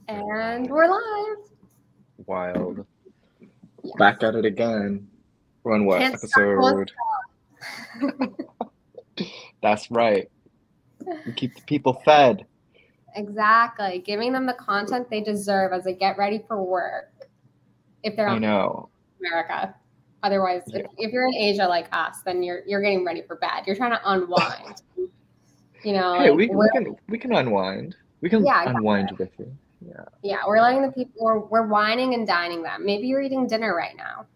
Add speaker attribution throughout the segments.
Speaker 1: And we're live.
Speaker 2: Wild.
Speaker 1: Yes.
Speaker 2: Back at it again. We're on what
Speaker 1: Can't
Speaker 2: episode? That's right. We keep the people fed.
Speaker 1: Exactly. Giving them the content they deserve as they get ready for work. If they're
Speaker 2: I know.
Speaker 1: America. Otherwise,
Speaker 2: Yeah.
Speaker 1: if you're in Asia like us, then you're getting ready for bed. You're trying to unwind. You know,
Speaker 2: Hey,
Speaker 1: like
Speaker 2: we can unwind. We can unwind with you. Yeah.
Speaker 1: Yeah, we're letting the people. We're wining and dining them. Maybe you're eating dinner right now.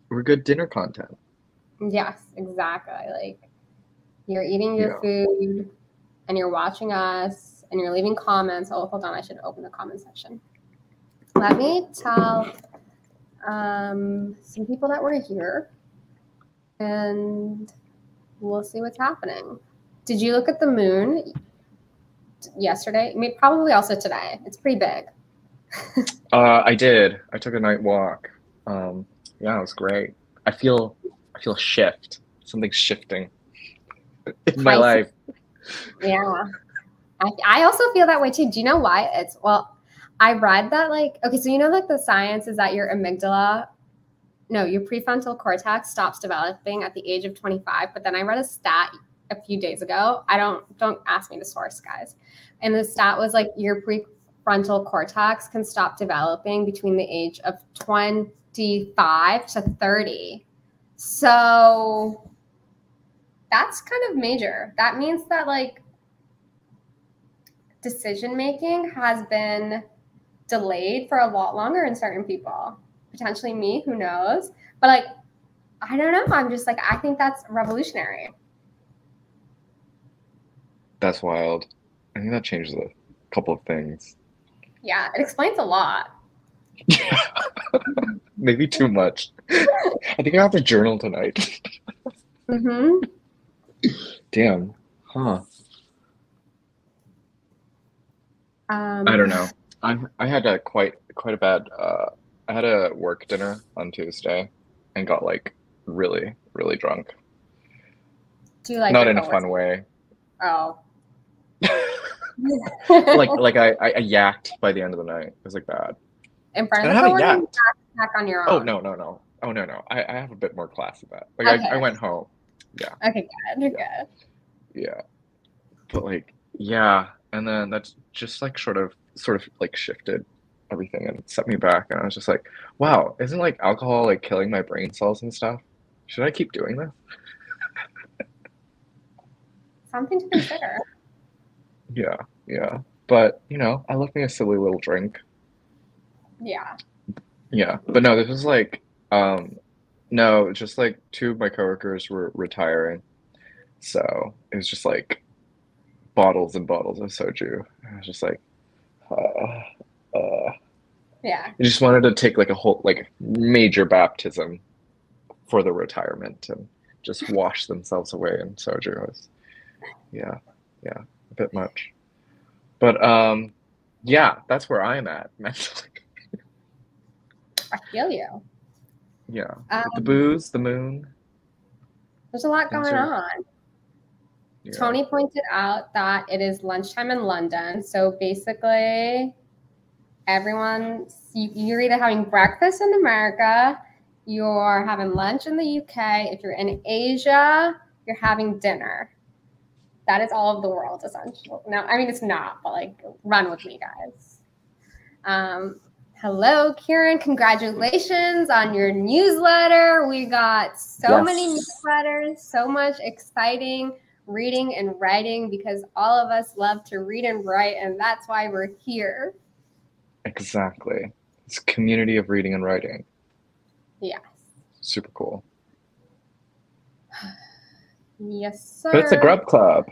Speaker 2: We're good dinner content.
Speaker 1: Yes, exactly. Like you're eating your food and you're watching us and you're leaving comments. Oh, hold on. I should open the comment section. Let me tell some people that were here and we'll see what's happening. Did you look at the moon yesterday? I mean, probably also today. It's pretty big.
Speaker 2: I did. I took a night walk. Yeah, it was great. I feel shift. Something's shifting in my life.
Speaker 1: Yeah. I also feel that way too. Do you know why? I read that okay, so the science is that your prefrontal cortex stops developing at the age of 25. But then I read a stat a few days ago. Don't ask me the source, guys. And the stat was your prefrontal cortex can stop developing between the age of 25 to 30. So that's kind of major. That means that decision making has been delayed for a lot longer in certain people. Potentially me, who knows? But I don't know. I'm just I think that's revolutionary.
Speaker 2: That's wild. I think that changes a couple of things.
Speaker 1: Yeah, it explains a lot.
Speaker 2: Yeah. Maybe too much. I think I have to journal tonight.
Speaker 1: Mm-hmm.
Speaker 2: Damn. Huh. I don't know. I had a quite a bad I had a work dinner on Tuesday and got really, really drunk.
Speaker 1: Do you like
Speaker 2: Not in a fun way.
Speaker 1: Oh.
Speaker 2: I yacked by the end of the night. It was bad.
Speaker 1: In front of the coworkers, back on your own.
Speaker 2: Oh no. Oh no. I have a bit more class than that.
Speaker 1: Okay.
Speaker 2: I went home. Yeah.
Speaker 1: Okay, good.
Speaker 2: Yeah. But yeah, and then that's just sort of shifted everything and set me back, and I was just wow, isn't alcohol killing my brain cells and stuff? Should I keep doing this?
Speaker 1: Something to consider.
Speaker 2: Yeah. But I love me a silly little drink.
Speaker 1: Yeah.
Speaker 2: Yeah. But no, this was no, just two of my coworkers were retiring. So it was just bottles and bottles of soju. I was just
Speaker 1: yeah.
Speaker 2: I just wanted to take a whole major baptism for the retirement and just wash themselves away in soju. Yeah, a bit much. But yeah, that's where I'm at mentally.
Speaker 1: I feel you.
Speaker 2: Yeah, the booze, the moon.
Speaker 1: There's a lot going on. Yeah. Tony pointed out that it is lunchtime in London. So basically, you're either having breakfast in America, you're having lunch in the UK. If you're in Asia, you're having dinner. That is all of the world, essentially. No, I mean, it's not, but run with me, guys. Hello, Kiran. Congratulations on your newsletter. We got so many newsletters, so much exciting reading and writing because all of us love to read and write, and that's why we're here.
Speaker 2: Exactly. It's a community of reading and writing.
Speaker 1: Yes.
Speaker 2: Super cool.
Speaker 1: Yes, sir.
Speaker 2: But it's a grub club.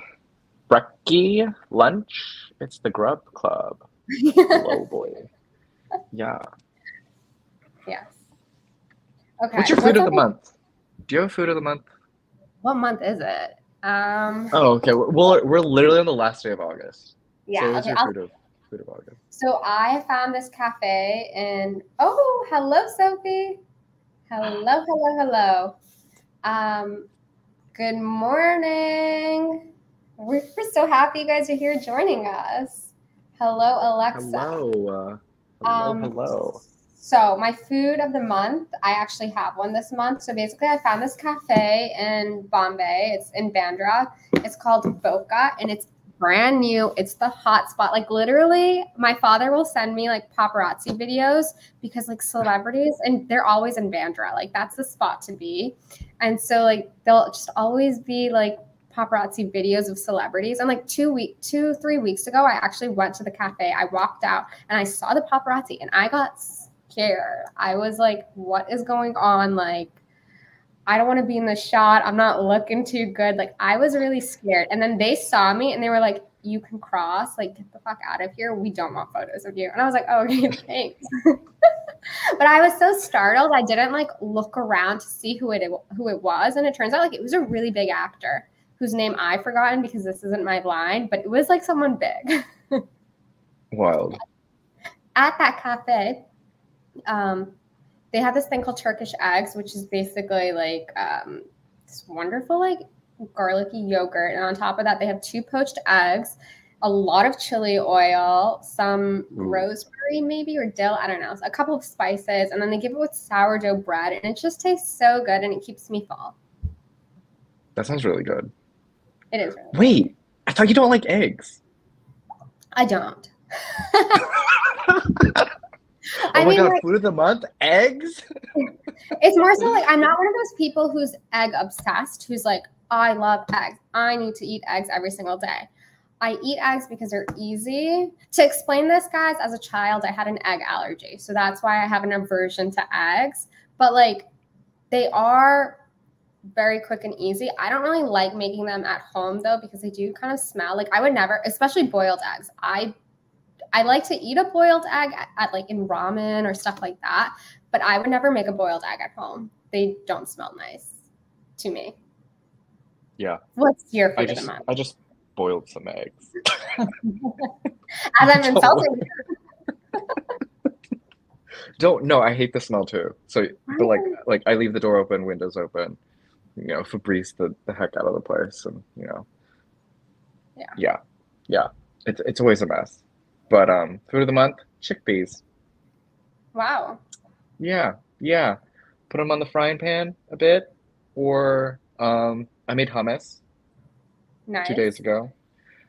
Speaker 2: Brekkie, lunch, it's the grub club. Hello, boy. Yeah.
Speaker 1: Yes. Okay.
Speaker 2: What's your food of the month? Do you have a food of the month?
Speaker 1: What month is it?
Speaker 2: Oh, okay. We're literally on the last day of August.
Speaker 1: Yeah.
Speaker 2: So what's your food of August?
Speaker 1: So I found this cafe and hello, Sophie. Hello. Good morning. We're so happy you guys are here joining us. Hello, Alexa.
Speaker 2: Hello.
Speaker 1: Um,
Speaker 2: Hello.
Speaker 1: so my food of the month, I actually have one this month. So basically, I found this cafe in Bombay. It's in Bandra. It's called Boca, and it's brand new. It's the hot spot. Like literally, my father will send me like paparazzi videos because like celebrities, and they're always in Bandra. Like that's the spot to be. And so like they'll just always be like paparazzi videos of celebrities. And like 3 weeks ago, I actually went to the cafe. I walked out and I saw the paparazzi and I got scared. I was like, what is going on? Like, I don't want to be in the shot. I'm not looking too good. Like, I was really scared. And then they saw me and they were like, you can cross. Like, get the fuck out of here. We don't want photos of you. And I was like, oh, okay, thanks. But I was so startled. I didn't like look around to see who it was. And it turns out like it was a really big actor whose name I've forgotten because this isn't my line, but it was like someone big.
Speaker 2: Wild.
Speaker 1: At that cafe, they have this thing called Turkish eggs, which is basically like this wonderful like garlicky yogurt. And on top of that, they have 2 poached eggs, a lot of chili oil, some rosemary maybe or dill, I don't know, a couple of spices, and then they give it with sourdough bread, and it just tastes so good, and it keeps me full.
Speaker 2: That sounds really good.
Speaker 1: It is really
Speaker 2: Wait, good. I thought you don't like eggs.
Speaker 1: I don't.
Speaker 2: Oh my God, like, food of the month, eggs?
Speaker 1: It's more so like I'm not one of those people who's egg obsessed, who's like, I love eggs. I need to eat eggs every single day. I eat eggs because they're easy. To explain this, guys, as a child, I had an egg allergy. So that's why I have an aversion to eggs. But like they are very quick and easy. I don't really like making them at home though, because they do kind of smell. Like I would never, especially boiled eggs. I like to eat a boiled egg at like in ramen or stuff like that, but I would never make a boiled egg at home. They don't smell nice to me.
Speaker 2: Yeah.
Speaker 1: What's your food of the month?
Speaker 2: I just boiled some eggs.
Speaker 1: As I'm insulting
Speaker 2: you. No, I hate the smell too. So, but like I leave the door open, windows open, you know, Febreze the heck out of the place, and you know. Yeah. It's always a mess. But food of the month, chickpeas.
Speaker 1: Wow.
Speaker 2: Yeah. Put them on the frying pan a bit, or I made hummus.
Speaker 1: Nice.
Speaker 2: 2 days ago.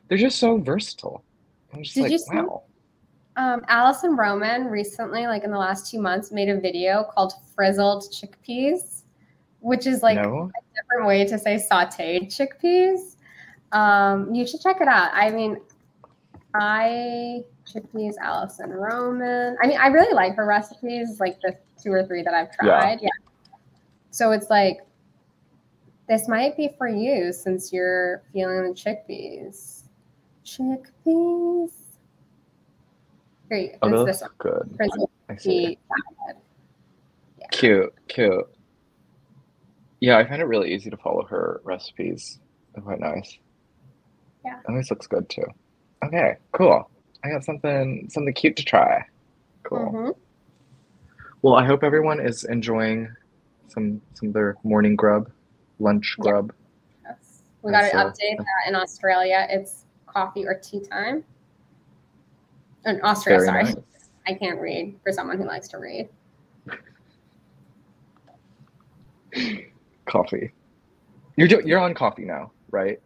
Speaker 2: They're just so versatile. I'm just like, wow.
Speaker 1: Allison Roman recently, like in the last 2 months, made a video called frizzled chickpeas, which is like a different way to say sauteed chickpeas. You should check it out. I mean, chickpeas, Allison Roman. I mean, I really like her recipes, like the 2 or 3 that I've tried. Yeah. So it's like, this might be for you since you're feeling the chickpeas. Chickpeas. Great.
Speaker 2: Oh,
Speaker 1: this one.
Speaker 2: Good.
Speaker 1: I see.
Speaker 2: Yeah. Cute. Yeah, I find it really easy to follow her recipes. They're quite nice.
Speaker 1: Yeah.
Speaker 2: And this looks good too. Okay, cool. I got something cute to try. Cool.
Speaker 1: Mm-hmm.
Speaker 2: Well, I hope everyone is enjoying some of their morning grub, lunch grub.
Speaker 1: Yes. We got an update that in Australia it's coffee or tea time. In Austria, sorry. Nice. I can't read for someone who likes to read.
Speaker 2: Coffee. You're on coffee now, right?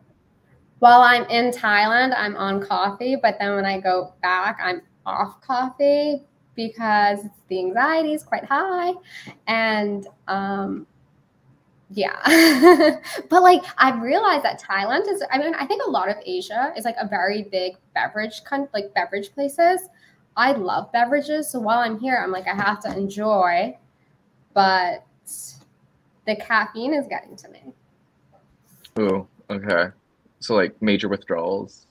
Speaker 1: While I'm in Thailand, I'm on coffee, but then when I go back, I'm off coffee because the anxiety is quite high. And yeah. But like I've realized that Thailand is, I mean, I think a lot of Asia is like a very big beverage places. I love beverages. So while I'm here, I'm like, I have to enjoy, but the caffeine is getting to me.
Speaker 2: Oh, okay. So like major withdrawals.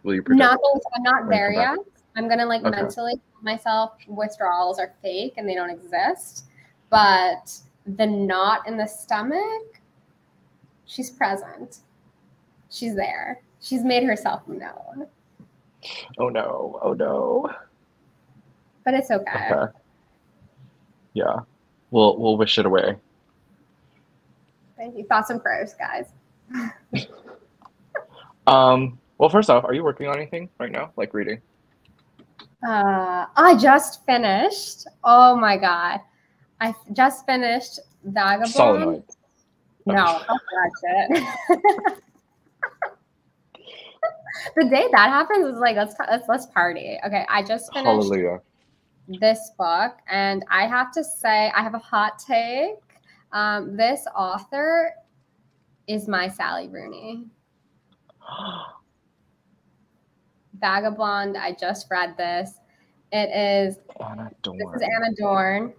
Speaker 2: Will you predict?
Speaker 1: I'm not there yet. I'm gonna like mentally tell myself withdrawals are fake and they don't exist. But the knot in the stomach, she's present. She's there. She's made herself known.
Speaker 2: Oh no.
Speaker 1: But it's okay.
Speaker 2: Yeah. We'll wish it away.
Speaker 1: Thank you. Thoughts and prayers, guys.
Speaker 2: Well, first off, are you working on anything right now? Like reading?
Speaker 1: I just finished. Oh my god. I just finished Vagabond.
Speaker 2: Solenoid.
Speaker 1: No, fuck that shit. The day that happens is like let's party. Okay, I just finished
Speaker 2: Hallelujah.
Speaker 1: this book, and I have to say I have a hot take. This author is my Sally Rooney. Vagabond. I just read this. It is
Speaker 2: Anna Dorn.
Speaker 1: This is Anna Dorn.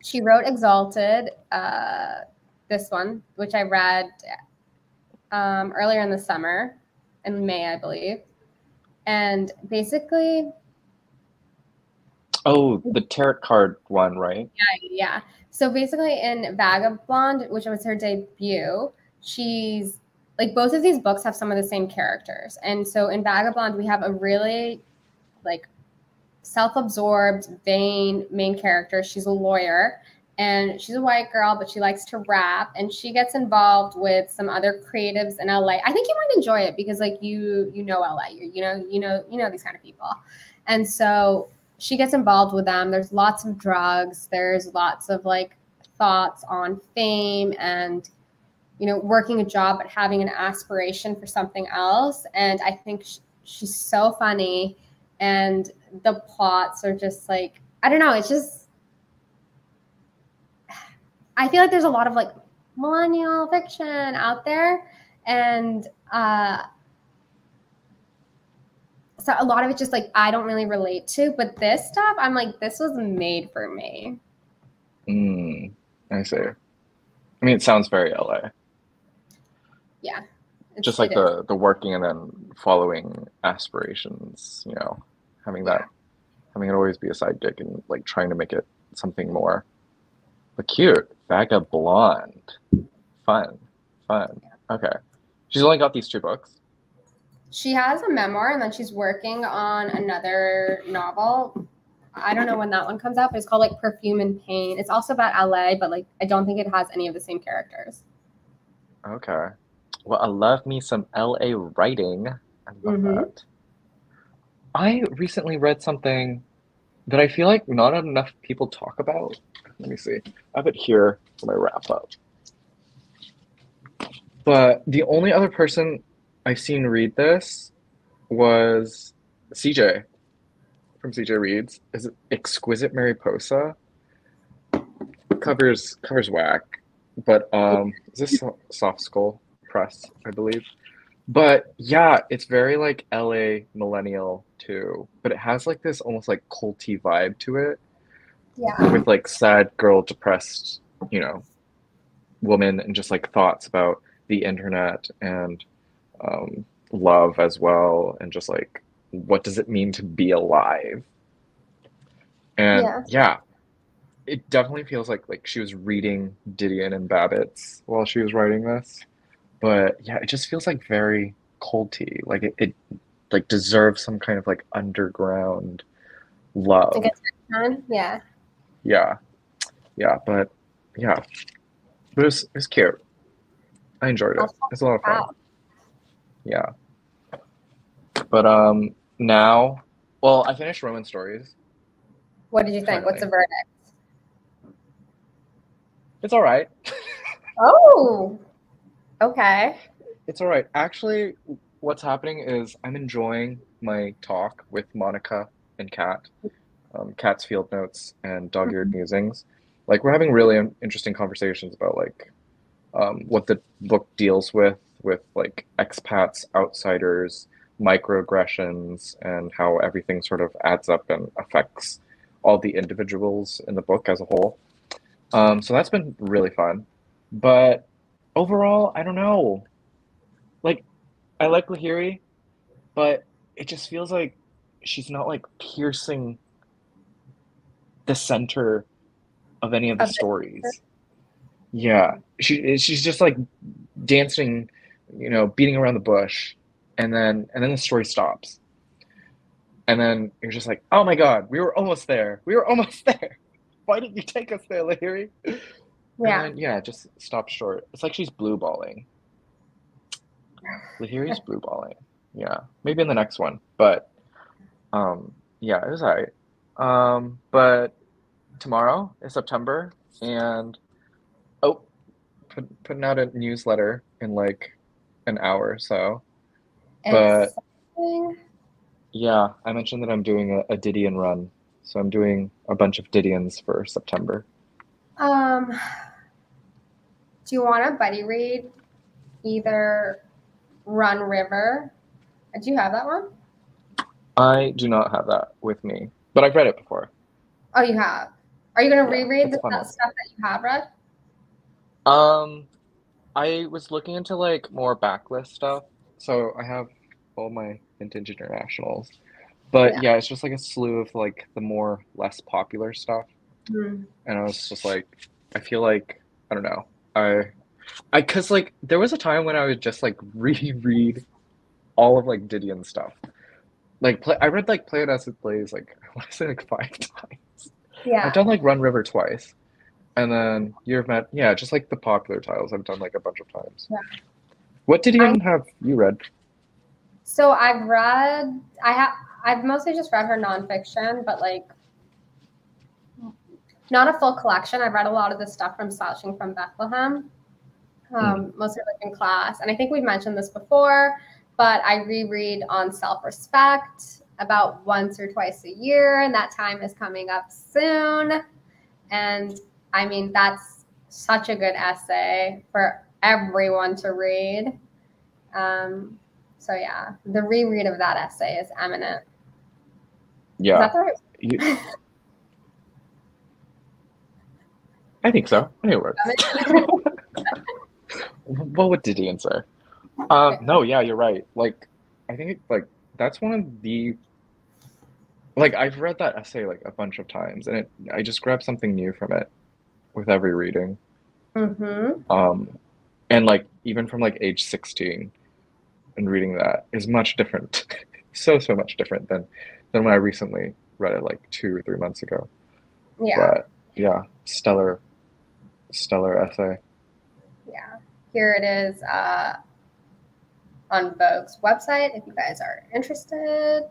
Speaker 1: She wrote Exalted. This one, which I read earlier in the summer, in May, I believe, and basically.
Speaker 2: Oh, the tarot card one, right?
Speaker 1: Yeah. So basically, in Vagabond, which was her debut, she's like both of these books have some of the same characters, and so in Vagabond we have a really like self-absorbed, vain main character. She's a lawyer, and she's a white girl, but she likes to rap, and she gets involved with some other creatives in LA. I think you might enjoy it because like you know LA, you know these kind of people, and so she gets involved with them. There's lots of drugs. There's lots of like thoughts on fame and, working a job, but having an aspiration for something else. And I think she's so funny. And the plots are just like, I don't know. It's just, I feel like there's a lot of like millennial fiction out there. And, so a lot of it just like I don't really relate to, but this stuff I'm like, this was made for me.
Speaker 2: I see. I mean, it sounds very LA.
Speaker 1: Yeah.
Speaker 2: Just like the working and then following aspirations, having it always be a side gig and like trying to make it something more. But cute. Vagabond. Fun. Okay. She's only got these 2 books.
Speaker 1: She has a memoir, and then she's working on another novel. I don't know when that one comes out, but it's called like Perfume and Pain. It's also about LA, but like I don't think it has any of the same characters.
Speaker 2: Okay. Well, I love me some LA writing. I love that. I recently read something that I feel like not enough people talk about. Let me see. I have it here for my wrap up. But the only other person I've seen read this was CJ from CJ Reads. Is it Exquisite Mariposa? Covers whack, but is this Soft Skull Press, I believe? But yeah, it's very like LA millennial too, but it has like this almost like culty vibe to it.
Speaker 1: Yeah.
Speaker 2: With like sad girl, depressed, woman, and just like thoughts about the internet and love as well, and just like what does it mean to be alive. And yeah, it definitely feels like she was reading Didion and Babbitt's while she was writing this. But yeah, it just feels like very culty, like it like deserves some kind of like underground love.
Speaker 1: Like yeah.
Speaker 2: But yeah, it was cute. I enjoyed it. It's a lot of fun. Yeah. But now, well, I finished Roman Stories.
Speaker 1: What did you think? What's the verdict?
Speaker 2: It's all right.
Speaker 1: Oh, okay.
Speaker 2: It's all right. Actually, what's happening is I'm enjoying my talk with Monica and Kat, Kat's Field Notes and Dog-Eared Musings. Like, we're having really interesting conversations about like what the book deals with like expats, outsiders, microaggressions, and how everything sort of adds up and affects all the individuals in the book as a whole. So that's been really fun. But overall, I don't know. Like, I like Lahiri, but it just feels like she's not like piercing the center of any of the stories. Yeah, she's just like dancing, beating around the bush, and then the story stops. And then you're just like, oh my God, we were almost there. Why didn't you take us there, Lahiri?
Speaker 1: Yeah.
Speaker 2: And then, it just stops short. It's like she's blue balling. Lahiri's blue balling. Yeah, maybe in the next one. But Yeah, it was alright. But tomorrow is September, and oh, putting out a newsletter in like an hour or so. But
Speaker 1: Exciting.
Speaker 2: yeah, I mentioned that I'm doing a Didion run, so I'm doing a bunch of Didions for September.
Speaker 1: Um, do you want to buddy read either Run River? Do you have that one?
Speaker 2: I do not have that with me, but I've read it before.
Speaker 1: Oh, you have. Are you going to
Speaker 2: Yeah,
Speaker 1: reread
Speaker 2: it's a
Speaker 1: the
Speaker 2: fun one.
Speaker 1: stuff that you have read?
Speaker 2: Um, I was looking into like more backlist stuff, so I have all my vintage internationals. But
Speaker 1: Yeah.
Speaker 2: yeah, it's just like a slew of like the more less popular stuff.
Speaker 1: Mm.
Speaker 2: And I was just like, I feel like I don't know. I cause like there was a time when I would just like reread all of like Didion stuff. Like I read like Play It As It Plays like I want to say like 5 times. I've
Speaker 1: Yeah.
Speaker 2: done like Run River twice, and then Year of Met. Yeah, just like the popular titles I've done like a bunch of times.
Speaker 1: Yeah.
Speaker 2: What
Speaker 1: I
Speaker 2: Didion have you read?
Speaker 1: so I've mostly just read her nonfiction, but like not a full collection. I've read a lot of the stuff from Slashing from Bethlehem,
Speaker 2: Mm.
Speaker 1: mostly like in class. And I think we've mentioned this before, but I reread on self-respect about once or twice a year, and that time is coming up soon. And I mean, that's such a good essay for everyone to read. Um, so yeah, the reread of that essay is eminent. Is
Speaker 2: Yeah,
Speaker 1: that the right?
Speaker 2: you, I think so. I think it works. What would Didion say? No, yeah, you're right. Like, I think like that's one of the like I've read that essay like a bunch of times, and I just grab something new from it with every reading.
Speaker 1: Mm-hmm.
Speaker 2: Um, and like even from like age 16 and reading that is much different, so much different than when I recently read it like 2 or 3 months ago.
Speaker 1: Yeah,
Speaker 2: But yeah, stellar essay.
Speaker 1: yeah. Here it is on Vogue's website if you guys are interested.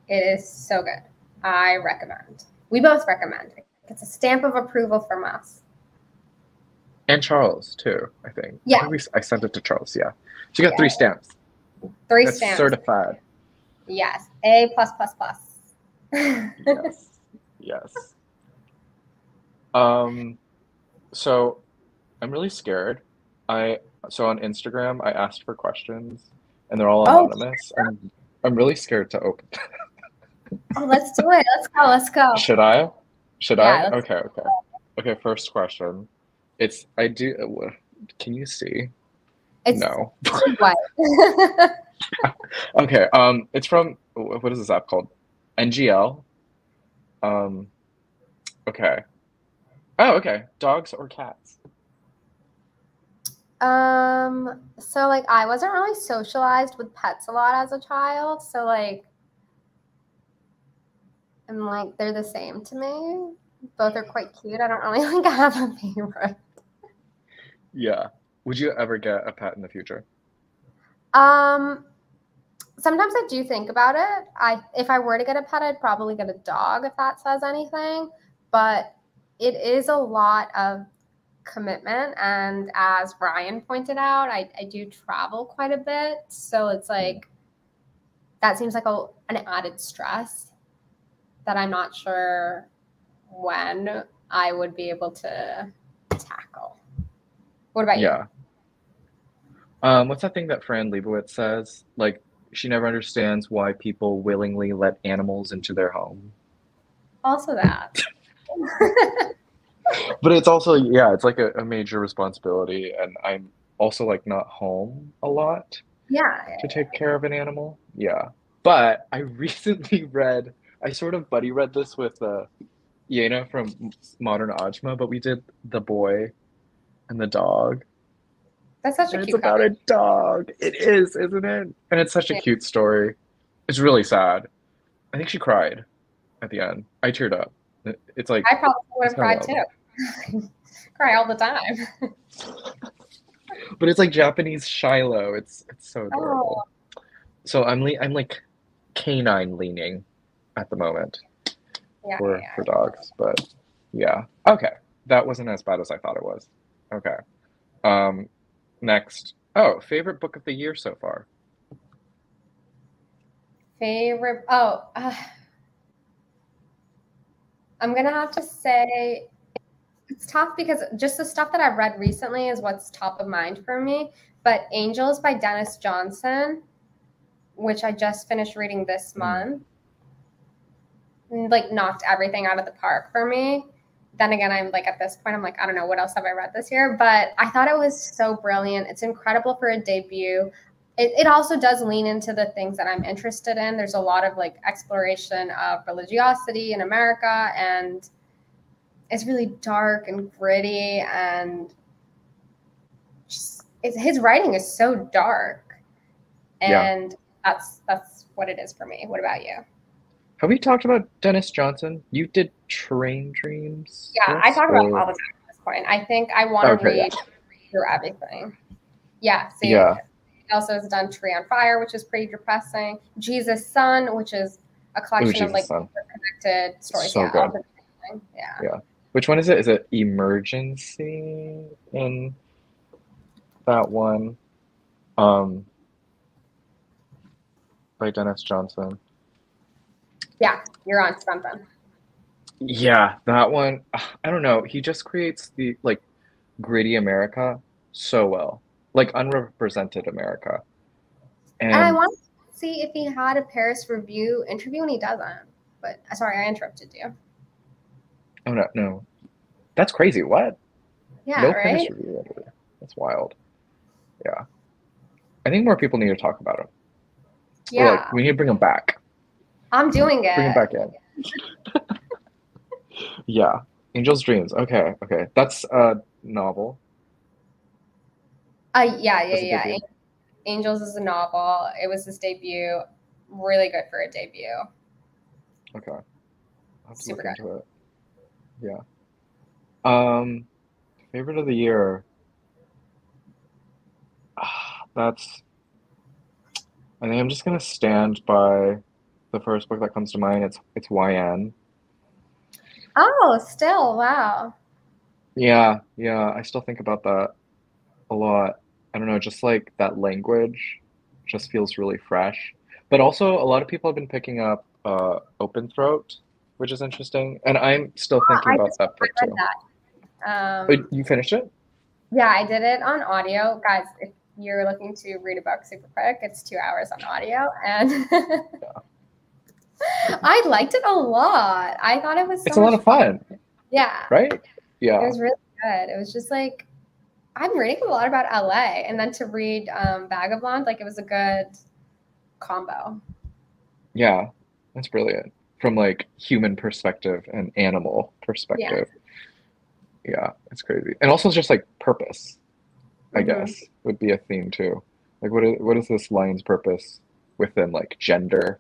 Speaker 1: It is so good. I recommend. We both recommend. It's a stamp of approval from us.
Speaker 2: And Charles too, I think. I
Speaker 1: Yeah,
Speaker 2: think I sent it to Charles, yeah. She got
Speaker 1: yeah.
Speaker 2: 3 stamps.
Speaker 1: Three
Speaker 2: That's
Speaker 1: stamps.
Speaker 2: certified.
Speaker 1: Yes. A plus plus plus.
Speaker 2: Yes. Yes. Um, so I'm really scared. I so on Instagram I asked for questions and they're all
Speaker 1: Oh,
Speaker 2: anonymous. I'm really scared to open.
Speaker 1: oh, let's do it. Let's go. Let's go.
Speaker 2: Should I? Should I?
Speaker 1: Yeah, let's
Speaker 2: Okay, okay. Okay, first question. It's I do can you see?
Speaker 1: it's
Speaker 2: No.
Speaker 1: white.
Speaker 2: Okay, it's from what is this app called? NGL. Um, okay. Oh, okay. Dogs or cats?
Speaker 1: So like I wasn't really socialized with pets a lot as a child. So like I'm like they're the same to me. Both are quite cute. I don't really like have a favorite.
Speaker 2: Yeah. Would you ever get a pet in the future?
Speaker 1: Um, Sometimes I do think about it. If I were to get a pet, I'd probably get a dog if that says anything. But it is a lot of commitment, and as Brian pointed out, I do travel quite a bit. So it's like that seems like an added stress that I'm not sure when I would be able to tackle. What about you?
Speaker 2: Yeah. What's that thing that Fran Lebowitz says? Like, she never understands why people willingly let animals into their home.
Speaker 1: Also that.
Speaker 2: But it's also, yeah, it's like a major responsibility, and I'm also like not home a lot
Speaker 1: Yeah.
Speaker 2: to take care of an animal. Yeah. But I recently read, I sort of buddy read this with Yena from Modern Ajma, but we did The Boy and the Dog.
Speaker 1: That's such a
Speaker 2: And it's
Speaker 1: cute
Speaker 2: about
Speaker 1: cover.
Speaker 2: a dog. It is, isn't it? And it's such a
Speaker 1: Yeah.
Speaker 2: cute story. It's really sad. I think she cried at the end. I teared up. It's like
Speaker 1: I probably would
Speaker 2: it's
Speaker 1: have
Speaker 2: kind of
Speaker 1: cried
Speaker 2: lovely.
Speaker 1: too. Cry all the time.
Speaker 2: But it's like Japanese Shiloh. It's so
Speaker 1: Oh,
Speaker 2: adorable. So I'm like canine leaning at the moment
Speaker 1: Yeah,
Speaker 2: for dogs, but yeah. Okay, that wasn't as bad as I thought it was. Okay. Next. Oh, favorite book of the year so far.
Speaker 1: Favorite. Oh, I'm gonna have to say it's tough because just the stuff that I've read recently is what's top of mind for me. But Angels by Dennis Johnson, which I just finished reading this month, like knocked everything out of the park for me. Then again, I'm like at this point, I'm like, I don't know what else have I read this year, but I thought it was so brilliant. It's incredible for a debut. It also does lean into the things that I'm interested in. There's a lot of like exploration of religiosity in America, and it's really dark and gritty, and just, his writing is so dark, and that's what it is for me. What about you?
Speaker 2: Have we talked about Dennis Johnson? You did Train Dreams?
Speaker 1: Yeah, I talk about it all the time at this point. I think I want to read through everything. Yeah, so
Speaker 2: yeah.
Speaker 1: He also has done Tree on Fire, which is pretty depressing. Jesus' Son, which is a collection of like connected stories.
Speaker 2: So good.
Speaker 1: Yeah.
Speaker 2: Which one is it? Is it Emergency in that one? By Dennis Johnson.
Speaker 1: Yeah, you're on something.
Speaker 2: Yeah, that one. I don't know. He just creates the like gritty America so well, like unrepresented America.
Speaker 1: And I want to see if he had a Paris Review interview, and he doesn't. But sorry, I interrupted you.
Speaker 2: Oh no, that's crazy. What?
Speaker 1: Yeah,
Speaker 2: no
Speaker 1: right.
Speaker 2: Paris Review interview. That's wild. Yeah, I think more people need to talk about him.
Speaker 1: Yeah,
Speaker 2: or, like, we need to bring him back.
Speaker 1: I'm doing it.
Speaker 2: Bring him back in. Yeah, Angel's Dreams. Okay. That's a novel.
Speaker 1: Yeah. Angels is a novel. It was his debut. Really good for a debut.
Speaker 2: Okay. I'll have to
Speaker 1: Super
Speaker 2: look
Speaker 1: good.
Speaker 2: into it. Yeah. Favorite of the year. That's. I think I'm just gonna stand by the first book that comes to mind. It's YN.
Speaker 1: Oh, still, wow.
Speaker 2: Yeah. I still think about that a lot. I don't know, just like that language just feels really fresh. But also, a lot of people have been picking up Open Throat, which is interesting. And I'm still thinking about that book
Speaker 1: read
Speaker 2: too.
Speaker 1: that.
Speaker 2: You finished it?
Speaker 1: Yeah, I did it on audio. Guys, if you're looking to read a book super quick, it's 2 hours on audio. And I liked it a lot. I thought it was so
Speaker 2: It's a lot of fun.
Speaker 1: Yeah.
Speaker 2: Right? Yeah.
Speaker 1: It was really good. It was just like, I'm reading a lot about LA, and then to read Vagabond, like it was a good combo.
Speaker 2: Yeah, that's brilliant. From like human perspective and animal perspective. Yeah, it's crazy. And also just like purpose, I guess, would be a theme too. Like what is this lion's purpose within like gender,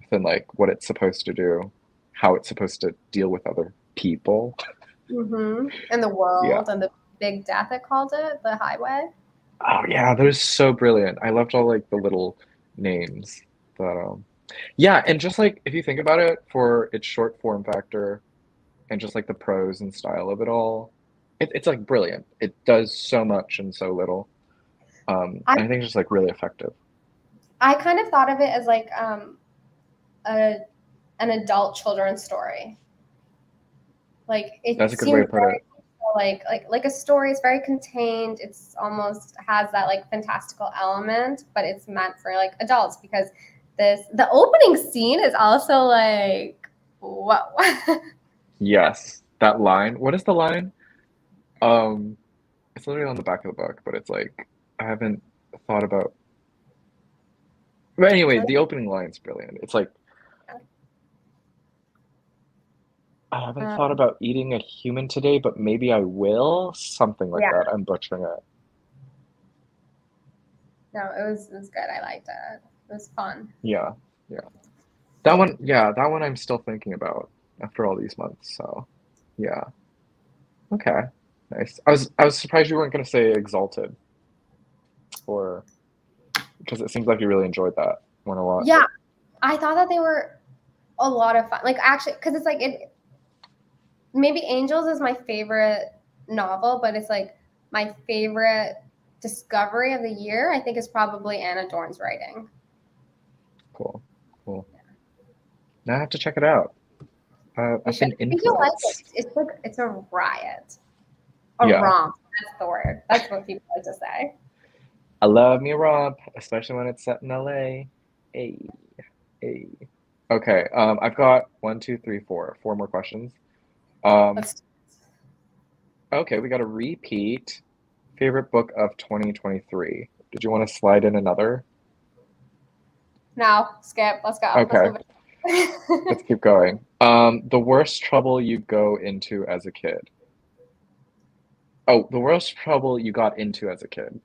Speaker 2: within like what it's supposed to do, how it's supposed to deal with other people.
Speaker 1: And the world and the big death, it called it, the highway.
Speaker 2: Oh yeah, that was so brilliant. I loved all like the little names. But yeah, and just like if you think about it for its short form factor and just like the prose and style of it all, it's like brilliant. It does so much and so little. I think it's just like really effective.
Speaker 1: I kind of thought of it as like an adult children's story. Like
Speaker 2: that's a good way to put it.
Speaker 1: Like a story is very contained. It's almost has that like fantastical element, but it's meant for like adults because the opening scene is also like whoa.
Speaker 2: Yes, that line. What is the line? It's literally on the back of the book, but it's like I haven't thought about. But anyway, the opening line's brilliant. It's like I haven't thought about eating a human today, but maybe I will. Something like that. I'm butchering it.
Speaker 1: No, it was good. I liked it. It was fun.
Speaker 2: Yeah. That one I'm still thinking about after all these months. So, yeah. Okay. Nice. I was surprised you weren't going to say Exalted, or because it seems like you really enjoyed that one a lot.
Speaker 1: Yeah, I thought that they were a lot of fun. Like actually, because it's like maybe Angels is my favorite novel, but it's like my favorite discovery of the year, I think, is probably Anna Dorn's writing.
Speaker 2: Cool. Now I have to check it out. I've been influenced.
Speaker 1: It's a riot. A romp. That's the word. That's what people like to say.
Speaker 2: I love me a romp, especially when it's set in LA. Hey. Okay. I've got 1, 2, 3, 4. 4 more questions. Okay, we got a repeat. Favorite book of 2023. Did you want to slide in another?
Speaker 1: No, skip. Let's go.
Speaker 2: Okay. Let's keep going. The worst trouble you go into as a kid. Oh, the worst trouble you got into as a kid.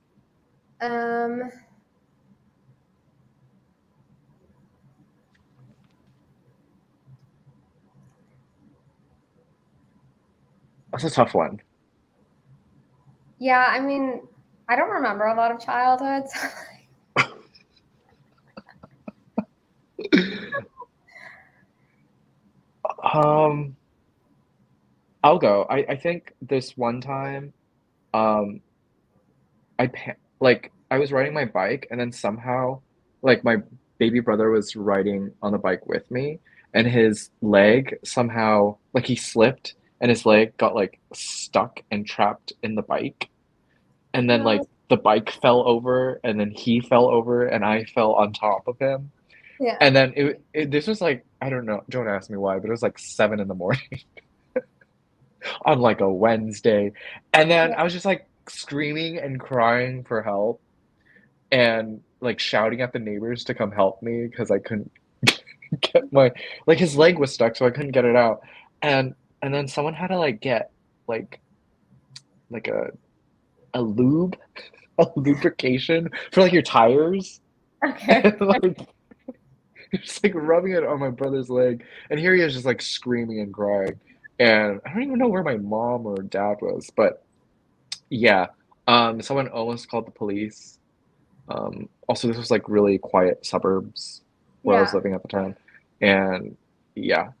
Speaker 2: That's a tough one.
Speaker 1: Yeah, I mean, I don't remember a lot of childhoods.
Speaker 2: I'll go. I think this one time, I was riding my bike and then somehow, like my baby brother was riding on the bike with me, and his leg somehow, like he slipped and his leg got like stuck and trapped in the bike, and then like the bike fell over and then he fell over and I fell on top of him.
Speaker 1: Yeah.
Speaker 2: And then this was like, I don't know, don't ask me why, but it was like 7 in the morning on like a Wednesday. And then I was just like screaming and crying for help and like shouting at the neighbors to come help me because I couldn't get like his leg was stuck, so I couldn't get it out. And then someone had to like get like a lube, a lubrication for like your tires.
Speaker 1: Okay.
Speaker 2: And, like, just like rubbing it on my brother's leg, and here he is just like screaming and crying, and I don't even know where my mom or dad was, but yeah, someone almost called the police. Also, this was like really quiet suburbs where I was living at the time, and yeah,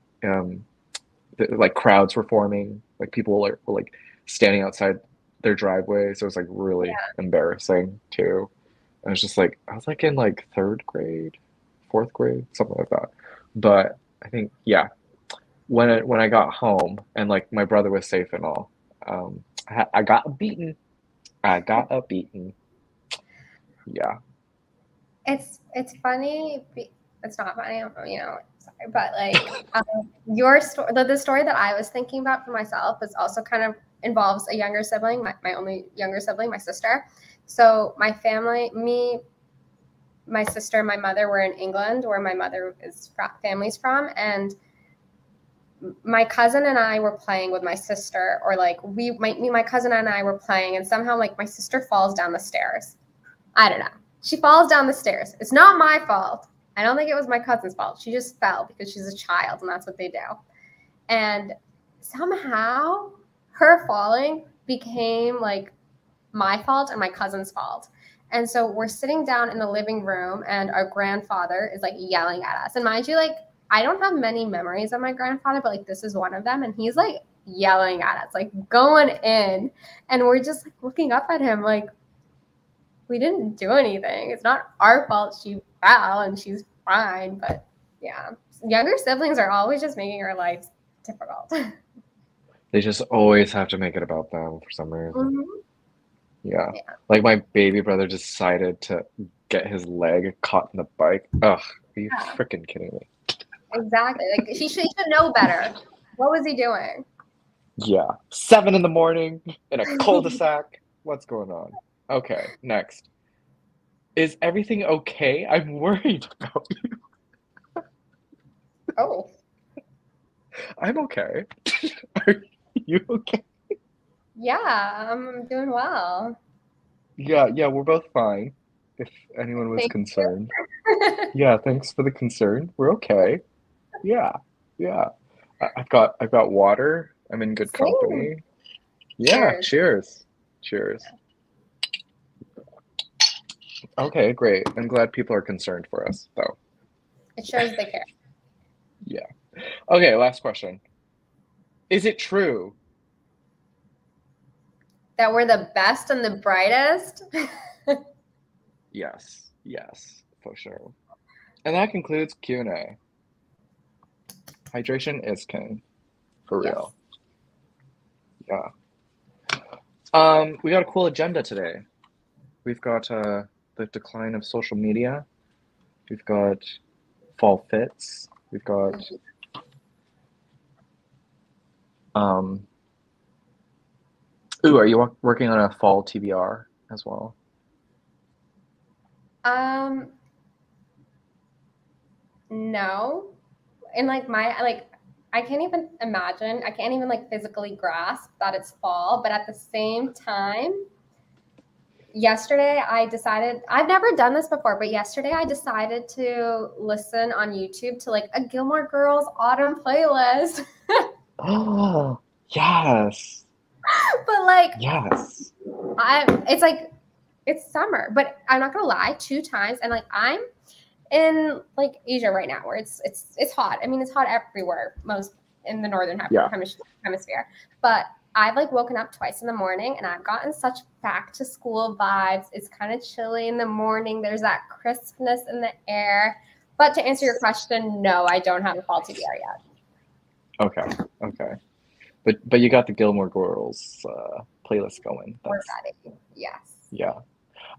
Speaker 2: like crowds were forming, like people were like standing outside their driveway, so it was like really embarrassing too. I was just like, I was like in like 3rd grade, 4th grade, something like that. But I think, yeah, when I got home and like my brother was safe and all, I got beaten. I got a beaten. Yeah.
Speaker 1: It's funny. It's not funny, you know. Sorry, but like your story, the story that I was thinking about for myself is also kind of involves a younger sibling, my only younger sibling, my sister. So my family, me, my sister, and my mother were in England, where my mother is family's from, and my cousin and I were playing with my sister, or like my cousin and I were playing, and somehow like my sister falls down the stairs. I don't know. She falls down the stairs. It's not my fault. I don't think it was my cousin's fault. She just fell because she's a child, and that's what they do. And somehow her falling became like my fault and my cousin's fault. And so we're sitting down in the living room, and our grandfather is like yelling at us. And mind you, like, I don't have many memories of my grandfather, but like this is one of them. And he's like yelling at us, like going in. And we're just like looking up at him like, we didn't do anything. It's not our fault she fell and she's fine. But yeah, younger siblings are always just making our lives difficult.
Speaker 2: They just always have to make it about them for some reason.
Speaker 1: Mm-hmm.
Speaker 2: Yeah. Like my baby brother decided to get his leg caught in the bike. Ugh, are you freaking kidding me?
Speaker 1: Exactly. Like he should know better. What was he doing?
Speaker 2: Yeah. 7 in the morning in a cul-de-sac. What's going on? Okay, next. Is everything okay? I'm worried about you.
Speaker 1: Oh.
Speaker 2: I'm okay. Are you okay?
Speaker 1: Yeah, I'm doing well.
Speaker 2: Yeah, we're both fine. If anyone was concerned. Yeah, thanks for the concern. We're okay. Yeah. I've got water. I'm in good company. Yeah, cheers. Okay, great. I'm glad people are concerned for us, though.
Speaker 1: It shows they care.
Speaker 2: Yeah. Okay, last question. Is it true?
Speaker 1: That we're the best and the brightest?
Speaker 2: Yes. Yes, for sure. And that concludes Q&A. Hydration is king. For
Speaker 1: Yes.
Speaker 2: real. Yeah. We got a cool agenda today. We've got the decline of social media. We've got fall fits. We've got ooh, are you working on a fall TBR as well?
Speaker 1: No. And like I can't even imagine, I can't even like physically grasp that it's fall, but at the same time, yesterday I decided, I've never done this before, but yesterday I decided to listen on YouTube to like a Gilmore Girls autumn playlist.
Speaker 2: Oh, yes.
Speaker 1: But like
Speaker 2: Yes.
Speaker 1: it's like it's summer, but I'm not gonna lie, 2 times, and like I'm in like Asia right now where it's hot. I mean, it's hot everywhere, most in the northern hemisphere. But I've like woken up twice in the morning and I've gotten such back to school vibes. It's kind of chilly in the morning. There's that crispness in the air. But to answer your question, no, I don't have a fall TBR yet.
Speaker 2: Okay. Okay. But you got the Gilmore Girls playlist going.
Speaker 1: We're ready. Yes.
Speaker 2: Yeah.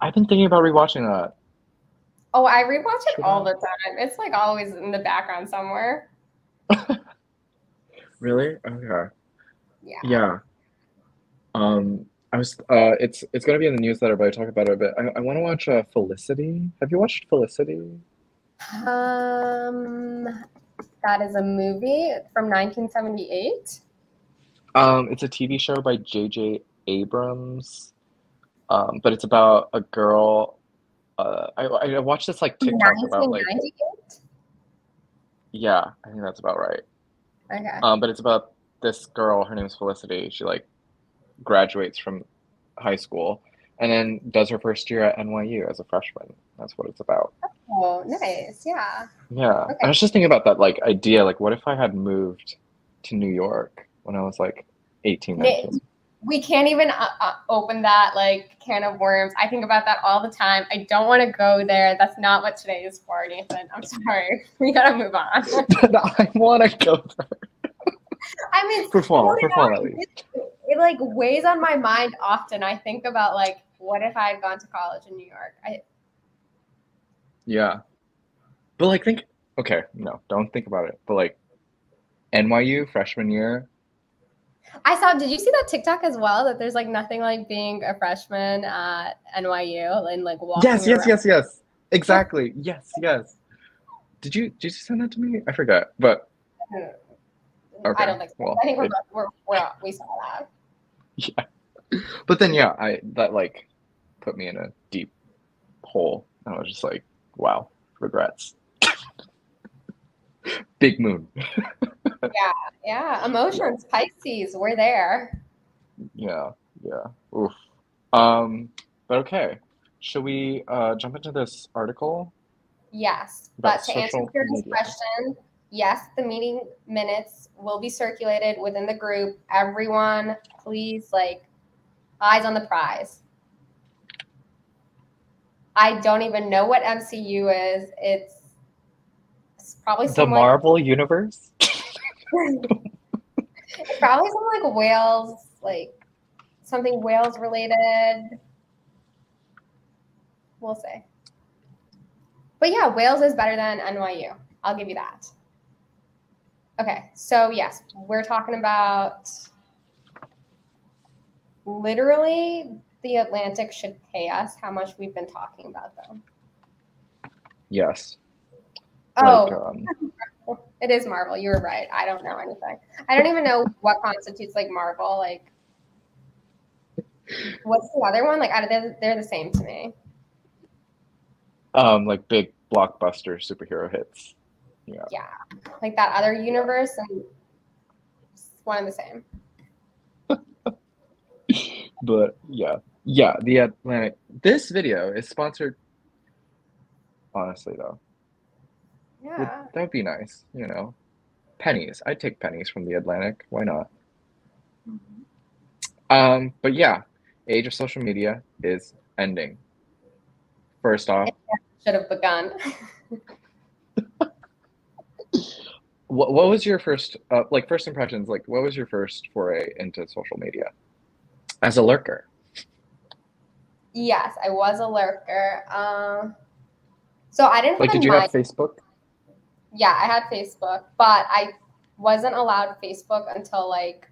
Speaker 2: I've been thinking about rewatching that.
Speaker 1: Oh, I rewatch it all the time. It's like always in the background somewhere.
Speaker 2: Really? Okay.
Speaker 1: Yeah.
Speaker 2: Yeah. I was it's gonna be in the newsletter, but I talk about it a bit. I want to watch Felicity. Have you watched Felicity?
Speaker 1: That is a movie from 1978.
Speaker 2: It's a TV show by J.J. Abrams. But it's about a girl. I watched this like TikTok about like
Speaker 1: 1998?
Speaker 2: yeah, I think that's about right.
Speaker 1: Okay.
Speaker 2: But it's about this girl. Her name's Felicity. She like graduates from high school and then does her first year at NYU as a freshman. That's what it's about.
Speaker 1: Oh, nice. Yeah.
Speaker 2: Yeah. I
Speaker 1: Okay.
Speaker 2: was just thinking about that like idea, like what if I had moved to New York when I was like 18, 19?
Speaker 1: We can't even open that like can of worms. I think about that all the time. I don't want to go there. That's not what today is for, Nathan. I'm sorry. We gotta move on.
Speaker 2: I want to go there.
Speaker 1: I mean,
Speaker 2: for fall at least.
Speaker 1: It like weighs on my mind often. I think about like, what if I had gone to college in New York?
Speaker 2: Yeah. But like okay, no, don't think about it. But like NYU freshman year.
Speaker 1: Did you see that TikTok as well? That there's like nothing like being a freshman at NYU and like walking around.
Speaker 2: Yes. Exactly. Yes. Did you send that to me? I forgot. But
Speaker 1: okay.
Speaker 2: I
Speaker 1: don't think so. Well, I think we saw that.
Speaker 2: Yeah. But then yeah, that like put me in a deep hole. I was just like, wow, regrets. Big moon.
Speaker 1: Yeah. Emotions, Pisces, we're there.
Speaker 2: Yeah. Oof. But okay. Should we jump into this article?
Speaker 1: Yes. But to answer your question, yes, the meeting minutes will be circulated within the group. Everyone, please, like, eyes on the prize. I don't even know what MCU is. It's probably
Speaker 2: the Marvel universe.
Speaker 1: It's probably some like whales, like something whales related. We'll see. But yeah, Wales is better than NYU. I'll give you that. Okay, so yes, we're talking about literally the Atlantic should pay us how much we've been talking about them.
Speaker 2: Yes.
Speaker 1: Oh, like, it is Marvel. You were right. I don't know anything. I don't even know what constitutes like Marvel. Like, what's the other one? Like, they're the same to me.
Speaker 2: Like big blockbuster superhero hits.
Speaker 1: Yeah, like that other universe, and it's one and the same.
Speaker 2: But yeah, the Atlantic. This video is sponsored. Honestly, though,
Speaker 1: yeah,
Speaker 2: that would be nice, you know. Pennies. I'd take pennies from the Atlantic. Why not? But yeah, age of social media is ending. First off,
Speaker 1: Should have begun.
Speaker 2: what was your first like first impressions? Like, what was your first foray into social media as a lurker?
Speaker 1: Yes, I was a lurker. So I didn't
Speaker 2: Like,
Speaker 1: have a
Speaker 2: did you
Speaker 1: my
Speaker 2: have Facebook?
Speaker 1: yeah, I had Facebook, but I wasn't allowed Facebook until like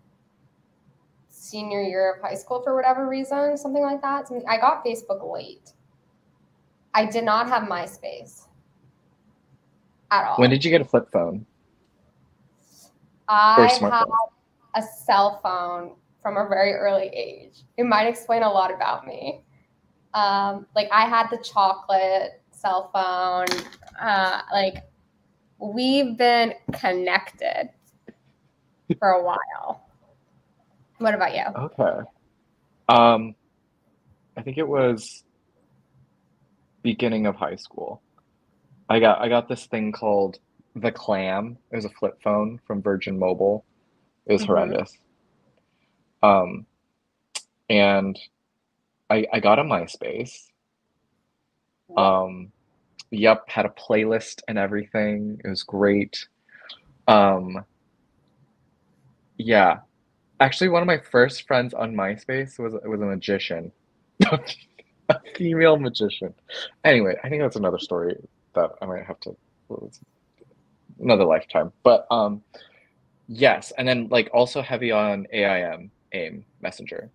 Speaker 1: senior year of high school for whatever reason, something like that. I got Facebook late. I did not have MySpace at
Speaker 2: When
Speaker 1: all.
Speaker 2: did you get a flip phone or a
Speaker 1: I had
Speaker 2: smartphone?
Speaker 1: a cell phone from a very early age. It might explain a lot about me. Like I had the chocolate cell phone. Like we've been connected for a while. What about you?
Speaker 2: Okay. Um, I think it was beginning of high school. I got this thing called the Clam. It was a flip phone from Virgin Mobile. It was
Speaker 1: Mm-hmm.
Speaker 2: horrendous. Um, and I got a MySpace.
Speaker 1: Whoa.
Speaker 2: Um, yep, had a playlist and everything. It was great. Um, yeah. Actually, one of my first friends on MySpace was a magician. A female magician. Anyway, I think that's another story that I might have to another lifetime. But yes, and then like also heavy on AIM Messenger.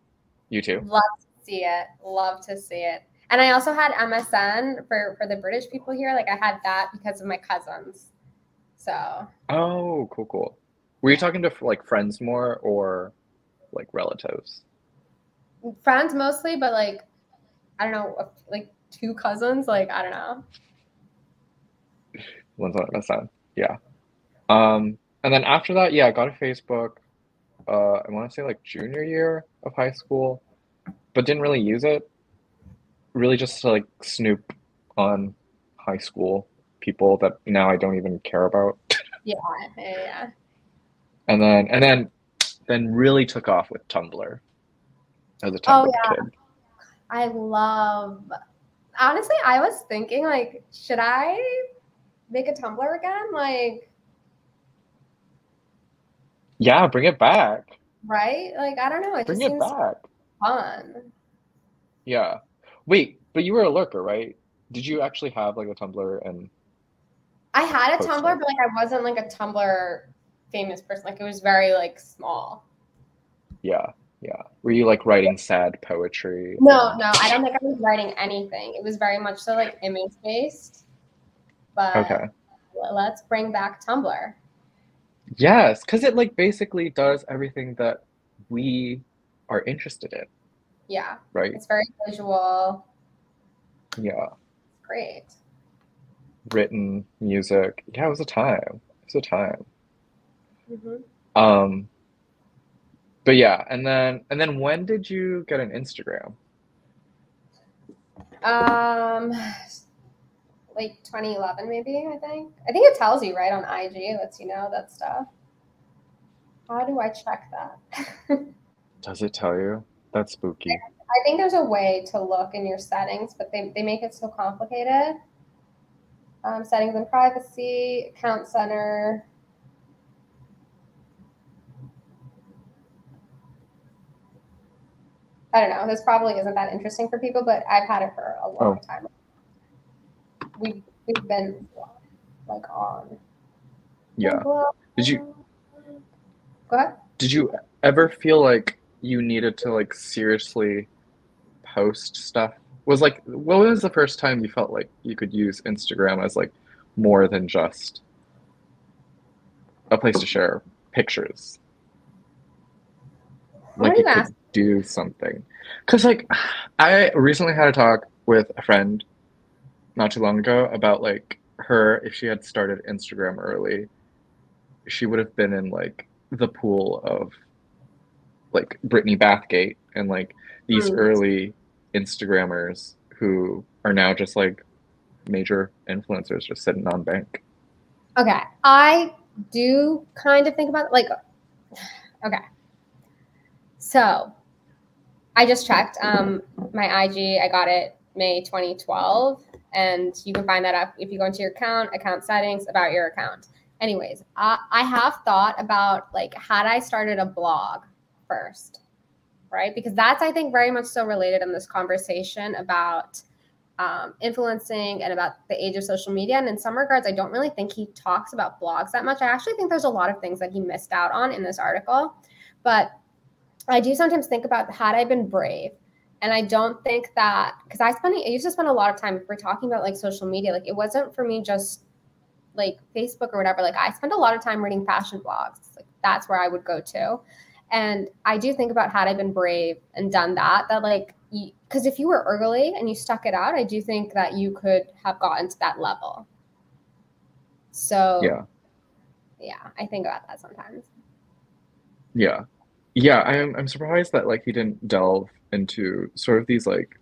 Speaker 2: You too?
Speaker 1: Love to see it. Love to see it. And I also had MSN for the British people here. Like I had that because of my cousins. So
Speaker 2: Oh, cool, cool. Were you
Speaker 1: yeah,
Speaker 2: talking to like friends more or like relatives?
Speaker 1: friends mostly, but like I don't know, like two cousins. Like I don't know.
Speaker 2: Ones on MSN. Yeah. And then after that, yeah, I got a Facebook. I want to say like junior year of high school, but didn't really use it. Really just to like snoop on high school people that now I don't even care about.
Speaker 1: Yeah, yeah, yeah.
Speaker 2: And then really took off with Tumblr as a
Speaker 1: Oh
Speaker 2: Tumblr
Speaker 1: yeah,
Speaker 2: kid.
Speaker 1: I love. Honestly, I was thinking like, should I make a Tumblr again? Like,
Speaker 2: Yeah, bring it back.
Speaker 1: right? Like I don't know. It
Speaker 2: Bring
Speaker 1: just
Speaker 2: it
Speaker 1: seems
Speaker 2: back.
Speaker 1: fun.
Speaker 2: Yeah. Wait, but you were a lurker, right? Did you actually have like a Tumblr and
Speaker 1: I had a
Speaker 2: post
Speaker 1: Tumblr,
Speaker 2: stuff?
Speaker 1: but like I wasn't like a Tumblr famous person. Like it was very like small.
Speaker 2: Yeah, yeah. Were you like writing sad poetry
Speaker 1: No,
Speaker 2: and
Speaker 1: no, I don't think I was writing anything. It was very much so like image based. But
Speaker 2: okay.
Speaker 1: let's bring back Tumblr.
Speaker 2: Yes, because it like basically does everything that we are interested in,
Speaker 1: Yeah,
Speaker 2: right?
Speaker 1: it's very visual.
Speaker 2: Yeah.
Speaker 1: Great.
Speaker 2: Written music. Yeah, it was a time. It was a time.
Speaker 1: Hmm.
Speaker 2: Um, but yeah, and then when did you get an Instagram?
Speaker 1: Um, like 2011, maybe. I think it tells you right on IG. It lets you know that stuff. How do I check that?
Speaker 2: Does it tell you? That's spooky.
Speaker 1: I think there's a way to look in your settings, but they make it so complicated. Settings and privacy, account center. I don't know. This probably isn't that interesting for people, but I've had it for a long
Speaker 2: Oh,
Speaker 1: time. We've been like on.
Speaker 2: yeah. Did you
Speaker 1: Go ahead.
Speaker 2: did you ever feel like you needed to like seriously post stuff? Was like what was the first time you felt like you could use Instagram as like more than just a place to share pictures?
Speaker 1: What are
Speaker 2: Like
Speaker 1: you
Speaker 2: it could
Speaker 1: asking?
Speaker 2: do something. Because like I recently had a talk with a friend not too long ago about like her if she had started Instagram early, she would have been in like the pool of like Brittany Bathgate and like these
Speaker 1: Hmm.
Speaker 2: early Instagrammers who are now just like major influencers just sitting on bank.
Speaker 1: Okay, I do kind of think about like, okay, so I just checked my IG. I got it May 2012, and you can find that up if you go into your account settings, about your account. Anyways, I have thought about like, had I started a blog first, right? Because that's, I think, very much so related in this conversation about influencing and about the age of social media. And in some regards, I don't really think he talks about blogs that much. I actually think there's a lot of things that he missed out on in this article. But I do sometimes think about, had I been brave. And I don't think that, because I used to spend a lot of time, if we're talking about like social media, like it wasn't for me just like Facebook or whatever. Like I spent a lot of time reading fashion blogs. Like that's where I would go to. And I do think about, had I been brave and done that like, because if you were early and you stuck it out, I do think that you could have gotten to that level. So yeah, I think about that sometimes.
Speaker 2: Yeah. Yeah, I'm surprised that like he didn't delve into sort of these like,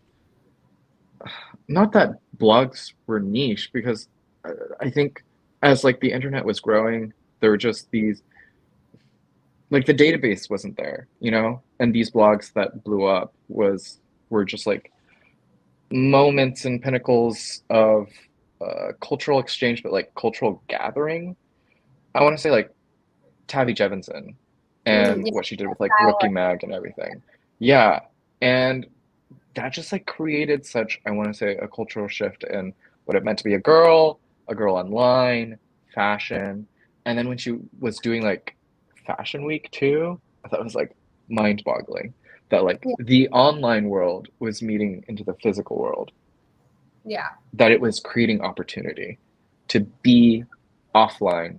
Speaker 2: not that blogs were niche, because I think as like the internet was growing, there were just these, like the database wasn't there, you know? And these blogs that blew up were just like moments and pinnacles of cultural exchange, but like cultural gathering. I want to say like Tavi Jevonson and
Speaker 1: Yeah,
Speaker 2: what she did with like Rookie Mag and everything. Yeah. And that just like created such, I want to say, a cultural shift in what it meant to be a girl online, fashion. And then when she was doing like Fashion Week too, I thought it was like mind-boggling that like
Speaker 1: yeah,
Speaker 2: the online world was meeting into the physical world,
Speaker 1: yeah.
Speaker 2: that it was creating opportunity to be offline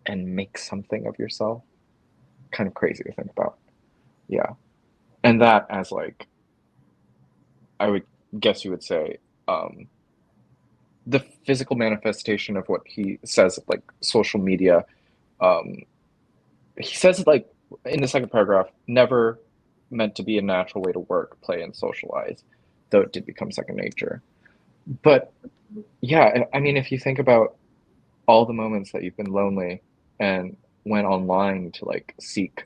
Speaker 2: and make something of yourself. Kind of crazy to think about. Yeah. And that as like, I would guess you would say, um, the physical manifestation of what he says, like social media. Um, he says like in the second paragraph, never meant to be a natural way to work, play, and socialize, though it did become second nature. But yeah, I mean, if you think about all the moments that you've been lonely and went online to like seek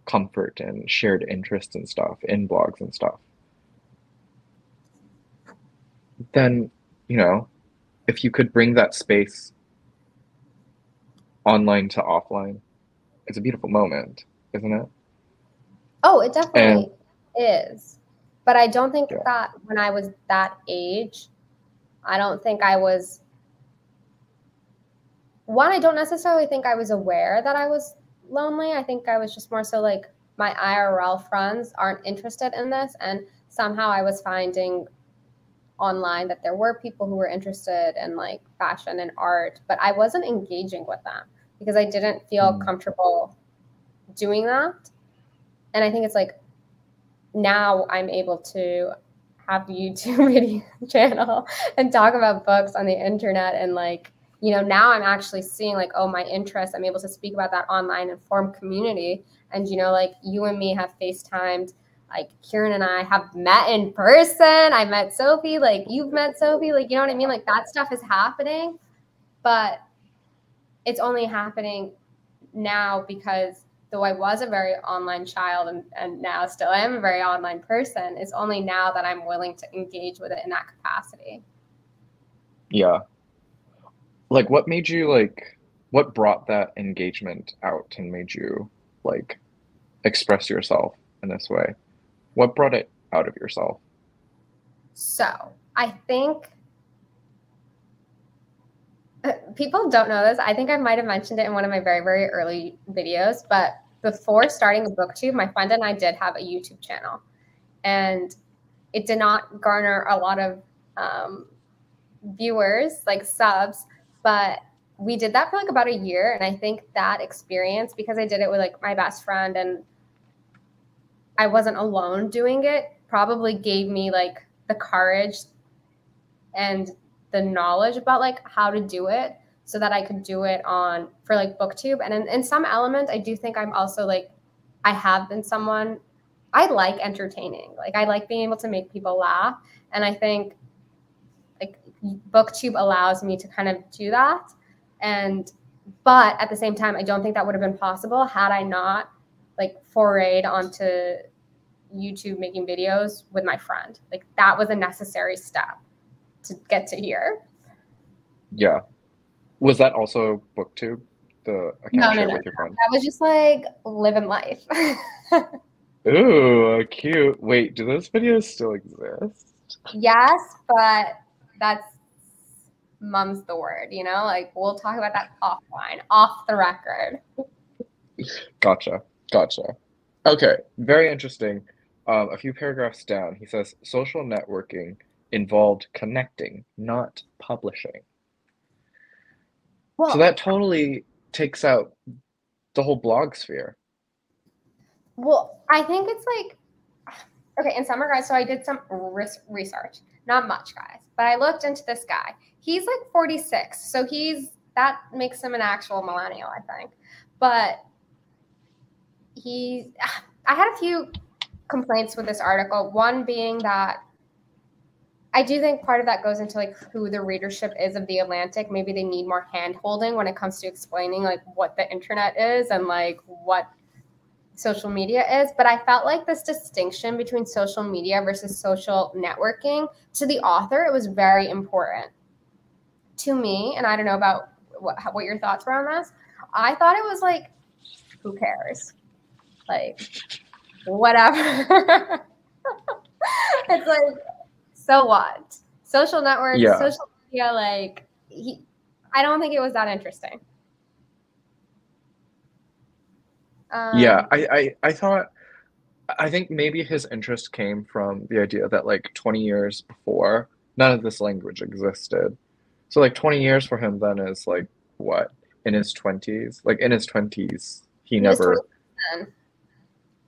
Speaker 2: comfort and shared interest and stuff in blogs and stuff, then, you know, if you could bring that space online to offline, it's a beautiful moment, isn't it?
Speaker 1: Oh, it
Speaker 2: And
Speaker 1: definitely is. But I don't think
Speaker 2: yeah,
Speaker 1: that when I was that age, I don't think I was, one, I don't necessarily think I was aware that I was lonely. I think I was just more so like, my IRL friends aren't interested in this. And somehow I was finding online that there were people who were interested in like fashion and art, but I wasn't engaging with them because I didn't feel
Speaker 2: mm,
Speaker 1: comfortable doing that. And I think it's like, now I'm able to have a YouTube video channel and talk about books on the internet. And like, now I'm actually seeing like, oh, my interest, I'm able to speak about that online and form community. And, like you and me have FaceTimed, like Kieran and I have met in person. I met Sophie, like you've met Sophie, like, you know what I mean? Like that stuff is happening, but it's only happening now because though I was a very online child and now still am a very online person, it's only now that I'm willing to engage with it in that capacity.
Speaker 2: yeah. Like, what made you like, what brought that engagement out and made you like express yourself in this way? What brought it out of yourself?
Speaker 1: So I think people don't know this. I think I might have mentioned it in one of my very, very early videos, but before starting BookTube, my friend and I did have a YouTube channel, and it did not garner a lot of viewers, like subs, but we did that for like about a year. And I think that experience, because I did it with like my best friend and I wasn't alone doing it, probably gave me like the courage and the knowledge about like how to do it so that I could do it for like BookTube. And in some element, I do think I'm also like, I have been someone, I like entertaining. Like I like being able to make people laugh. And I think like BookTube allows me to kind of do that. But at the same time, I don't think that would have been possible had I not like forayed onto YouTube making videos with my friend. Like that was a necessary step to get to here.
Speaker 2: Yeah. Was that also BookTube, the account share with your friend?
Speaker 1: That was just like living life.
Speaker 2: Ooh, cute. Wait, do those videos still exist?
Speaker 1: Yes, but that's mum's the word, you know? Like we'll talk about that offline, off the record.
Speaker 2: Gotcha. Okay, very interesting. A few paragraphs down, he says, social networking involved connecting, not publishing.
Speaker 1: Well,
Speaker 2: So that totally takes out the whole blog sphere.
Speaker 1: Well, I think it's like, okay, in some regards, so I did some research, not much, guys, but I looked into this guy. He's like 46, so that makes him an actual millennial, I think. But I had a few complaints with this article, one being that I do think part of that goes into like who the readership is of The Atlantic. Maybe they need more hand holding when it comes to explaining like what the internet is and like what social media is. But I felt like this distinction between social media versus social networking, to the author, it was very important. To me, and I don't know about what your thoughts were on this, I thought it was like, who cares? Like, whatever. It's like, so what? Social networks,
Speaker 2: Yeah.
Speaker 1: social media, like, I don't think it was that interesting.
Speaker 2: Yeah, I think maybe his interest came from the idea that like 20 years before, none of this language existed. So like 20 years for him then is like what? In his 20s? Like in his 20s, he never,
Speaker 1: was 2010.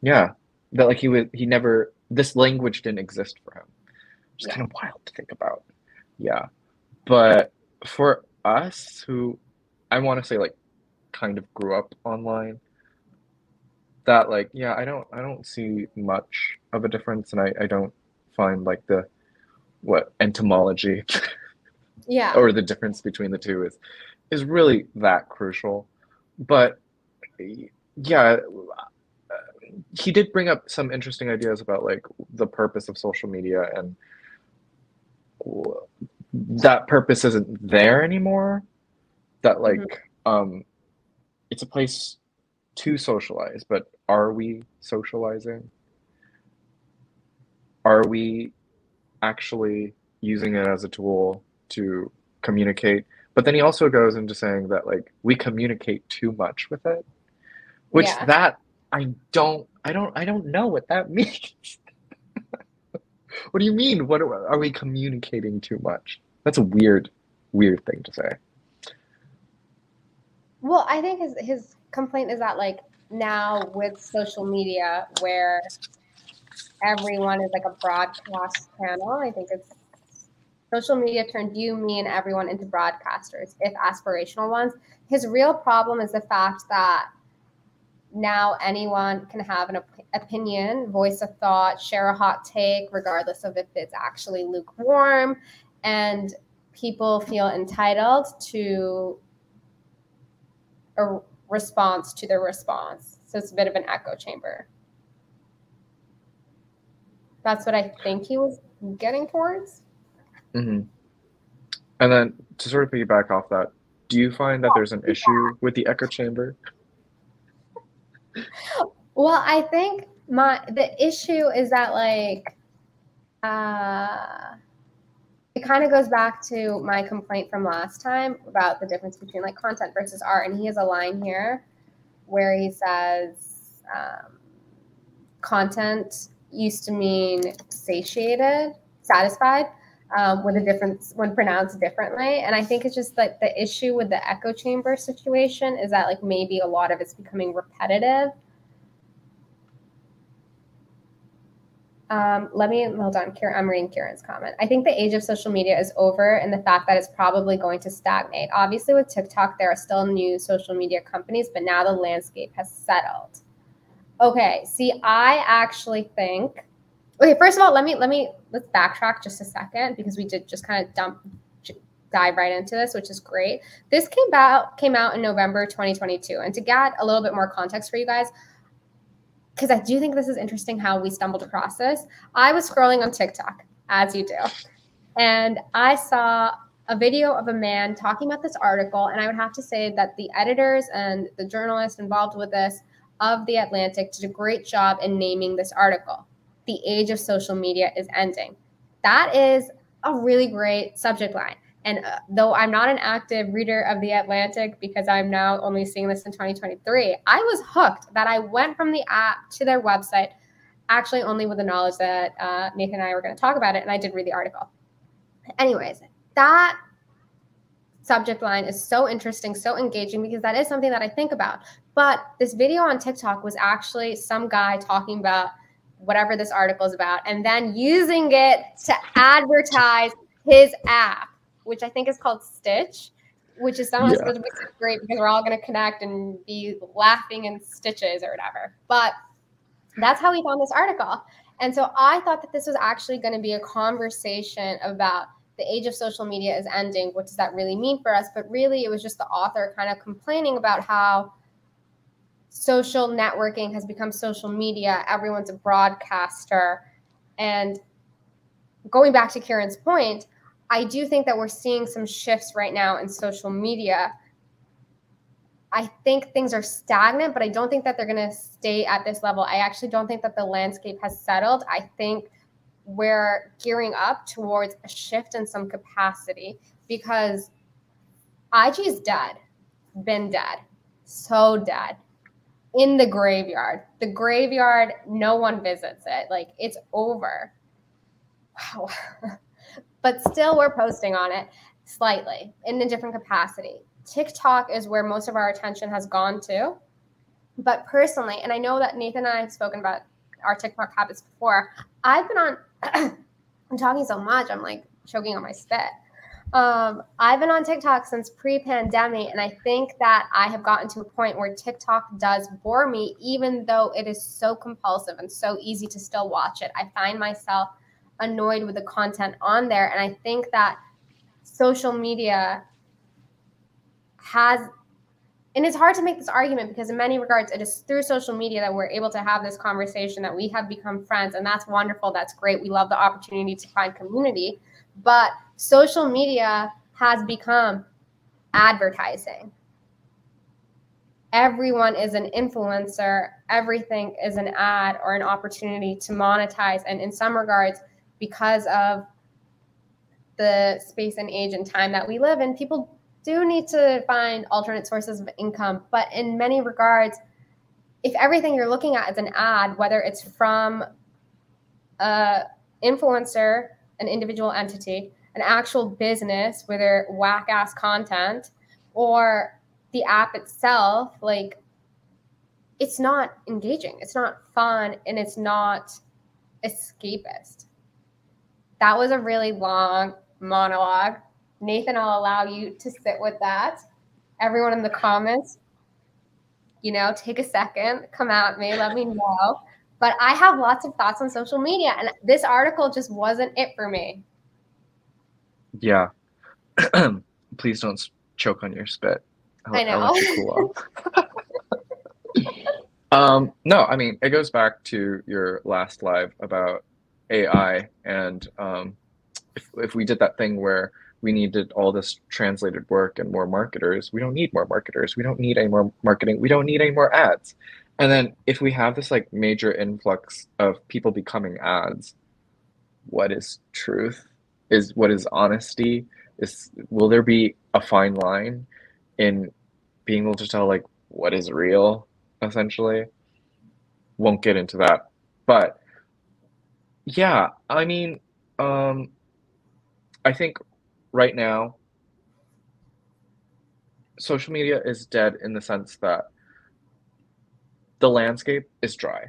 Speaker 2: yeah, that like he never, this language didn't exist for him. It's
Speaker 1: Yeah.
Speaker 2: kind of wild to think about. Yeah. But for us who, I want to say like kind of grew up online, that like yeah, I don't see much of a difference, and I don't find like the what entomology
Speaker 1: Yeah.
Speaker 2: or the difference between the two is really that crucial. But yeah, he did bring up some interesting ideas about like the purpose of social media, and that purpose isn't there anymore. That like it's a place to socialize, but are we socializing? Are we actually using it as a tool to communicate? But then he also goes into saying that like we communicate too much with it, which
Speaker 1: Yeah.
Speaker 2: that I don't know what that means. What do you mean? What are we communicating too much? That's a weird thing to say.
Speaker 1: Well, I think his complaint is that like now with social media where everyone is like a broadcast channel, I think it's social media turned you, me, and everyone into broadcasters, if aspirational ones. His real problem is the fact that now anyone can have an opinion, voice a thought, share a hot take, regardless of if it's actually lukewarm. And people feel entitled to a response to their response. So it's a bit of an echo chamber. That's what I think he was getting towards.
Speaker 2: Mm-hmm. And then to sort of piggyback off that, do you find that there's an issue with the echo chamber?
Speaker 1: Well, I think the issue is that like it kind of goes back to my complaint from last time about the difference between like content versus art. And he has a line here where he says content used to mean satisfied, with a difference when pronounced differently. And I think it's just like the issue with the echo chamber situation is that like maybe a lot of it's becoming repetitive. Hold on. I'm reading Kieran's comment. I think the age of social media is over, and the fact that it's probably going to stagnate. Obviously, with TikTok, there are still new social media companies, but now the landscape has settled. Okay. See, I actually think. Okay, first of all, let's backtrack just a second because we did just kind of dive right into this, which is great. This came out in November 2022. And to get a little bit more context for you guys, because I do think this is interesting how we stumbled across this. I was scrolling on TikTok, as you do, and I saw a video of a man talking about this article, and I would have to say that the editors and the journalists involved with this of The Atlantic did a great job in naming this article. The age of social media is ending. That is a really great subject line. And though I'm not an active reader of The Atlantic because I'm now only seeing this in 2023, I was hooked that I went from the app to their website, actually only with the knowledge that Nathan and I were going to talk about it, and I did read the article. Anyways, that subject line is so interesting, so engaging, because that is something that I think about. But this video on TikTok was actually some guy talking about whatever this article is about, and then using it to advertise his app, which I think is called Stitch, which is somehow supposed to be great because we're all going to connect and be laughing in stitches or whatever. But that's how we found this article. And so I thought that this was actually going to be a conversation about the age of social media is ending. What does that really mean for us? But really, it was just the author kind of complaining about how social networking has become social media. Everyone's a broadcaster. And going back to Kiran's point, I do think that we're seeing some shifts right now in social media. I think things are stagnant, but I don't think that they're going to stay at this level. I actually don't think that the landscape has settled. I think we're gearing up towards a shift in some capacity because IG is dead, been dead, so dead. In the graveyard. The graveyard, no one visits it. Like, it's over. Wow. But still, we're posting on it slightly in a different capacity. TikTok is where most of our attention has gone to. But personally, and I know that Nathan and I have spoken about our TikTok habits before, I've been on, I'm talking so much, I'm like choking on my spit. I've been on TikTok since pre-pandemic, and I think that I have gotten to a point where TikTok does bore me, even though it is so compulsive and so easy to still watch it. I find myself annoyed with the content on there, and I think that social media has, and it's hard to make this argument because in many regards, it is through social media that we're able to have this conversation, that we have become friends, and that's wonderful. That's great. We love the opportunity to find community, but social media has become advertising. Everyone is an influencer. Everything is an ad or an opportunity to monetize. And in some regards, because of the space and age and time that we live in, people do need to find alternate sources of income. But in many regards, if everything you're looking at is an ad, whether it's from an influencer, an individual entity, an actual business with their whack-ass content, or the app itself, like, it's not engaging, it's not fun, and it's not escapist. That was a really long monologue. Nathan, I'll allow you to sit with that. Everyone in the comments, take a second, come at me, let me know. But I have lots of thoughts on social media, and this article just wasn't it for me.
Speaker 2: Yeah. Please don't choke on your spit.
Speaker 1: I know.
Speaker 2: I'll let you cool off. No, I mean, it goes back to your last live about AI, and if we did that thing where we needed all this translated work and more marketers, we don't need more marketers. We don't need any more marketing. We don't need any more ads. And then if we have this like major influx of people becoming ads, what is truth? What is honesty? Will there be a fine line in being able to tell like what is real, essentially? Won't get into that. But yeah, I mean, I think right now social media is dead in the sense that the landscape is dry.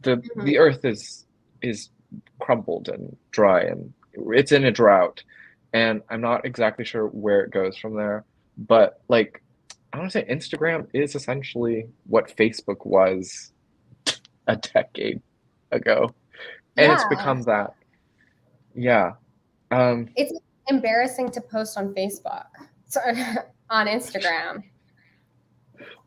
Speaker 2: The earth is crumbled and dry, and it's in a drought, and I'm not exactly sure where it goes from there. But like, I want to say Instagram is essentially what Facebook was a decade ago, and it's become that. Yeah.
Speaker 1: embarrassing to post on Facebook, on Instagram.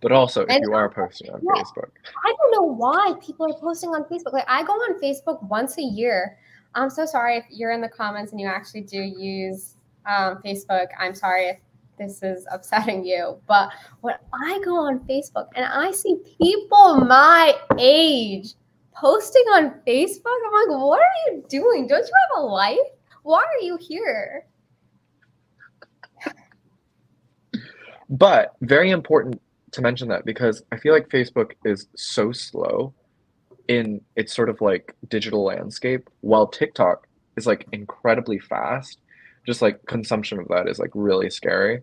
Speaker 2: But also, if you are posting on Facebook.
Speaker 1: I don't know why people are posting on Facebook. Like, I go on Facebook once a year. I'm so sorry if you're in the comments and you actually do use Facebook. I'm sorry if this is upsetting you. But when I go on Facebook and I see people my age posting on Facebook, I'm like, what are you doing? Don't you have a life? Why are you here?
Speaker 2: But very important to mention that, because I feel like Facebook is so slow in its sort of like digital landscape, while TikTok is like incredibly fast. Just like consumption of that is like really scary.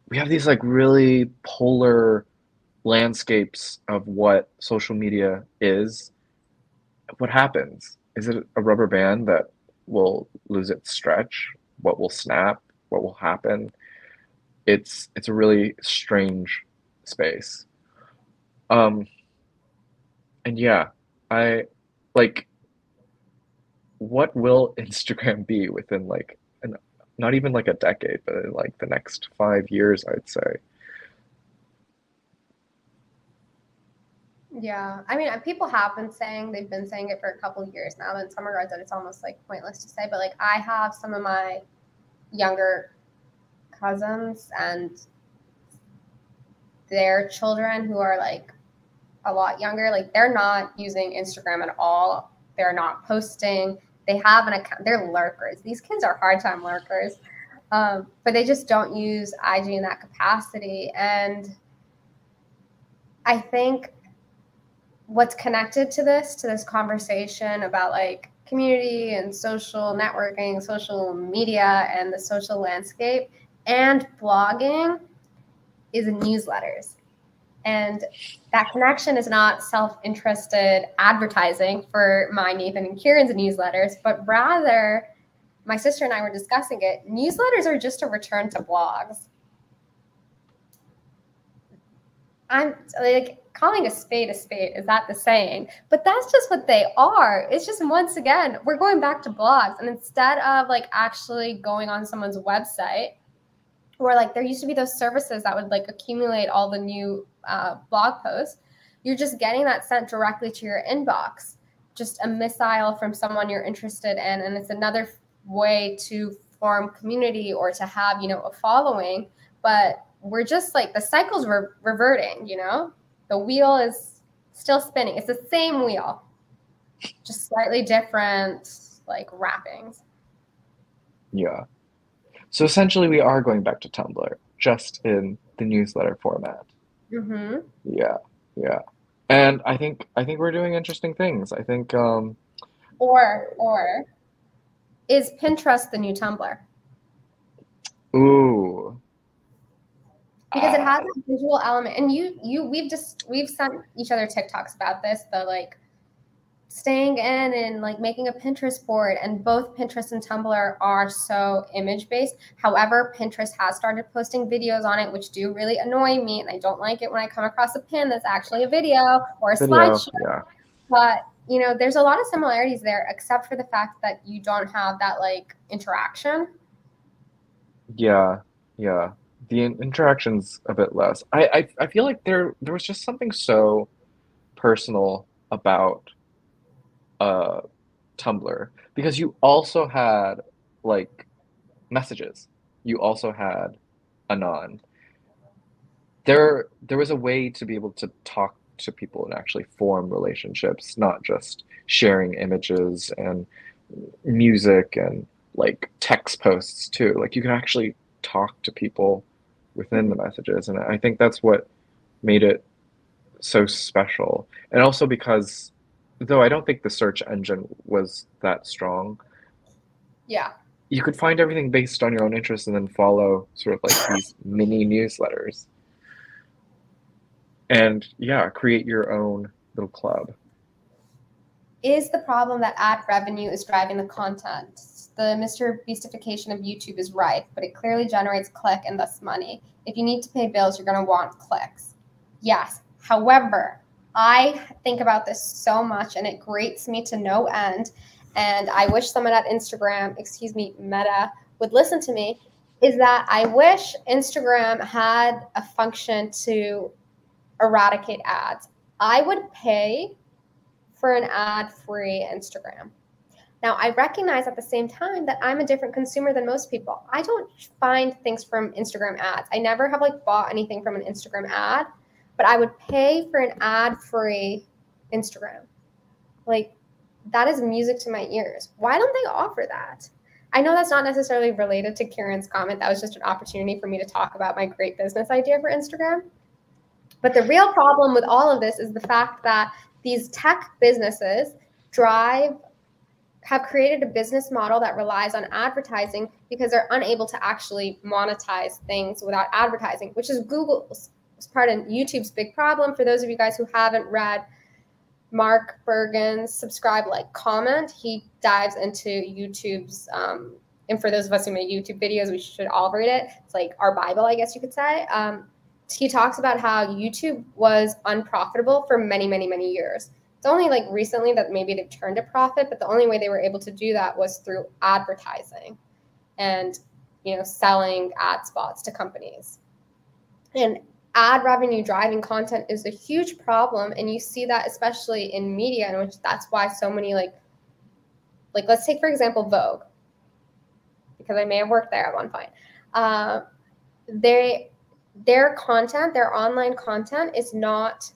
Speaker 2: We have these like really polar landscapes of what social media is. What happens? Is it a rubber band that will lose its stretch? What will snap? What will happen? It's a really strange space. Um, and yeah, I like, what will Instagram be within like not even like a decade, but in like the next 5 years, I'd say.
Speaker 1: Yeah, I mean, people have been saying, they've been saying it for a couple of years now. In some regards, that it's almost like pointless to say. But like, I have some of my younger cousins and their children who are like a lot younger. Like, they're not using Instagram at all. They're not posting. They have an account. They're lurkers. These kids are hard time lurkers, but they just don't use IG in that capacity. And I think what's connected to this conversation about like community and social networking, social media, and the social landscape and blogging is newsletters. And that connection is not self-interested advertising for my Nathan and Kieran's newsletters, but rather, my sister and I were discussing it, newsletters are just a return to blogs. I'm like, calling a spade, is that the saying? But that's just what they are. It's just, once again, we're going back to blogs. And instead of like actually going on someone's website, or like there used to be those services that would like accumulate all the new blog posts, you're just getting that sent directly to your inbox, just a missile from someone you're interested in. And it's another way to form community or to have, a following. But we're just like, the cycle's reverting, the wheel is still spinning. It's the same wheel, just slightly different like wrappings.
Speaker 2: Yeah. So essentially we are going back to Tumblr, just in the newsletter format.
Speaker 1: Mm-hmm.
Speaker 2: Yeah. Yeah. And I think we're doing interesting things. I think
Speaker 1: or is Pinterest the new Tumblr?
Speaker 2: Ooh.
Speaker 1: Because it has a visual element, and we've sent each other TikToks about this, the like staying in and like making a Pinterest board, and both Pinterest and Tumblr are so image based. However, Pinterest has started posting videos on it, which do really annoy me, and I don't like it when I come across a pin that's actually a video or a slideshow.
Speaker 2: Yeah.
Speaker 1: But there's a lot of similarities there, except for the fact that you don't have that like interaction.
Speaker 2: Yeah. Yeah. The interaction's a bit less. I feel like there was just something so personal about Tumblr, because you also had like messages. You also had anon. There was a way to be able to talk to people and actually form relationships, not just sharing images and music and like text posts too. Like, you can actually talk to people within the messages, and I think that's what made it so special. And also because, though I don't think the search engine was that strong,
Speaker 1: Yeah,
Speaker 2: you could find everything based on your own interests and then follow sort of like these mini newsletters. And yeah, create your own little club.
Speaker 1: Is the problem that ad revenue is driving the content? The Mr. Beastification of YouTube is right, but it clearly generates click and thus money. If you need to pay bills, you're going to want clicks. Yes. However, I think about this so much, and it grates me to no end. And I wish someone at Meta, would listen to me, is that I wish Instagram had a function to eradicate ads. I would pay for an ad-free Instagram. Now, I recognize at the same time that I'm a different consumer than most people. I don't find things from Instagram ads. I never have like bought anything from an Instagram ad, but I would pay for an ad-free Instagram. Like, that is music to my ears. Why don't they offer that? I know that's not necessarily related to Kieran's comment. That was just an opportunity for me to talk about my great business idea for Instagram. But the real problem with all of this is the fact that these tech businesses have created a business model that relies on advertising because they're unable to actually monetize things without advertising, which is YouTube's big problem. For those of you guys who haven't read Mark Bergen's Subscribe, Like, Comment, he dives into YouTube's, and for those of us who make YouTube videos, we should all read it. It's like our Bible, I guess you could say. He talks about how YouTube was unprofitable for many, many, many years. It's only like recently that maybe they've turned a profit, but the only way they were able to do that was through advertising and, selling ad spots to companies. And ad revenue driving content is a huge problem, and you see that especially in media, in which that's why so many like let's take for example Vogue, because I may have worked there at one point. Their content, their online content is not,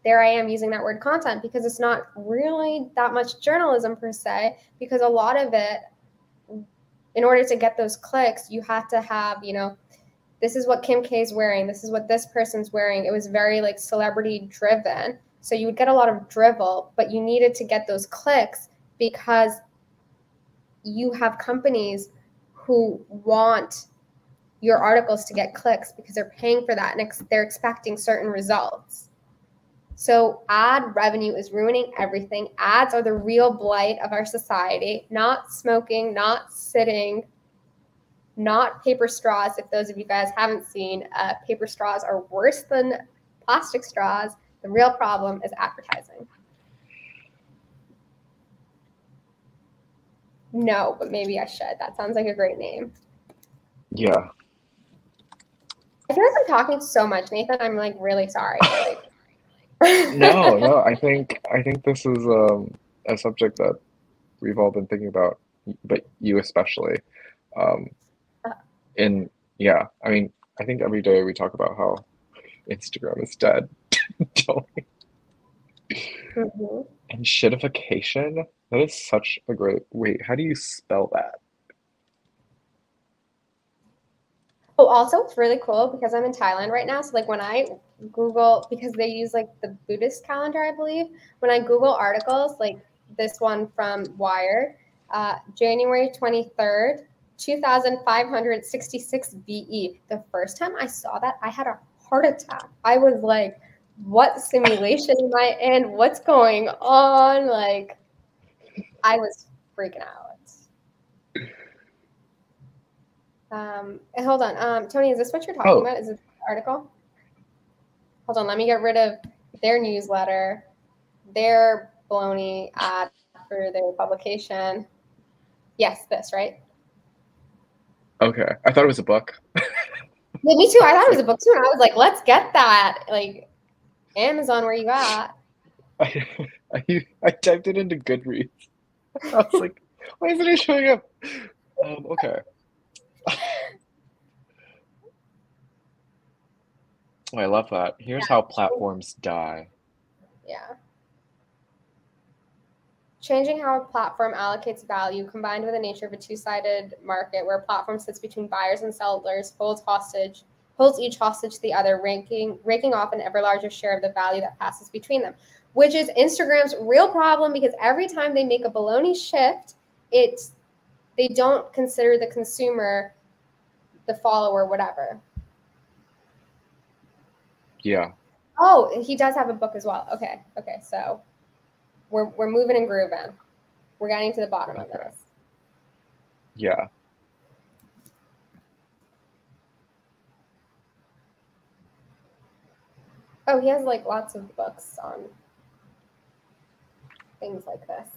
Speaker 1: there I am using that word content, because it's not really that much journalism per se, because a lot of it, in order to get those clicks, you have to have, this is what Kim K's wearing, this is what this person's wearing. It was very like celebrity driven. So you would get a lot of drivel, but you needed to get those clicks because you have companies who want your articles to get clicks because they're paying for that and they're expecting certain results. So ad revenue is ruining everything. Ads are the real blight of our society, not smoking, not sitting, not paper straws. If those of you guys haven't seen, paper straws are worse than plastic straws. The real problem is advertising. No, but maybe I should. That sounds like a great name.
Speaker 2: Yeah.
Speaker 1: I feel like I'm talking so much, Nathan. I'm like really sorry.
Speaker 2: No. I think this is a subject that we've all been thinking about, but you especially. I mean, I think every day we talk about how Instagram is dead, don't we?
Speaker 1: Mm-hmm.
Speaker 2: And shitification, that is such a great, wait, how do you spell that?
Speaker 1: Oh, also, it's really cool because I'm in Thailand right now. So like when I Google, because they use like the Buddhist calendar, I believe, when I Google articles, like this one from Wired, January 23rd, 2566 BE. The first time I saw that, I had a heart attack. I was like, what simulation am I in? What's going on? Like, I was freaking out. Hold on. Tony, is this what you're talking about? Is this the article? Hold on. Let me get rid of their newsletter, their baloney ad for their publication. Yes, this, right?
Speaker 2: Okay. I thought it was a book.
Speaker 1: Yeah, me too. I thought it was a book too. And I was like, let's get that. Like, Amazon, where you at?
Speaker 2: I typed it into Goodreads. I was like, why isn't it showing up? Okay. Oh, I love that. Here's how platforms die.
Speaker 1: Yeah. Changing how a platform allocates value combined with the nature of a two-sided market where a platform sits between buyers and sellers holds each hostage to the other, raking off an ever larger share of the value that passes between them, which is Instagram's real problem, because every time they make a baloney shift, they don't consider the consumer, the follower, whatever.
Speaker 2: Yeah.
Speaker 1: Oh, he does have a book as well. Okay. So we're moving and grooving. We're getting to the bottom of this.
Speaker 2: Yeah.
Speaker 1: Oh, he has like lots of books on things like this.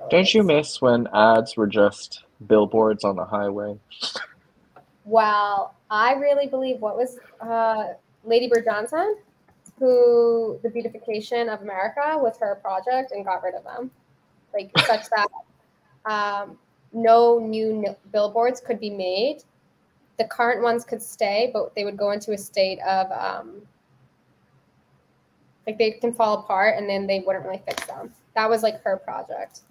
Speaker 2: Don't you miss when ads were just billboards on the highway.
Speaker 1: Well, I really believe what was Lady Bird Johnson, who the beautification of America was her project and got rid of them, like such that no new billboards could be made. The current ones could stay, but they would go into a state of like they can fall apart, and then they wouldn't really fix them. That was like her project.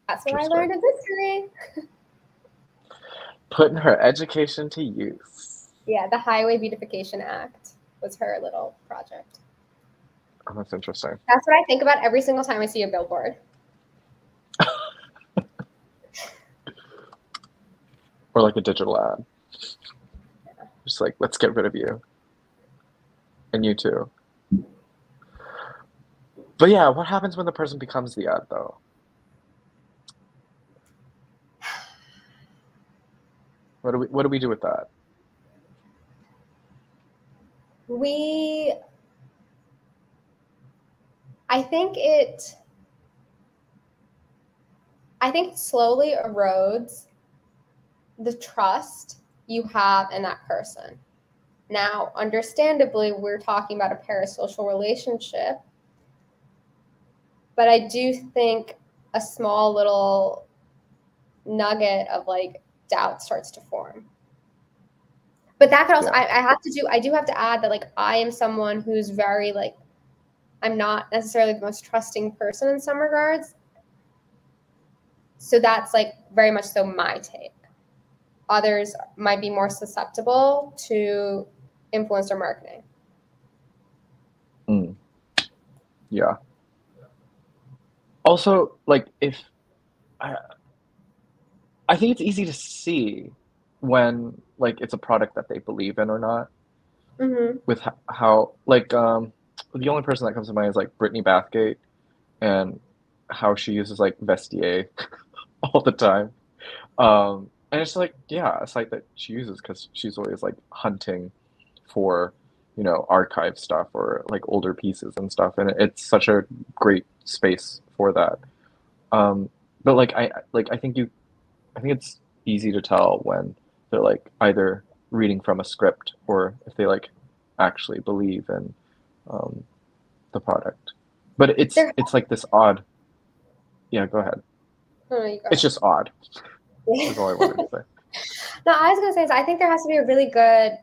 Speaker 1: That's what I learned in history.
Speaker 2: Putting her education to use.
Speaker 1: Yeah, the Highway Beautification Act was her little project.
Speaker 2: Oh, that's interesting.
Speaker 1: That's what I think about every single time I see a billboard.
Speaker 2: Or like a digital ad. Yeah. Just like, let's get rid of you. And you too. But yeah, what happens when the person becomes the ad though? What do we do with that?
Speaker 1: I think it slowly erodes the trust you have in that person. Now, understandably, we're talking about a parasocial relationship, but I do think a small little nugget of like doubt starts to form. But that could also, yeah. I do have to add that like I am someone who's very like, I'm not necessarily the most trusting person in some regards. So that's like very much so my take. Others might be more susceptible to influencer marketing.
Speaker 2: Yeah. Also, like if I think it's easy to see when like it's a product that they believe in or not.
Speaker 1: Mm-hmm.
Speaker 2: With how like the only person that comes to mind is like Brittany Bathgate and how she uses like Vestiaire all the time. And it's like, yeah, a site that she uses because she's always like hunting for, you know, archive stuff or like older pieces and stuff. And it's such a great space for that. But like, I think it's easy to tell when they're like either reading from a script or if they like actually believe in the product. But it's like this odd. Yeah, go ahead. It's just odd. That's all I wanted to say.
Speaker 1: No, I was gonna say is I think there has to be a really good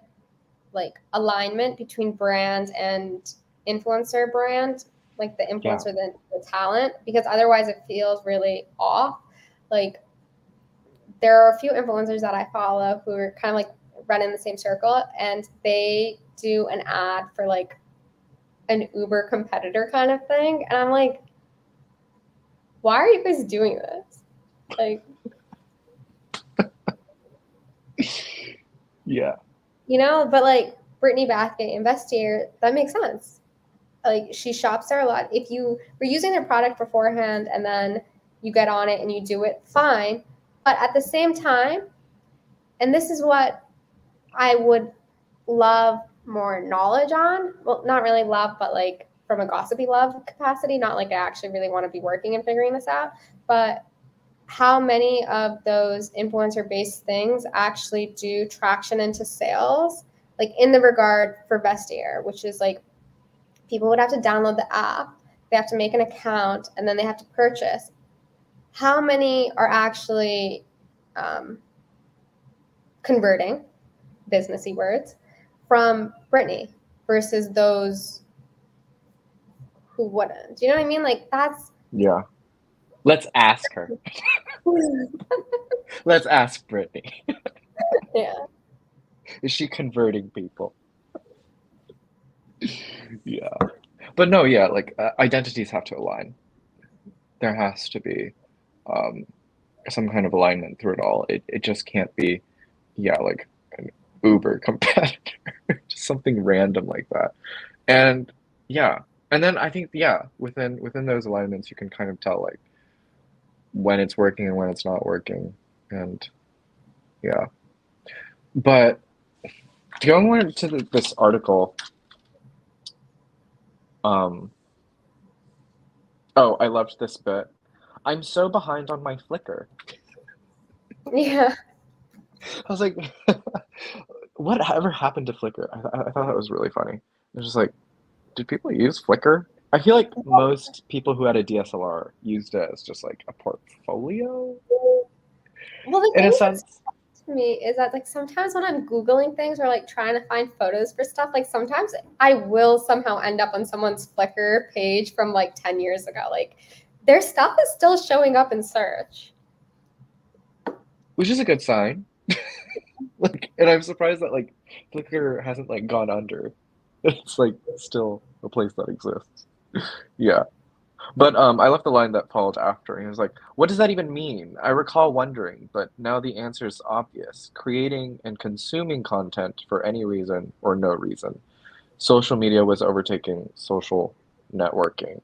Speaker 1: like alignment between brand and influencer brand, like the influencer, the talent, because otherwise it feels really off. Like there are a few influencers that I follow who are kind of like run in the same circle, and they do an ad for like an Uber competitor kind of thing, and I'm like, why are you guys doing this? Like,
Speaker 2: yeah,
Speaker 1: you know, but like Brittany Bathgate and Vestiaire, that makes sense. Like she shops there a lot. If you were using their product beforehand and then you get on it and you do it, fine. But at the same time, and this is what I would love more knowledge on. Well, not really love, but like from a gossipy love capacity, not like I actually really want to be working and figuring this out. But how many of those influencer-based things actually do traction into sales? Like in the regard for Vestiaire, which is like people would have to download the app, they have to make an account, and then they have to purchase. How many are actually converting, businessy words, from Brittany versus those who wouldn't? Do you know what I mean? Like that's...
Speaker 2: Yeah. Let's ask her. Let's ask Brittany.
Speaker 1: Yeah.
Speaker 2: Is she converting people? Yeah. But no, yeah, like identities have to align. There has to be some kind of alignment through it all. It just can't be, yeah, like an Uber competitor, just something random like that. And yeah, and then I think, yeah, within those alignments, you can kind of tell like when it's working and when it's not working. And yeah, but going into this article, oh, I loved this bit. I'm so behind on my Flickr.
Speaker 1: Yeah.
Speaker 2: I was like, whatever happened to Flickr? I thought that was really funny. It was just like, did people use Flickr? I feel like most people who had a DSLR used it as just like a portfolio
Speaker 1: Well, the
Speaker 2: in a
Speaker 1: thing that's
Speaker 2: sense.
Speaker 1: to me is that like sometimes when I'm Googling things or like trying to find photos for stuff, like sometimes I will somehow end up on someone's Flickr page from like 10 years ago. Like their stuff is still showing up in search.
Speaker 2: Which is a good sign. Like, and I'm surprised that like Flickr hasn't like gone under. It's like still a place that exists. Yeah. But I left the line that followed after. And he was like, "What does that even mean? I recall wondering, but now the answer is obvious. Creating and consuming content for any reason or no reason. Social media was overtaking social networking."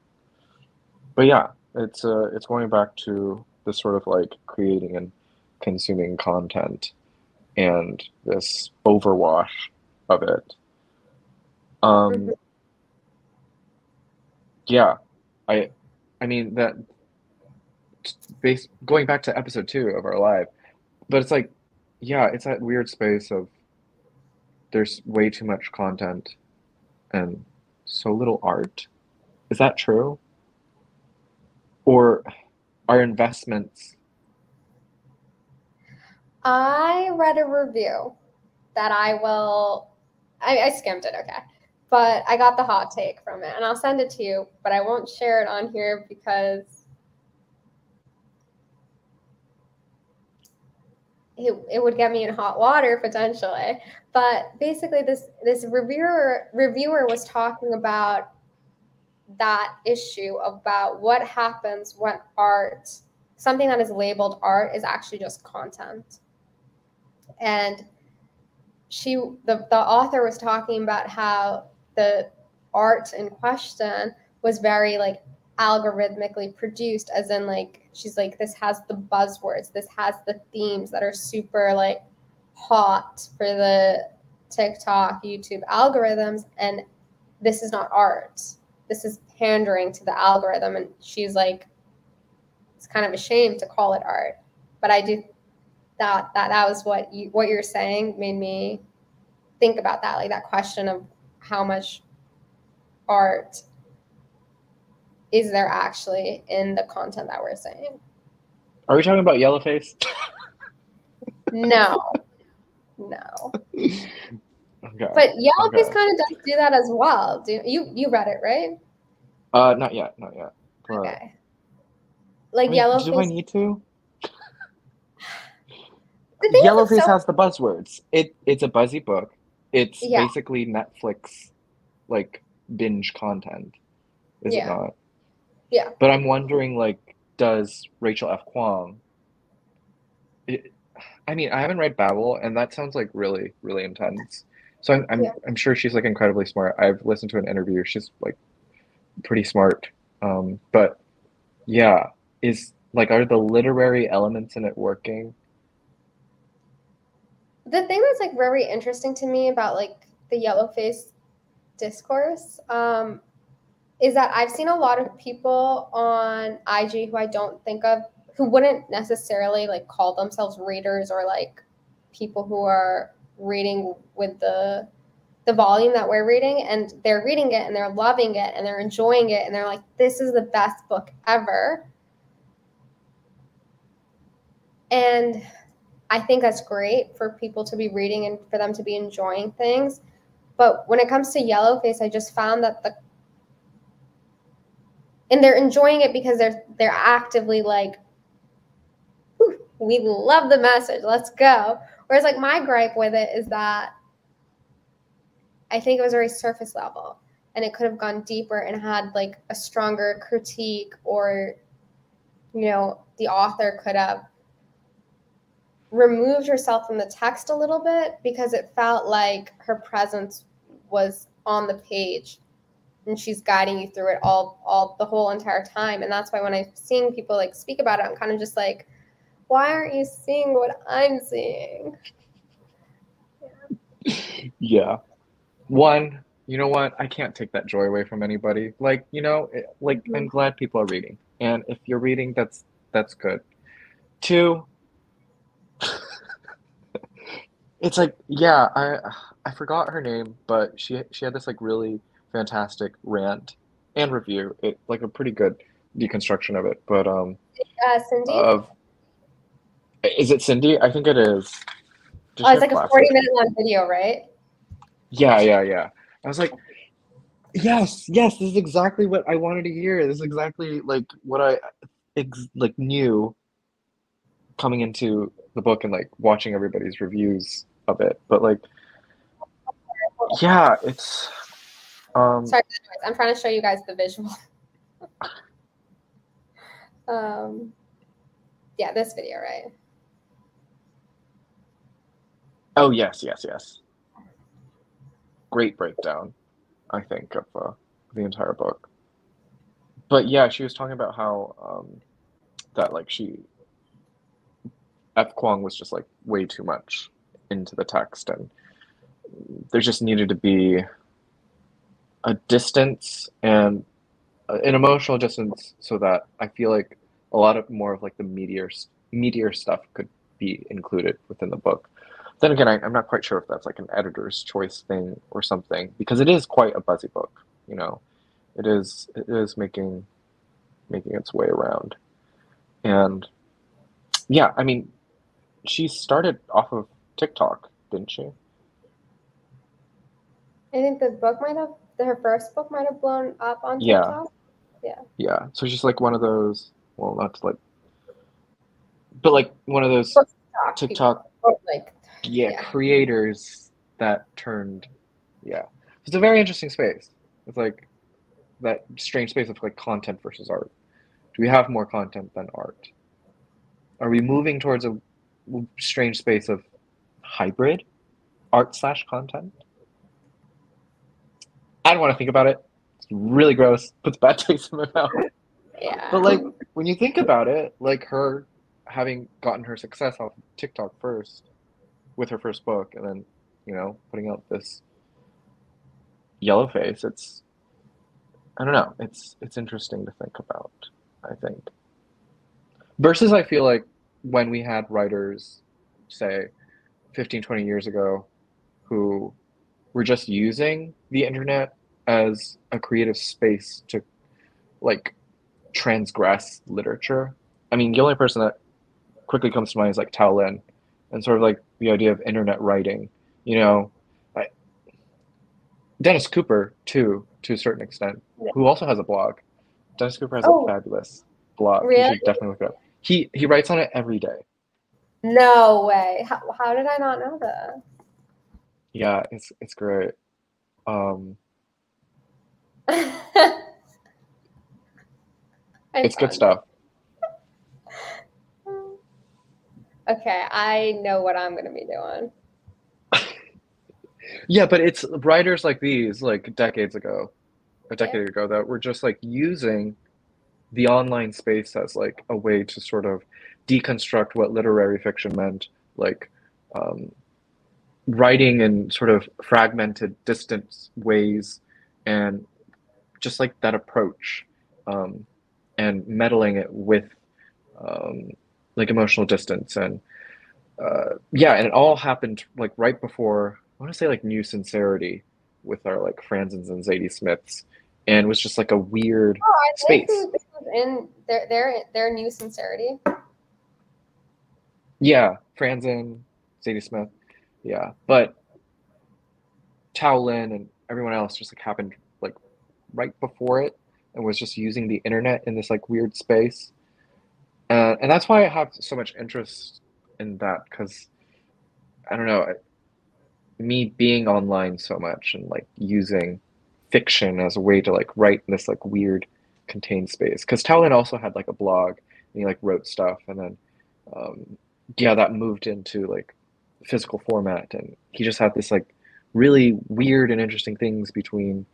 Speaker 2: But yeah, it's going back to this sort of like creating and consuming content and this overwash of it. Um,
Speaker 1: Mhm.
Speaker 2: yeah, I I mean that going back to episode 2 of our live, but it's like, yeah, it's that weird space of there's way too much content and so little art. Is that true? Or are investments?
Speaker 1: I read a review that I skimmed it, okay. But I got the hot take from it and I'll send it to you, but I won't share it on here because it would get me in hot water potentially. But basically this reviewer was talking about that issue about what happens when art, something that is labeled art, is actually just content. And the author was talking about how the art in question was very like algorithmically produced, as in like she's like, this has the buzzwords, this has the themes that are super like hot for the TikTok, YouTube algorithms, and this is not art. This is pandering to the algorithm. And she's like, it's kind of a shame to call it art. But I do that was what you're saying made me think about that, like that question of how much art is there actually in the content that we're saying.
Speaker 2: Are we talking about Yellowface?
Speaker 1: No, no.
Speaker 2: Okay.
Speaker 1: But Yellowface
Speaker 2: Okay.
Speaker 1: kind of does do that as well. Do you read it, right?
Speaker 2: Not yet, not yet. But
Speaker 1: Okay.
Speaker 2: I
Speaker 1: Like
Speaker 2: mean, do I
Speaker 1: Yellowface.
Speaker 2: need to?
Speaker 1: The thing is, it's
Speaker 2: Yellowface
Speaker 1: so
Speaker 2: has the buzzwords. It's a buzzy book. It's
Speaker 1: yeah,
Speaker 2: basically Netflix like binge content, is it
Speaker 1: yeah,
Speaker 2: not?
Speaker 1: yeah.
Speaker 2: But I'm wondering, like, does Rachel F. Kuang? It, I mean, I haven't read Babel, and that sounds like really, really intense. So
Speaker 1: Yeah.
Speaker 2: I'm sure she's like incredibly smart. I've listened to an interview. She's like pretty smart. But yeah, is like, are the literary elements in it working?
Speaker 1: The thing that's like very interesting to me about like the Yellowface discourse, is that I've seen a lot of people on IG who I don't think of, who wouldn't necessarily like call themselves readers or like people who are reading with the volume that we're reading, and they're reading it and they're loving it and they're enjoying it and they're like, this is the best book ever. And I think that's great for people to be reading and for them to be enjoying things. But when it comes to Yellowface, I just found that and they're enjoying it because they're actively like, we love the message, let's go. Whereas like my gripe with it is that I think it was very surface level and it could have gone deeper and had like a stronger critique, or the author could have removed herself from the text a little bit, because it felt like her presence was on the page and she's guiding you through it all the whole entire time. And that's why when I'm seeing people like speak about it, I'm kind of just like, why aren't you seeing what I'm seeing?
Speaker 2: Yeah. One, you know what? I can't take that joy away from anybody. Like, like, I'm
Speaker 1: Mm-hmm.
Speaker 2: glad people are reading. And if you're reading, that's good. Two, It's like, yeah, I forgot her name, but she had this like really fantastic rant and review. It like a pretty good deconstruction of it. But
Speaker 1: Cindy?
Speaker 2: of is it Cindy? I think it is. Does
Speaker 1: Oh,
Speaker 2: she
Speaker 1: it's
Speaker 2: have
Speaker 1: like a
Speaker 2: glasses?
Speaker 1: 40-minute long video, right?
Speaker 2: Yeah, yeah, yeah. I was like, yes, yes, this is exactly what I wanted to hear. This is exactly like what I like knew coming into the book and like watching everybody's reviews of it. But like, yeah, it's
Speaker 1: Sorry for the noise. I'm trying to show you guys the visual. Um, yeah, this video, right?
Speaker 2: oh yes, yes, yes. Great breakdown, I think, of the entire book. But yeah, she was talking about how that like she F Kwong was just like way too much into the text, and there just needed to be a distance and an emotional distance so that I feel like a lot of more of like the meteor stuff could be included within the book. Then again, I'm not quite sure if that's like an editor's choice thing or something because it is quite a buzzy book. You know, it is making its way around, and yeah, I mean, she started off of TikTok, didn't she?
Speaker 1: I think the book might have, her first book might have blown up on
Speaker 2: Yeah,
Speaker 1: TikTok. Yeah.
Speaker 2: yeah. So she's like one of those. Well, not to like, but like one of those
Speaker 1: Book TikTok people.
Speaker 2: TikTok
Speaker 1: Or like,
Speaker 2: yeah
Speaker 1: yeah.
Speaker 2: creators that turned yeah. It's a very interesting space. It's like that strange space of like content versus art. Do we have more content than art? Are we moving towards a strange space of hybrid art slash content? I don't want to think about it. It's really gross. Puts bad taste in my mouth. But
Speaker 1: Yeah.
Speaker 2: like when you think about it, like her having gotten her success off of TikTok first with her first book, and then putting out this yellow face, it's I don't know. It's interesting to think about, I think. Versus I feel like when we had writers, say 15, 20 years ago, who were just using the internet as a creative space to like transgress literature. I mean, the only person that quickly comes to mind is like Tao Lin and sort of like the idea of internet writing. You know, I, Dennis Cooper too, to a certain extent, who also has a blog. Dennis Cooper has a
Speaker 1: Oh,
Speaker 2: fabulous blog. You
Speaker 1: really?
Speaker 2: should definitely look it up. He writes on it every day.
Speaker 1: No way. How did I not know that?
Speaker 2: Yeah, it's great. Um,
Speaker 1: I
Speaker 2: it's good
Speaker 1: found it.
Speaker 2: stuff.
Speaker 1: Okay, I know what I'm gonna be doing.
Speaker 2: Yeah, but it's writers like these, like decades ago, a
Speaker 1: Yeah.
Speaker 2: decade ago, that were just like using the online space as like a way to sort of deconstruct what literary fiction meant, like um, writing in sort of fragmented, distant ways, and just like that approach, um, and meddling it with um, like emotional distance and yeah, and it all happened like right before I want to say like New Sincerity with our like Franzens and Zadie Smiths, and it was just like a weird
Speaker 1: Oh, I think
Speaker 2: space.
Speaker 1: this was in their new sincerity.
Speaker 2: Yeah, Franzen, Zadie Smith, yeah, but Tao Lin and everyone else just like happened like right before it and was just using the internet in this like weird space, and that's why I have so much interest in that because I don't know, me being online so much and like using fiction as a way to like write in this like weird contained space. Because Talon also had like a blog and he like wrote stuff, and then yeah, that moved into like physical format, and he just had this like really weird and interesting things between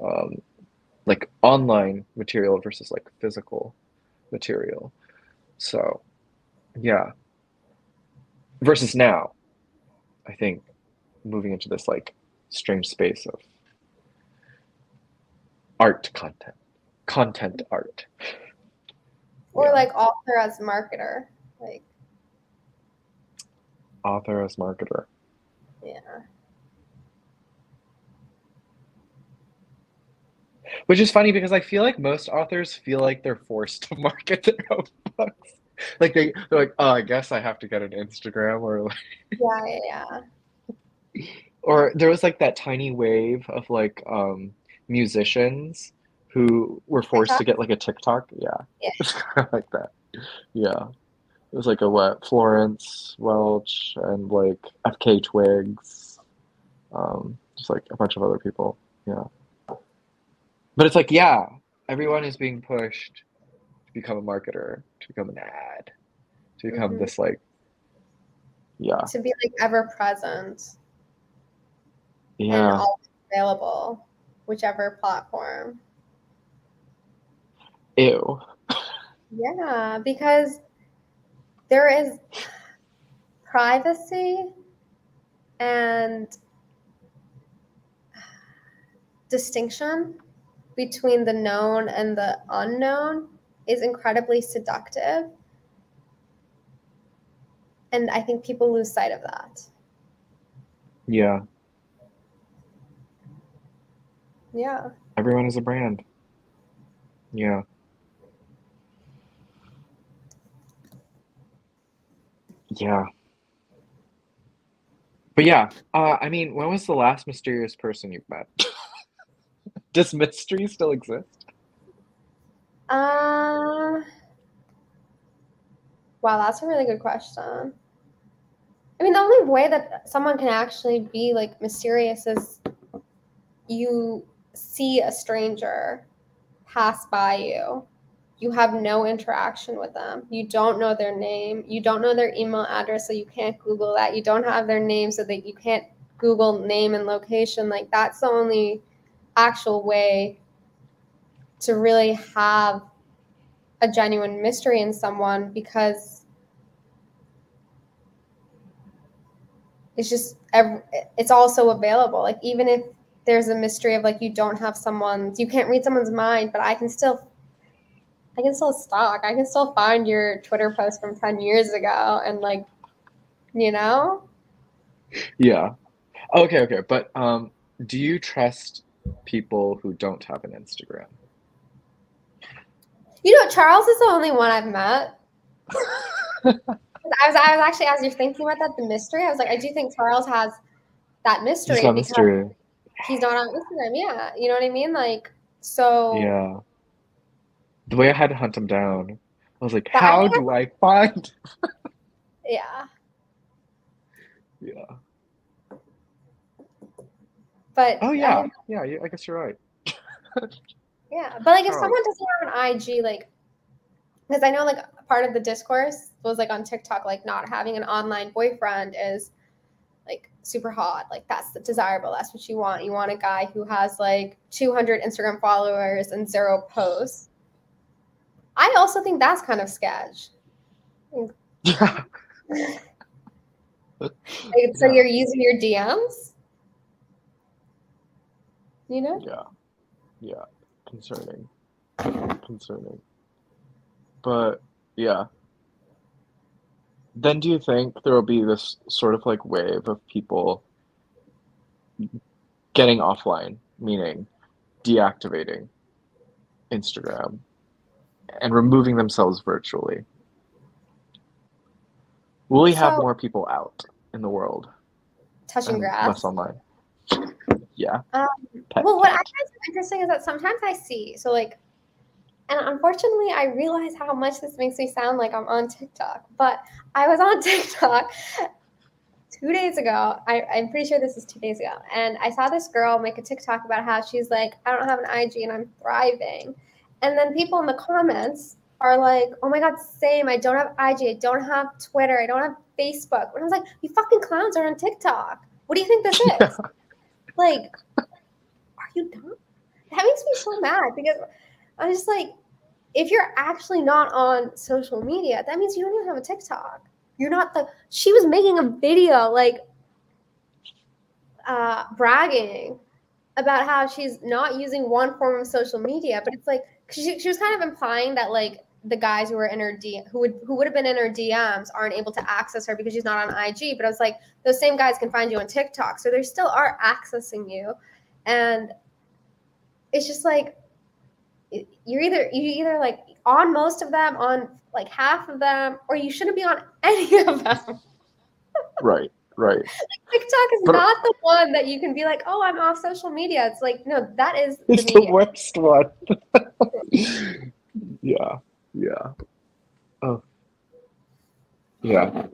Speaker 2: um, like online material versus like physical material. So yeah, versus now, I think moving into this like strange space of art content art.
Speaker 1: Or
Speaker 2: Yeah,
Speaker 1: like author as marketer. Like
Speaker 2: author as marketer.
Speaker 1: Yeah.
Speaker 2: Which is funny because I feel like most authors feel like they're forced to market their own books. Like they're like, oh, I guess I have to get an Instagram or like,
Speaker 1: Yeah, yeah,
Speaker 2: or there was like that tiny wave of like musicians who were forced
Speaker 1: TikTok?
Speaker 2: to get like a TikTok. Yeah.
Speaker 1: Yeah.
Speaker 2: It's kind of like that. Yeah. It was like a what? Florence Welch and like FK Twigs. Just like a bunch of other people. Yeah. But it's like, yeah, everyone is being pushed to become a marketer, to become an ad, to become
Speaker 1: Mm-hmm.
Speaker 2: this like, yeah,
Speaker 1: To be like ever present and
Speaker 2: yeah,
Speaker 1: always available, whichever platform.
Speaker 2: ew,
Speaker 1: Yeah, because there is privacy and distinction between the known and the unknown is incredibly seductive. And I think people lose sight of that.
Speaker 2: yeah.
Speaker 1: Yeah.
Speaker 2: Everyone is a brand. Yeah, yeah. But yeah, I mean, when was the last mysterious person you've met? Does mystery still exist?
Speaker 1: Um, wow, that's a really good question. I mean, the only way that someone can actually be like mysterious is you see a stranger pass by you. You have no interaction with them. You don't know their name. You don't know their email address, so you can't Google that. You don't have their name, so that you can't Google name and location. Like, that's the only actual way to really have a genuine mystery in someone, because it's just it's also available. Like, even if there's a mystery of like you don't have someone's, you can't read someone's mind, but I can still stalk. I can still find your Twitter post from 10 years ago and like, you know?
Speaker 2: Yeah. Okay, okay. But do you trust people who don't have an Instagram?
Speaker 1: You know, Charles is the only one I've met. I was actually, as you're thinking about that, the mystery, I was like, I do think Charles has that
Speaker 2: He's
Speaker 1: mystery
Speaker 2: got
Speaker 1: because
Speaker 2: mystery.
Speaker 1: he's not on Instagram. Yeah. You know what I mean? Like, so,
Speaker 2: Yeah. The way I had to hunt him down, I was like,
Speaker 1: but I
Speaker 2: how
Speaker 1: think,
Speaker 2: do I find?
Speaker 1: yeah.
Speaker 2: Yeah.
Speaker 1: But
Speaker 2: Oh
Speaker 1: I
Speaker 2: yeah,
Speaker 1: think,
Speaker 2: yeah. I guess you're right.
Speaker 1: yeah. But like, if
Speaker 2: Charles.
Speaker 1: someone doesn't have an IG, like, because I know like part of the discourse was like on TikTok, like not having an online boyfriend is like super hot. Like, that's desirable. That's what you want. You want a guy who has like 200 Instagram followers and 0 posts. I also think that's kind of sketch.
Speaker 2: Yeah.
Speaker 1: Like, so
Speaker 2: Yeah.
Speaker 1: you're using your DMs, you know?
Speaker 2: Yeah. Yeah. Concerning. Concerning. But yeah. Then do you think there will be this sort of like wave of people getting offline, meaning deactivating Instagram and removing themselves virtually? Will we have
Speaker 1: So
Speaker 2: more people out in the world
Speaker 1: touching
Speaker 2: and less
Speaker 1: grass.
Speaker 2: online? Yeah.
Speaker 1: Um,
Speaker 2: Pet
Speaker 1: well, what I
Speaker 2: cat.
Speaker 1: find so interesting is that sometimes I see, so like, and unfortunately, I realize how much this makes me sound like I'm on TikTok, but I was on TikTok 2 days ago. I'm pretty sure this is 2 days ago. And I saw this girl make a TikTok about how she's like, I don't have an IG and I'm thriving. And then people in the comments are like, oh my God, same. I don't have IG. I don't have Twitter. I don't have Facebook. And I was like, you fucking clowns are on TikTok. What do you think this
Speaker 2: Yeah.
Speaker 1: is? Like, are you dumb? That makes me so mad because I'm just like, if you're actually not on social media, that means you don't even have a TikTok. You're not the. She was making a video like bragging about how she's not using one form of social media, but it's like she was kind of implying that like the guys who were in her who would have been in her DMs aren't able to access her because she's not on IG. But I was like, those same guys can find you on TikTok, so they still are accessing you, and it's just like you either like on most of them, on like half of them, or you shouldn't be on any of them.
Speaker 2: Right. Like,
Speaker 1: TikTok is not the one that you can be like, oh, I'm off social media. It's like, no, that is
Speaker 2: it's the worst one. Yeah. Oh. Yeah.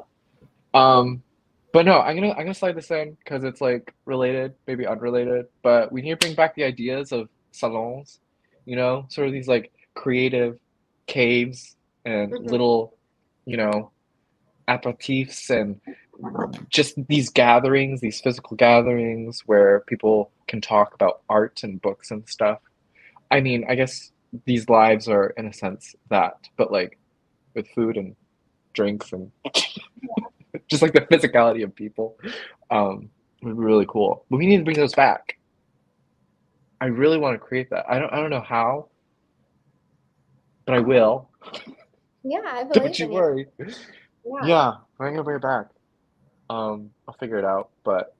Speaker 2: But no, I'm gonna slide this in because it's like related, maybe unrelated. But we need to bring back the ideas of salons, sort of these like creative caves and little, aperitifs and just these gatherings, these physical gatherings where people can talk about art and books and stuff. I mean, I guess these lives are in a sense that, but like with food and drinks and just like the physicality of people, would be really cool. But we need to bring those back. I really want to create that. I don't know how, but I will.
Speaker 1: Yeah, I believe
Speaker 2: Don't you
Speaker 1: in
Speaker 2: worry.
Speaker 1: you.
Speaker 2: Yeah, I'm gonna bring it back. I'll figure it out. But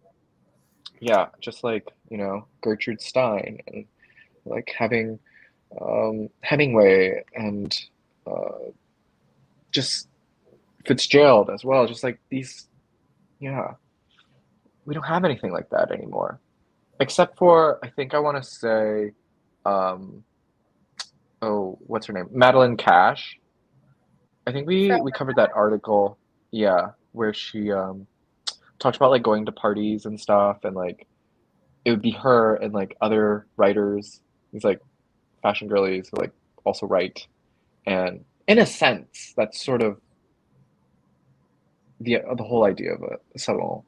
Speaker 2: yeah, just like, Gertrude Stein and like having Hemingway and just Fitzgerald as well. Just like these, yeah, we don't have anything like that anymore. Except for, I think I want to say, um, oh, what's her name? Madeline Cash. I think we covered that article, yeah, where she talked about like going to parties and stuff, and like it would be her and like other writers, these like fashion girlies who like also write, and in a sense, that's sort of the whole idea of a salon.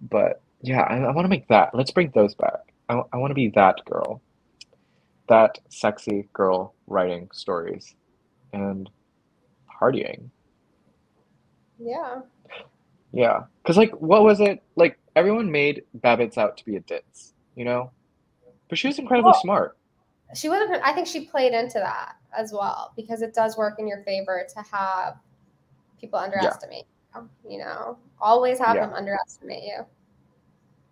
Speaker 2: But yeah, I want to make that. Let's bring those back. I want to be that girl, that sexy girl writing stories and partying.
Speaker 1: Yeah.
Speaker 2: Yeah, because like, what was it? Like, everyone made Babbitts out to be a ditz, but she was incredibly
Speaker 1: Well,
Speaker 2: smart.
Speaker 1: she wasn't. I think she played into that as well because it does work in your favor to have people
Speaker 2: Yeah,
Speaker 1: underestimate you. Always have
Speaker 2: yeah,
Speaker 1: them underestimate you.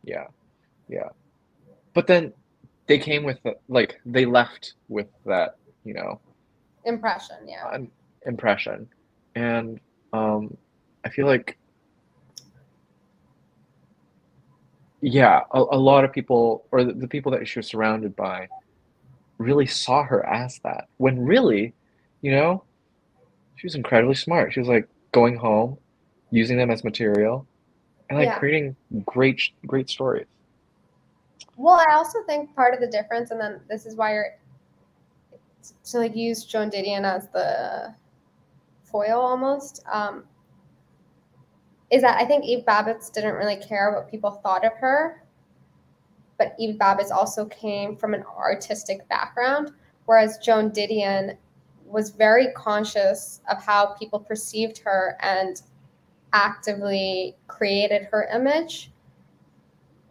Speaker 2: yeah, yeah. But then they came with like they left with that,
Speaker 1: Impression, yeah.
Speaker 2: impression, and I feel like, yeah, a lot of people, or the people that she was surrounded by, really saw her as that. When really, you know, she was incredibly smart. She was like going home, using them as material, and like
Speaker 1: Yeah.
Speaker 2: creating great stories.
Speaker 1: Well, I also think part of the difference, and then this is why you're to like use Joan Didion as the foil almost, is that I think Eve Babbitts didn't really care what people thought of her, but Eve Babbitts also came from an artistic background, whereas Joan Didion was very conscious of how people perceived her and actively created her image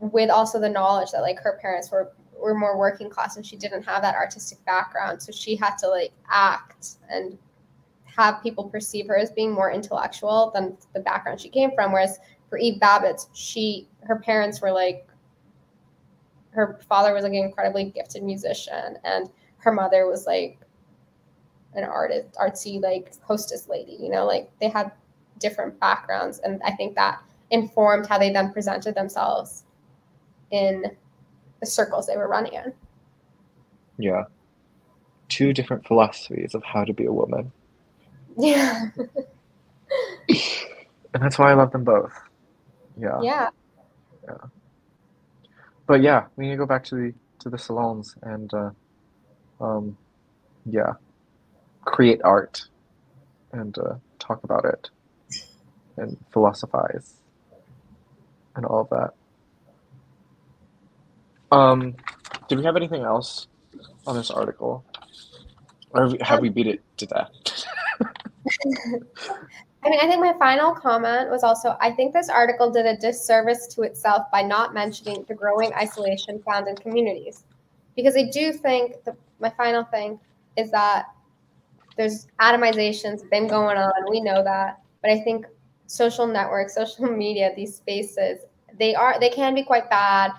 Speaker 1: with also the knowledge that like her parents were more working class and she didn't have that artistic background. So she had to like act and have people perceive her as being more intellectual than the background she came from. Whereas for Eve Babbitts, her parents were like, her father was like an incredibly gifted musician and her mother was like an artsy like hostess lady, like they had different backgrounds. And I think that informed how they then presented themselves in the circles they were running in.
Speaker 2: Yeah. Two different philosophies of how to be a woman.
Speaker 1: Yeah.
Speaker 2: And that's why I love them both. Yeah.
Speaker 1: Yeah.
Speaker 2: Yeah. But yeah, we need to go back to the salons and yeah, create art and talk about it and philosophize and all of that. Did we have anything else on this article? Or have we beat it to death?
Speaker 1: I mean, I think my final comment was also, I think this article did a disservice to itself by not mentioning the growing isolation found in communities. Because I do think my final thing is that there's atomization's been going on. We know that. But I think social networks, social media, these spaces, they can be quite bad.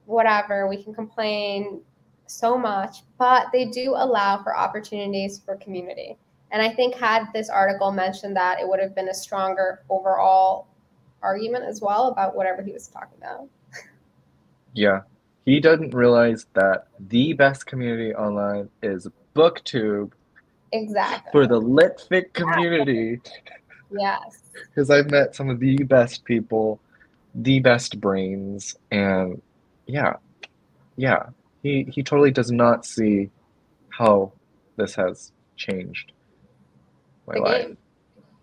Speaker 1: Whatever, we can complain so much, but they do allow for opportunities for community. And I think had this article mentioned that, it would have been a stronger overall argument as well about whatever he was talking about.
Speaker 2: Yeah. He doesn't realize that the best community online is BookTube.
Speaker 1: Exactly.
Speaker 2: For the litfic community.
Speaker 1: Yes.
Speaker 2: Because I've met some of the best people, the best brains, and yeah. He totally does not see how this has changed my
Speaker 1: The
Speaker 2: life.
Speaker 1: game.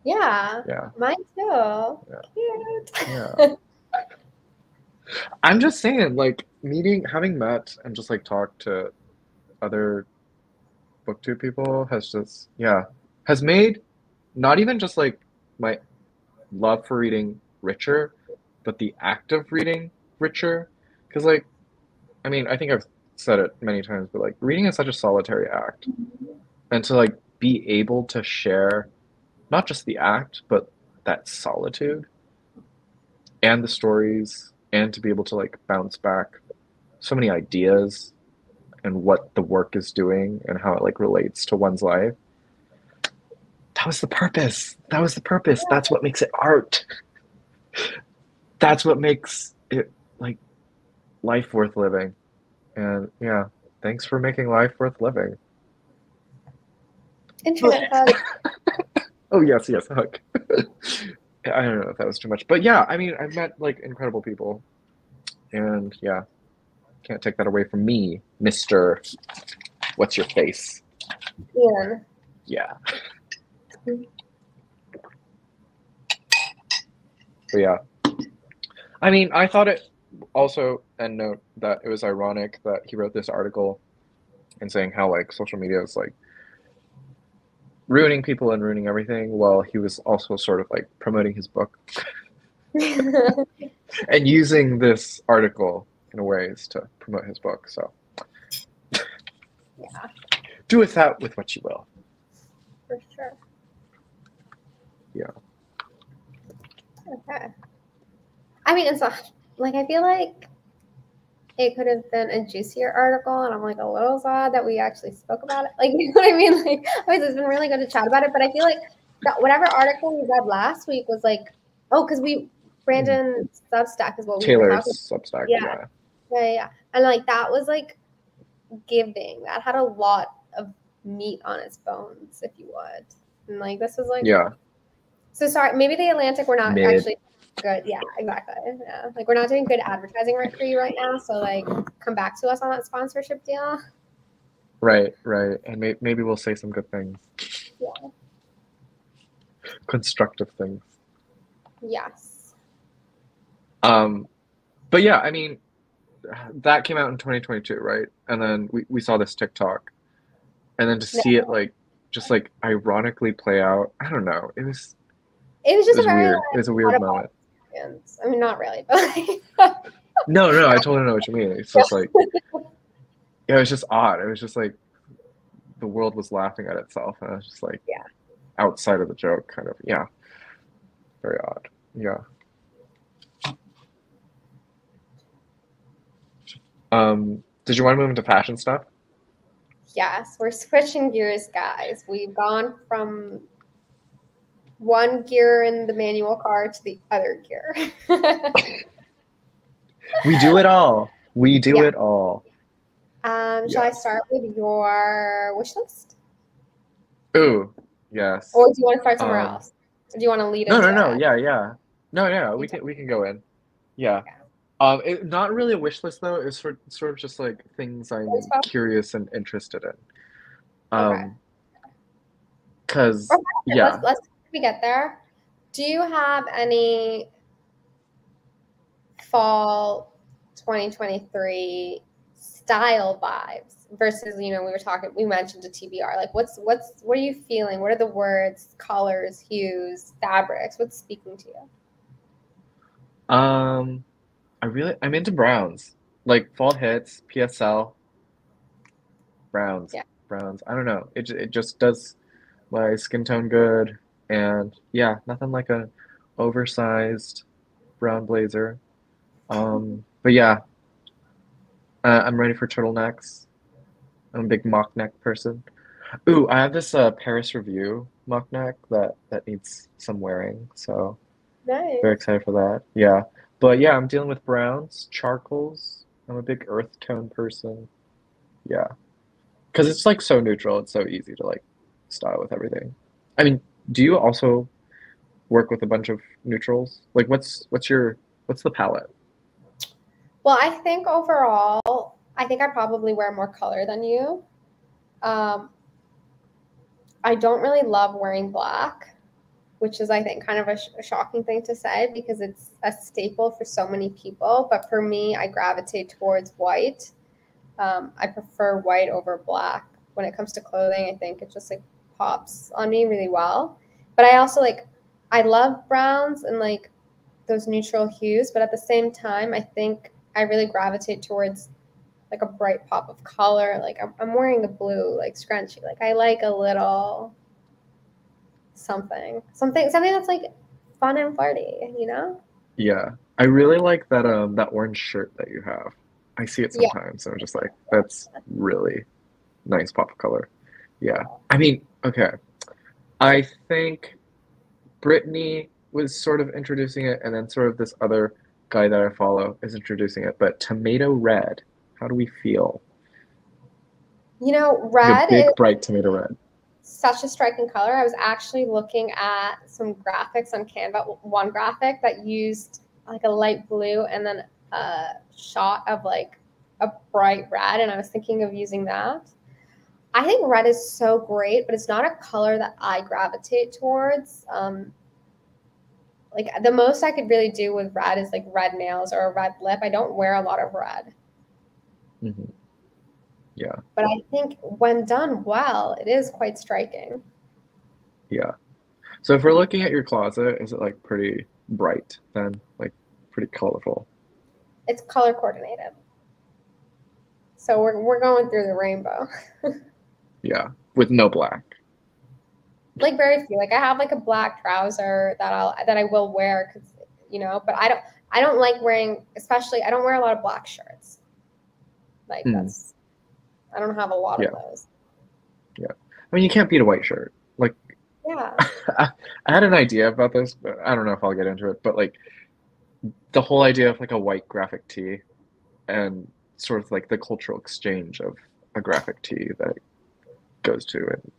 Speaker 1: Yeah.
Speaker 2: Yeah.
Speaker 1: Mine too.
Speaker 2: Yeah.
Speaker 1: Cute.
Speaker 2: Yeah. I'm just saying, like, having met and just like talked to other BookTube people has made not even just like my love for reading richer, but the act of reading richer. Because, like, I mean, I think I've said it many times, but like, reading is such a solitary act. And to like be able to share not just the act, but that solitude and the stories, and to be able to like bounce back so many ideas and what the work is doing and how it like relates to one's life. That was the purpose. That was the purpose. That's what makes it art. That's what makes it like life worth living. And yeah, thanks for making life worth living.
Speaker 1: Internet hug.
Speaker 2: Oh yes, hug. I don't know if that was too much, but yeah, I mean, I've met like incredible people, and yeah, can't take that away from me, Mister. What's your face?
Speaker 1: Yeah.
Speaker 2: Yeah. But yeah, I mean, I thought it also, and note that it was ironic that he wrote this article and saying how like social media is like ruining people and ruining everything, while he was also sort of like promoting his book and using this article in ways to promote his book. So
Speaker 1: Yeah,
Speaker 2: do with that with what you will.
Speaker 1: for sure.
Speaker 2: Yeah.
Speaker 1: Okay. I mean, it's not like, I feel like it could have been a juicier article, and I'm like a little sad that we actually spoke about it. Like, you know what I mean? Like, it's been really good to chat about it, but I feel like that whatever article we read last week was like, oh, because Brandon's Substack is what we were talking
Speaker 2: Taylor's Substack.
Speaker 1: about. Yeah. And like that was like giving. That had a lot of meat on its bones, if you would. And like this was like,
Speaker 2: yeah.
Speaker 1: So sorry, maybe the Atlantic we're not
Speaker 2: Mid.
Speaker 1: actually good. Yeah, exactly. Yeah, like we're not doing good advertising right for you right now. So like, come back to us on that sponsorship deal.
Speaker 2: Right. And maybe we'll say some good things.
Speaker 1: Yeah.
Speaker 2: Constructive things.
Speaker 1: Yes.
Speaker 2: But yeah, I mean, that came out in 2022, right? And then we saw this TikTok, and then to see it like just like ironically play out, I don't know. It was
Speaker 1: just a very
Speaker 2: weird. It was a weird moment.
Speaker 1: I mean, not really, but
Speaker 2: No, I totally know what you mean. It's just like, yeah, it was just odd. It was just like the world was laughing at itself, and I was just like, outside of the joke, kind of, yeah, very odd. Yeah. Did you want to move into fashion stuff?
Speaker 1: Yes, we're switching gears, guys. We've gone from one gear in the manual car to the other gear.
Speaker 2: We do it all. We do it all.
Speaker 1: Shall I start with your wish list?
Speaker 2: Ooh, yes.
Speaker 1: Or do you want to start somewhere else? Or do you want to lead into
Speaker 2: No.
Speaker 1: it?
Speaker 2: Yeah. No. We can go in. Yeah. Not really a wish list though. It's sort of just like things I'm curious and interested in. Cause
Speaker 1: let's we get there. Do you have any fall 2023 style vibes versus, we mentioned a TBR. Like what are you feeling? What are the words, colors, hues, fabrics? What's speaking to you?
Speaker 2: I'm into browns. Like fall hits, PSL, browns.
Speaker 1: Yeah.
Speaker 2: browns. I don't know. It just does my skin tone good, and yeah, nothing like a oversized brown blazer. But yeah, I'm ready for turtlenecks. I'm a big mock neck person. Ooh, I have this Paris Review mock neck that needs some wearing, so very
Speaker 1: Nice.
Speaker 2: excited for that. Yeah, but yeah, I'm dealing with browns, charcoals. I'm a big earth tone person. Yeah, because it's like so neutral. It's so easy to like style with everything. I mean, do you also work with a bunch of neutrals? Like, what's the palette?
Speaker 1: Well, I think overall, I think I probably wear more color than you. Um, I don't really love wearing black, which is, I think, kind of a shocking thing to say because it's a staple for so many people. But for me, I gravitate towards white. I prefer white over black when it comes to clothing. I think it just like pops on me really well. But I also like, I love browns and like those neutral hues. But at the same time, I think I really gravitate towards like a bright pop of color. Like I'm wearing a blue like scrunchie. Like I like a little something that's like fun and flirty, you know?
Speaker 2: Yeah, I really like that orange shirt that you have. I see it
Speaker 1: Yeah.
Speaker 2: sometimes, and I'm just like, that's really nice pop of color. Yeah, I mean, okay, I think Brittany was sort of introducing it, and then sort of this other guy that I follow is introducing it. But tomato red, how do we feel?
Speaker 1: You know,
Speaker 2: Like a
Speaker 1: red is
Speaker 2: big bright tomato red.
Speaker 1: such a striking color. I was actually looking at some graphics on Canva, one graphic that used like a light blue and then a shot of like a bright red, and I was thinking of using that. I think red is so great, but it's not a color that I gravitate towards. Like the most I could really do with red is like red nails or a red lip. I don't wear a lot of red.
Speaker 2: Hmm. Yeah,
Speaker 1: But I think when done well, it is quite striking.
Speaker 2: yeah. So if we're looking at your closet, is it like pretty bright then? Like pretty colorful?
Speaker 1: It's color coordinated. So we're going through the rainbow.
Speaker 2: Yeah, with no black.
Speaker 1: Like very few. Like I have like a black trouser that I will wear because you know, but I don't like wearing, especially I don't wear a lot of black shirts. Like
Speaker 2: Hmm.
Speaker 1: that's I don't have a lot of
Speaker 2: Yeah,
Speaker 1: those.
Speaker 2: yeah. I mean, you can't beat a white shirt. Like,
Speaker 1: Yeah.
Speaker 2: I had an idea about this, but I don't know if I'll get into it. But like the whole idea of like a white graphic tee and sort of like the cultural exchange of a graphic tee that it goes to, and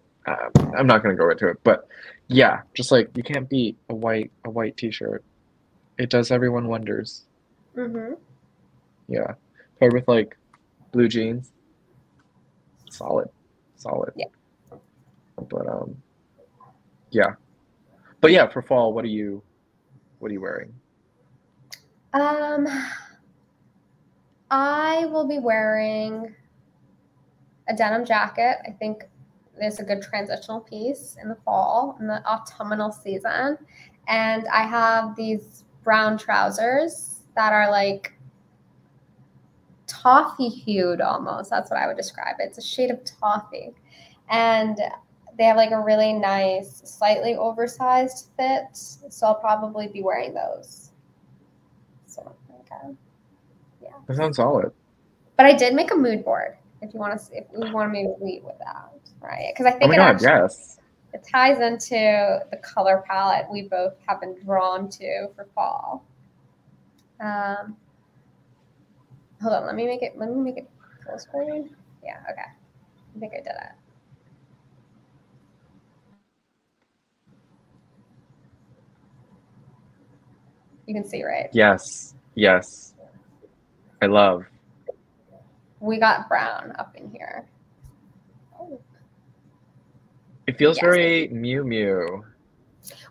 Speaker 2: I'm not going to go into it, but yeah, just like you can't beat a white t-shirt. It does everyone wonders.
Speaker 1: Mm-hmm.
Speaker 2: Yeah, paired with like blue jeans, solid, solid.
Speaker 1: Yeah.
Speaker 2: But yeah, but yeah, for fall, what are you wearing?
Speaker 1: Um, I will be wearing a denim jacket. I think there's a good transitional piece in the fall, in the autumnal season. And I have these brown trousers that are like toffee hued almost. That's what I would describe it. It's a shade of toffee. And they have like a really nice, slightly oversized fit. So I'll probably be wearing those. So, okay. Yeah.
Speaker 2: That sounds solid.
Speaker 1: But I did make a mood board if you want to see, if you want me to lead with that, right? Because I
Speaker 2: Oh
Speaker 1: think
Speaker 2: my
Speaker 1: it
Speaker 2: God,
Speaker 1: actually
Speaker 2: yes.
Speaker 1: it ties into the color palette we both have been drawn to for fall. Um, hold on, let me make it full screen. Yeah, okay. I think I did it. You can see, right?
Speaker 2: Yes, yes. I love.
Speaker 1: We got brown up in here. Oh.
Speaker 2: It feels
Speaker 1: Yes.
Speaker 2: very Mew Mew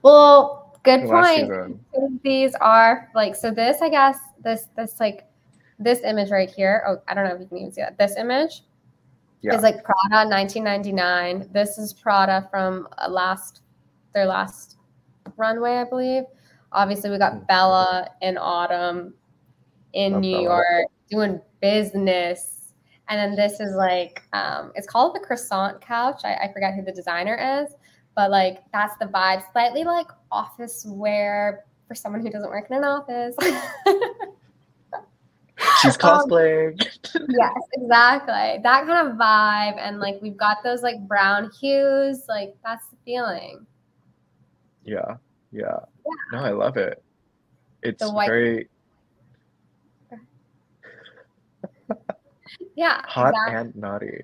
Speaker 1: Well, good
Speaker 2: last
Speaker 1: point.
Speaker 2: season.
Speaker 1: These are like, so this, I guess, this like, this image right here. Oh, I don't know if you can even see that. This image
Speaker 2: Yeah.
Speaker 1: is like Prada 1999. This is Prada from their last runway, I believe. Obviously, we got Bella in autumn in
Speaker 2: Love
Speaker 1: New
Speaker 2: Bella.
Speaker 1: York doing business. And then this is like, it's called the croissant couch. I forget who the designer is, but like that's the vibe. Slightly like office wear for someone who doesn't work in an office.
Speaker 2: She's cosplaying.
Speaker 1: Yes, exactly. That kind of vibe. And like we've got those like brown hues. Like that's the feeling.
Speaker 2: Yeah.
Speaker 1: Yeah.
Speaker 2: No, I love it. It's
Speaker 1: The white.
Speaker 2: very
Speaker 1: Yeah,
Speaker 2: hot
Speaker 1: exactly.
Speaker 2: and naughty.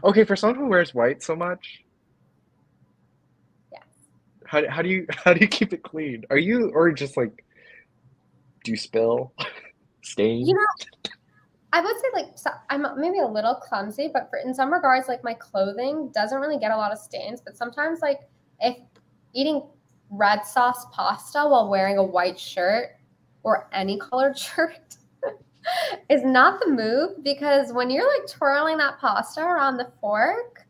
Speaker 2: Okay, for someone who wears white so much,
Speaker 1: Yes.
Speaker 2: how do you keep it clean? Are you or just like do you spill
Speaker 1: You
Speaker 2: stains?
Speaker 1: know, I would say like so I'm maybe a little clumsy, but in some regards, like my clothing doesn't really get a lot of stains. But sometimes, like if eating red sauce pasta while wearing a white shirt or any colored shirt is not the move, because when you're like twirling that pasta around the fork,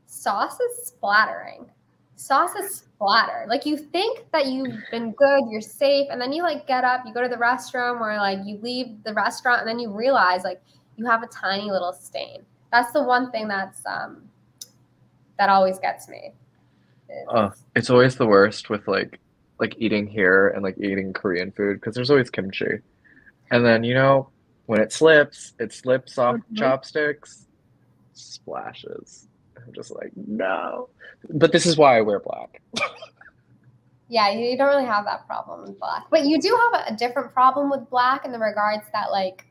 Speaker 1: sauce is splattering. Sauce is splattered. Like you think that you've been good, you're safe, and then you like get up, you go to the restroom, or like you leave the restaurant, and then you realize like you have a tiny little stain. That's the one thing that always gets me.
Speaker 2: It's always the worst with like eating here and like eating Korean food because there's always kimchi. And then, when it slips off
Speaker 1: Mhm.
Speaker 2: chopsticks, splashes. I'm just like, no. But this is why I wear black.
Speaker 1: Yeah, you don't really have that problem with black, but you do have a different problem with black in the regards that like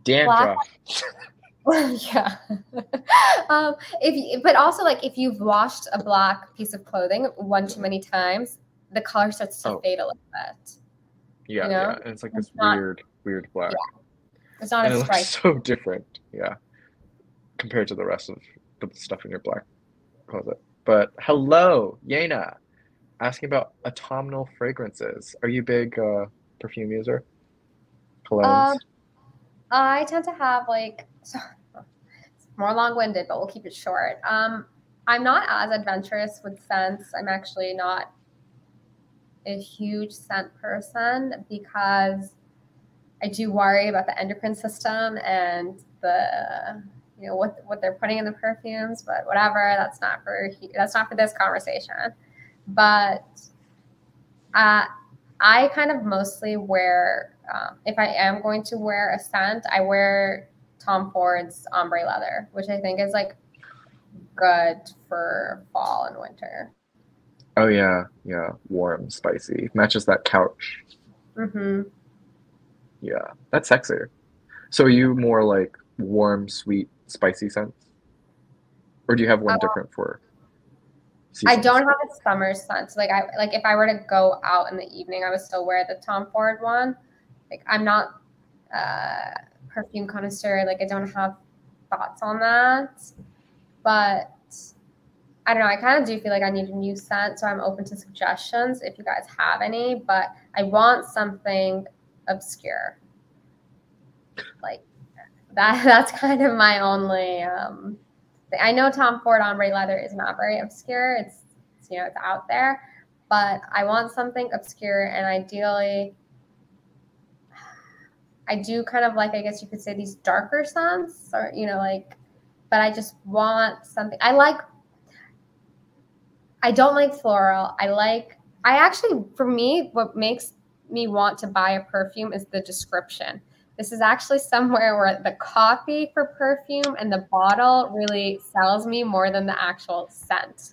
Speaker 1: black.
Speaker 2: Dandruff.
Speaker 1: Yeah. But also like if you've washed a black piece of clothing one too many times, the color starts to
Speaker 2: Oh,
Speaker 1: fade a little bit.
Speaker 2: yeah,
Speaker 1: You know,
Speaker 2: yeah. And it's like
Speaker 1: it's
Speaker 2: this
Speaker 1: not.
Speaker 2: weird black.
Speaker 1: Yeah, it's not
Speaker 2: And it
Speaker 1: as
Speaker 2: looks
Speaker 1: striking.
Speaker 2: so different, yeah, compared to the rest of the stuff in your black closet. But hello, Yena, asking about autumnal fragrances. Are you a big perfume user?
Speaker 1: Um,
Speaker 2: Colognes?
Speaker 1: I tend to have like so, it's more long-winded, but we'll keep it short. I'm not as adventurous with scents. I'm actually not a huge scent person because I do worry about the endocrine system and the what they're putting in the perfumes, but whatever. That's not for this conversation. But uh, I kind of mostly wear if I am going to wear a scent, I wear Tom Ford's ombre leather, which I think is like good for fall and winter.
Speaker 2: Oh yeah, yeah. Warm, spicy. Matches that couch.
Speaker 1: Mm-hmm.
Speaker 2: Yeah, that's sexier. So are you more like warm, sweet, spicy scents? Or do you have one different for
Speaker 1: I
Speaker 2: seasons?
Speaker 1: don't have a summer scent. So like if I were to go out in the evening, I would still wear the Tom Ford one. Like I'm not a perfume connoisseur. Like I don't have thoughts on that. But I don't know. I kind of do feel like I need a new scent, so I'm open to suggestions if you guys have any. But I want something obscure. Like that. That's kind of my only. Thing. I know Tom Ford ombre leather is not very obscure. It's it's out there, but I want something obscure, and ideally, I do kind of like, I guess you could say, these darker scents, or like. But I just want something. I don't like floral. I actually, for me, what makes me want to buy a perfume is the description. This is actually somewhere where the copy for perfume and the bottle really sells me more than the actual scent.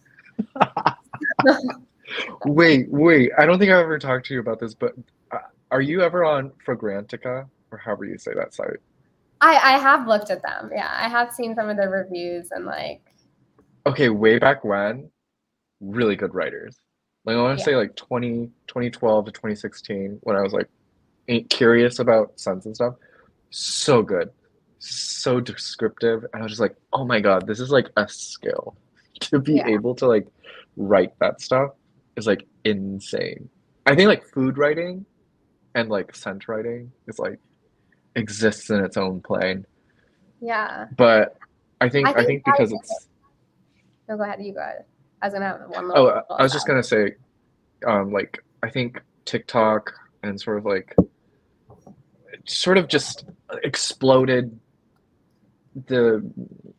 Speaker 2: Wait. I don't think I've ever talked to you about this, but are you ever on Fragrantica or however you say that site?
Speaker 1: I have looked at them. Yeah, I have seen some of the reviews and like,
Speaker 2: Okay, way back when, really good writers. Like I want to
Speaker 1: yeah,
Speaker 2: say like 2012 to 2016 when I was like curious about scents and stuff. So good. So descriptive. And I was just like, oh my God, this is like a skill. To be
Speaker 1: yeah,
Speaker 2: able to like write that stuff is like insane. I think like food writing and like scent writing is like exists in its own plane.
Speaker 1: yeah.
Speaker 2: But
Speaker 1: I
Speaker 2: I
Speaker 1: think
Speaker 2: think
Speaker 1: that
Speaker 2: because
Speaker 1: is it.
Speaker 2: it's
Speaker 1: No, go ahead. You go ahead. I was gonna have one
Speaker 2: oh I
Speaker 1: little
Speaker 2: was just
Speaker 1: side.
Speaker 2: gonna say like I think TikTok and sort of like sort of just exploded the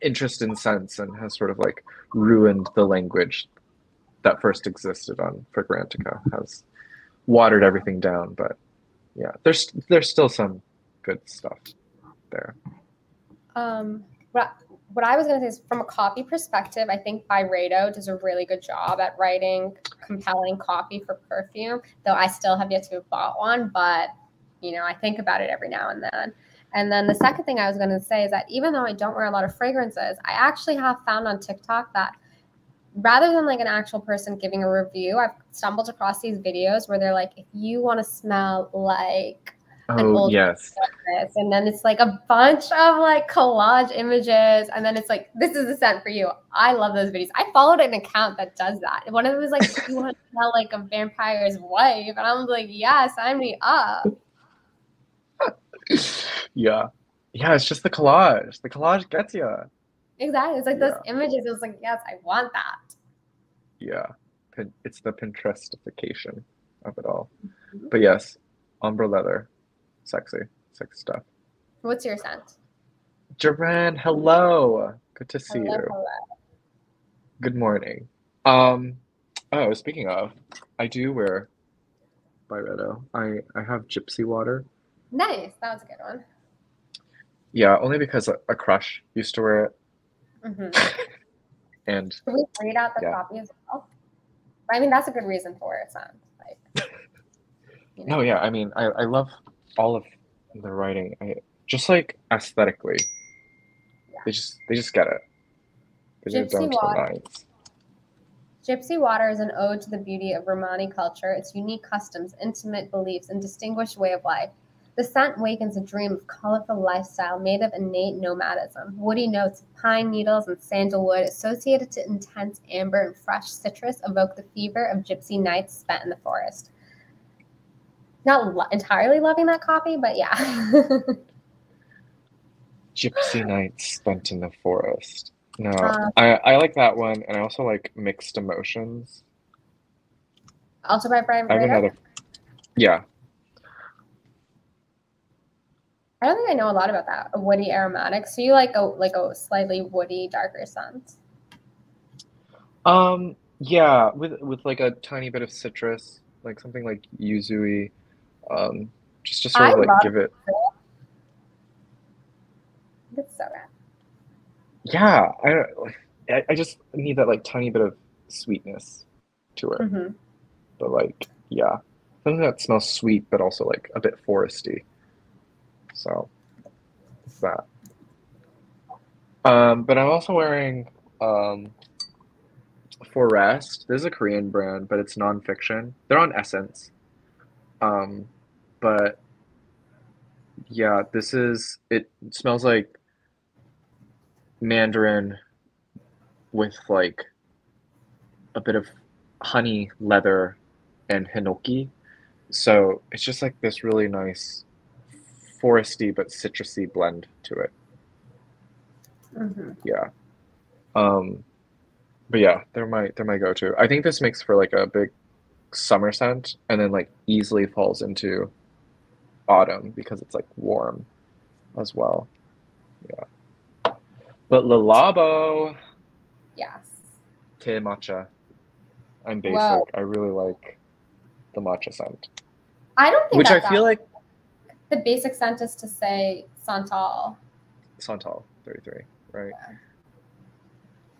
Speaker 2: interest in scents and has sort of like ruined the language that first existed on Fragrantica, has watered everything down. But yeah, there's still some good stuff there.
Speaker 1: What what I was going to say is, from a copy perspective, I think Byredo does a really good job at writing compelling copy for perfume, though I still have yet to have bought one, but I think about it every now and then. And then the second thing I was going to say is that even though I don't wear a lot of fragrances, I actually have found on TikTok that rather than like an actual person giving a review, I've stumbled across these videos where they're like, if you want to smell like an
Speaker 2: Oh,
Speaker 1: old
Speaker 2: yes.
Speaker 1: and then it's like a bunch of like collage images, and then it's like, this is the scent for you. I love those videos. I followed an account that does that. One of them was like, you want to smell like a vampire's wife, and I was like, yeah, sign me up.
Speaker 2: Yeah. Yeah, it's just the collage. The collage gets you.
Speaker 1: Exactly. It's like
Speaker 2: Yeah.
Speaker 1: those images. It was like, yes, I want that.
Speaker 2: Yeah. It's the Pinterestification of it all. But yes, ombre leather. Sexy. Sexy stuff.
Speaker 1: What's your scent?
Speaker 2: Joanne, hello. Good to see
Speaker 1: Hello,
Speaker 2: you.
Speaker 1: hello.
Speaker 2: Good morning. Oh, speaking of, I do wear Byredo. I have Gypsy water.
Speaker 1: Nice. That was a good one.
Speaker 2: Yeah, only because a crush used to wear it.
Speaker 1: Mm-hmm.
Speaker 2: And
Speaker 1: Can we read out the
Speaker 2: yeah.
Speaker 1: copy as well? I mean, that's a good reason for it, scent. Like,
Speaker 2: No, yeah, I mean, I love all of the writing. Just like aesthetically,
Speaker 1: Yeah.
Speaker 2: they just get it. They get it down to the nines.
Speaker 1: Gypsy water is an ode to the beauty of Romani culture, its unique customs, intimate beliefs, and distinguished way of life. The scent wakens a dream of colorful lifestyle made of innate nomadism. Woody notes of pine needles and sandalwood associated to intense amber and fresh citrus evoke the fever of gypsy nights spent in the forest. Not entirely loving that copy, but yeah.
Speaker 2: Gypsy nights spent in the forest. No,
Speaker 1: Uh,
Speaker 2: I like that one, and I also like Mixed Emotions.
Speaker 1: Also by Brian
Speaker 2: I have
Speaker 1: Brader.
Speaker 2: another. Yeah,
Speaker 1: I don't think I know a lot about that. A woody aromatic. So you like a slightly woody, darker scent.
Speaker 2: yeah, with like a tiny bit of citrus, like something like yuzu-y, just to sort
Speaker 1: I
Speaker 2: of like
Speaker 1: love
Speaker 2: give it.
Speaker 1: it. It's so good.
Speaker 2: Yeah, I just need that like tiny bit of sweetness to it.
Speaker 1: Mm-hmm.
Speaker 2: But like, yeah, something that smells sweet but also like a bit foresty. So it's that. But I'm also wearing Forest. This is a Korean brand, but it's nonfiction. They're on Essence. Um, but yeah, it smells like mandarin with like a bit of honey, leather, and hinoki. So it's just like this really nice foresty but citrusy blend to it.
Speaker 1: Mm-hmm.
Speaker 2: Yeah. Um, but yeah, they're my go-to. I think this makes for like a big summer scent and then like easily falls into autumn because it's like warm as well. Yeah. But Le Labo,
Speaker 1: Yes.
Speaker 2: Te Matcha. I'm
Speaker 1: Whoa.
Speaker 2: basic. I really like the matcha scent.
Speaker 1: I don't think
Speaker 2: Which I
Speaker 1: that's
Speaker 2: feel like
Speaker 1: the basic scent is to say Santal.
Speaker 2: Santal 33, right?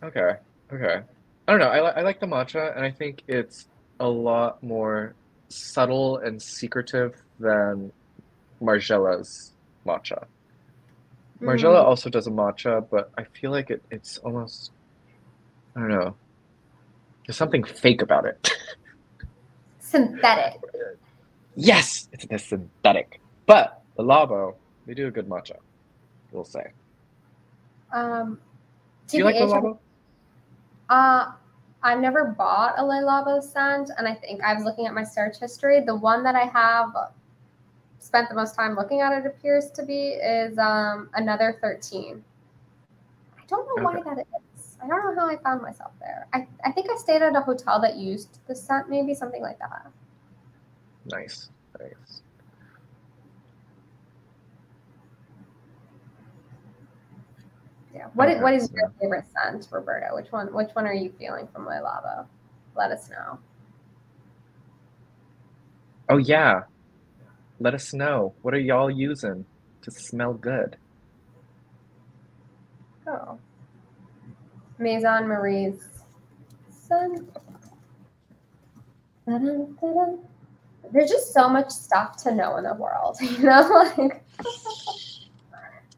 Speaker 1: Yeah.
Speaker 2: Okay. Okay. I don't know. I like the matcha, and I think it's a lot more subtle and secretive than Margiela's matcha. Margiela
Speaker 1: Mm,
Speaker 2: also does a matcha, but I feel like it's almost, I don't know, there's something fake about it.
Speaker 1: synthetic.
Speaker 2: Yes, it's the synthetic. But the Labo, they do a good matcha, we'll say.
Speaker 1: Um,
Speaker 2: Do you like the
Speaker 1: TBH,
Speaker 2: Labo?
Speaker 1: I've never bought a Le Labo scent, and I think I was looking at my search history. The one that I have spent the most time looking at, it appears to be, is Another 13. I don't know why
Speaker 2: Okay.
Speaker 1: that is. I don't know how I found myself there. I think I stayed at a hotel that used the scent, maybe something like that.
Speaker 2: Nice. Nice.
Speaker 1: Yeah. What is your favorite scent, Roberta? Which one are you feeling from Le Labo? Let us know.
Speaker 2: Oh yeah. Let us know. What are y'all using to smell good?
Speaker 1: Oh. Maison Marie's scent. There's just so much stuff to know in the world, you know? Like,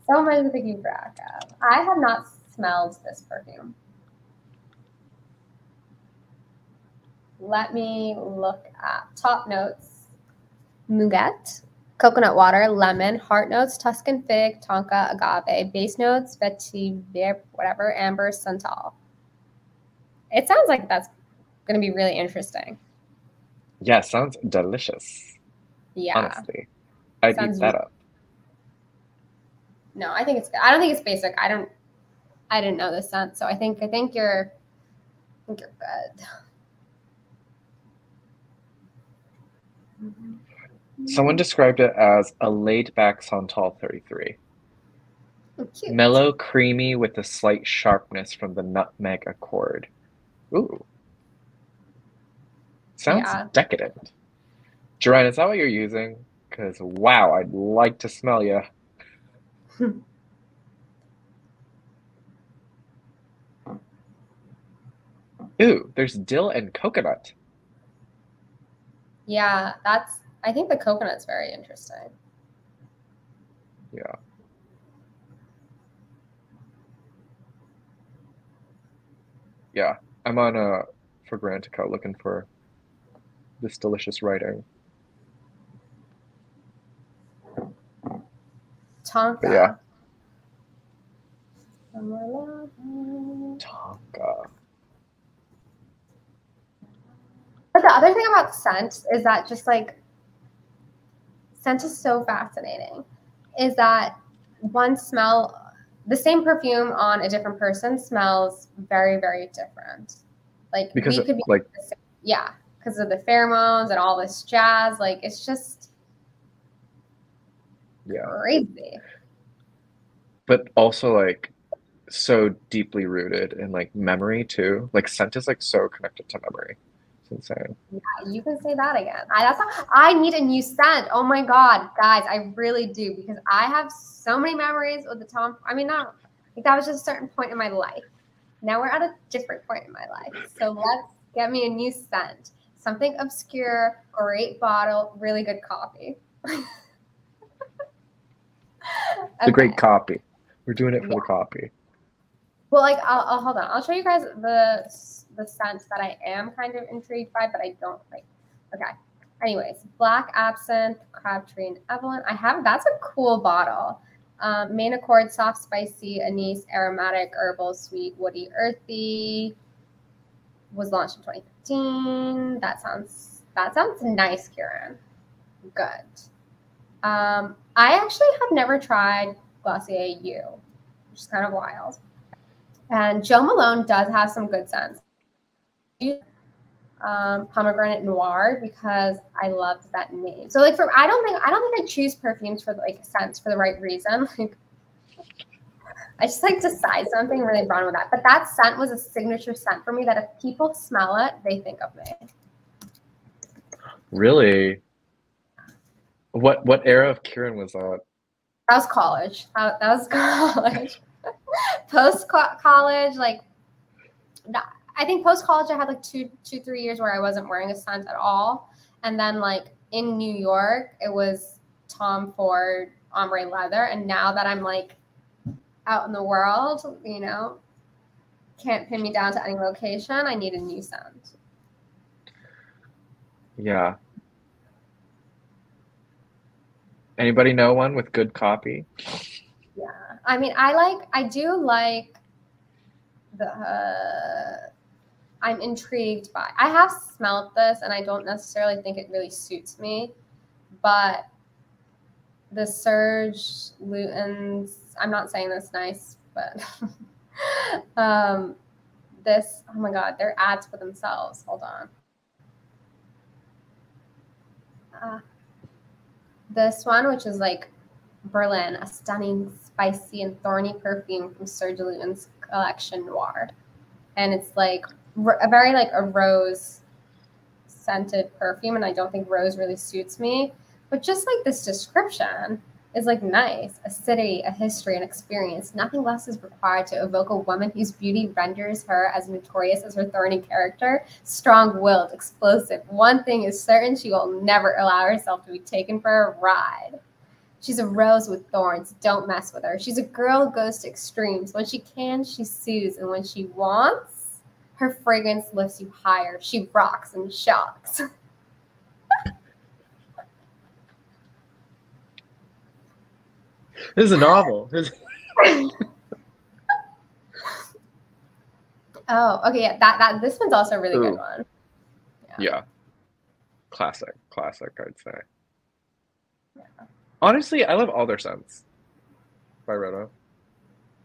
Speaker 1: so much to keep track of. I have not smelled this perfume. Let me look at top notes. Muguet, coconut water, lemon, heart notes, Tuscan fig, tonka, agave, base notes, vetiver, whatever, amber, santal. It sounds like that's going to be really interesting.
Speaker 2: Yeah, sounds delicious.
Speaker 1: Yeah.
Speaker 2: Honestly. I'd eat that up.
Speaker 1: No, I think it's good. I don't think it's basic. I didn't know this scent, so I think you're good.
Speaker 2: Someone described it as a laid-back Santal 33.
Speaker 1: Cute.
Speaker 2: Mellow, creamy with a slight sharpness from the nutmeg accord. Ooh. Sounds decadent. Joanne, is that what you're using? Because, wow, I'd like to smell you. Ooh, there's dill and coconut.
Speaker 1: Yeah, I think the coconut's very interesting.
Speaker 2: Yeah. Yeah, I'm on Fragrantica looking for this delicious writing.
Speaker 1: Tonka.
Speaker 2: But yeah. Tonka.
Speaker 1: But the other thing about scent is that just like scent is so fascinating. Is that one smell, the same perfume on a different person smells very, very different. Like
Speaker 2: because
Speaker 1: we could be
Speaker 2: like
Speaker 1: yeah, because of the pheromones and all this jazz. Like it's just crazy.
Speaker 2: But also like so deeply rooted in like memory too. Like scent is like so connected to memory. It's insane.
Speaker 1: Yeah, you can say that again. I need a new scent. Oh my God, guys, I really do, because I have so many memories with the Tom. I mean, not like that was just a certain point in my life. Now we're at a different point in my life. So let's get me a new scent. Something obscure, great bottle, really good copy.
Speaker 2: The great copy. We're doing it for the copy.
Speaker 1: Well, like I'll hold on. I'll show you guys the scents that I am kind of intrigued by, but I don't like. Okay. Anyways, black absinthe, Crabtree, and Evelyn. That's a cool bottle. Main accord, soft, spicy, anise, aromatic, herbal, sweet, woody, earthy. Was launched in 2015. That sounds nice, Kieran. Good. I actually have never tried Glossier U, which is kind of wild. And Jo Malone does have some good scents. Pomegranate Noir, because I loved that name. So like I don't think I choose perfumes for like scents for the right reason. Like I just like decide something really broad with that. But that scent was a signature scent for me that if people smell it, they think of me.
Speaker 2: Really? What era of Kieran was that?
Speaker 1: That was college. That was college. Post college, like I think post college, I had like 3 years where I wasn't wearing a scent at all, and then like in New York, it was Tom Ford ombre leather, and now that I'm like out in the world, you know, can't pin me down to any location, I need a new scent.
Speaker 2: Yeah. Anybody know one with good copy?
Speaker 1: Yeah, I mean, I do like the. I'm intrigued by. I have smelled this, and I don't necessarily think it really suits me, but the Serge Lutens. I'm not saying this nice, but this. Oh my God, they're ads for themselves. Hold on. This one, which is like Berlin, a stunning, spicy, and thorny perfume from Sir Delusion's collection Noir. And it's like a very like a rose scented perfume, and I don't think rose really suits me. But just like this description is like nice. A city, a history, an experience. Nothing less is required to evoke a woman whose beauty renders her as notorious as her thorny character, strong-willed, explosive. One thing is certain, she will never allow herself to be taken for a ride. She's a rose with thorns. Don't mess with her. She's a girl who goes to extremes. When she can, she soothes, and when she wants, her fragrance lifts you higher. She rocks and shocks.
Speaker 2: This is a novel.
Speaker 1: Oh, okay, yeah. That this one's also a really good one.
Speaker 2: Yeah. Classic, I'd say. Yeah. Honestly, I love all their scents by Roto.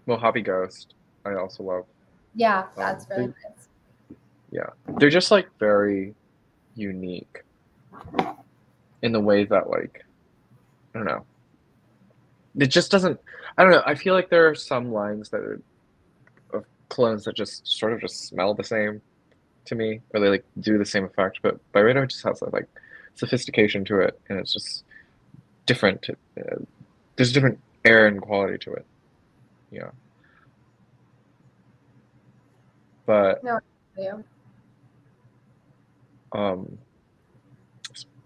Speaker 2: Mojave Ghost, I also love.
Speaker 1: Yeah, that's really nice.
Speaker 2: Yeah, they're just like very unique in the way that, like, I don't know. It just doesn't. I don't know. I feel like there are some lines that are of colognes that just sort of just smell the same to me, or they like do the same effect. But Byredo just has that like sophistication to it, and it's just different. There's a different air and quality to it. Yeah. But
Speaker 1: no, yeah.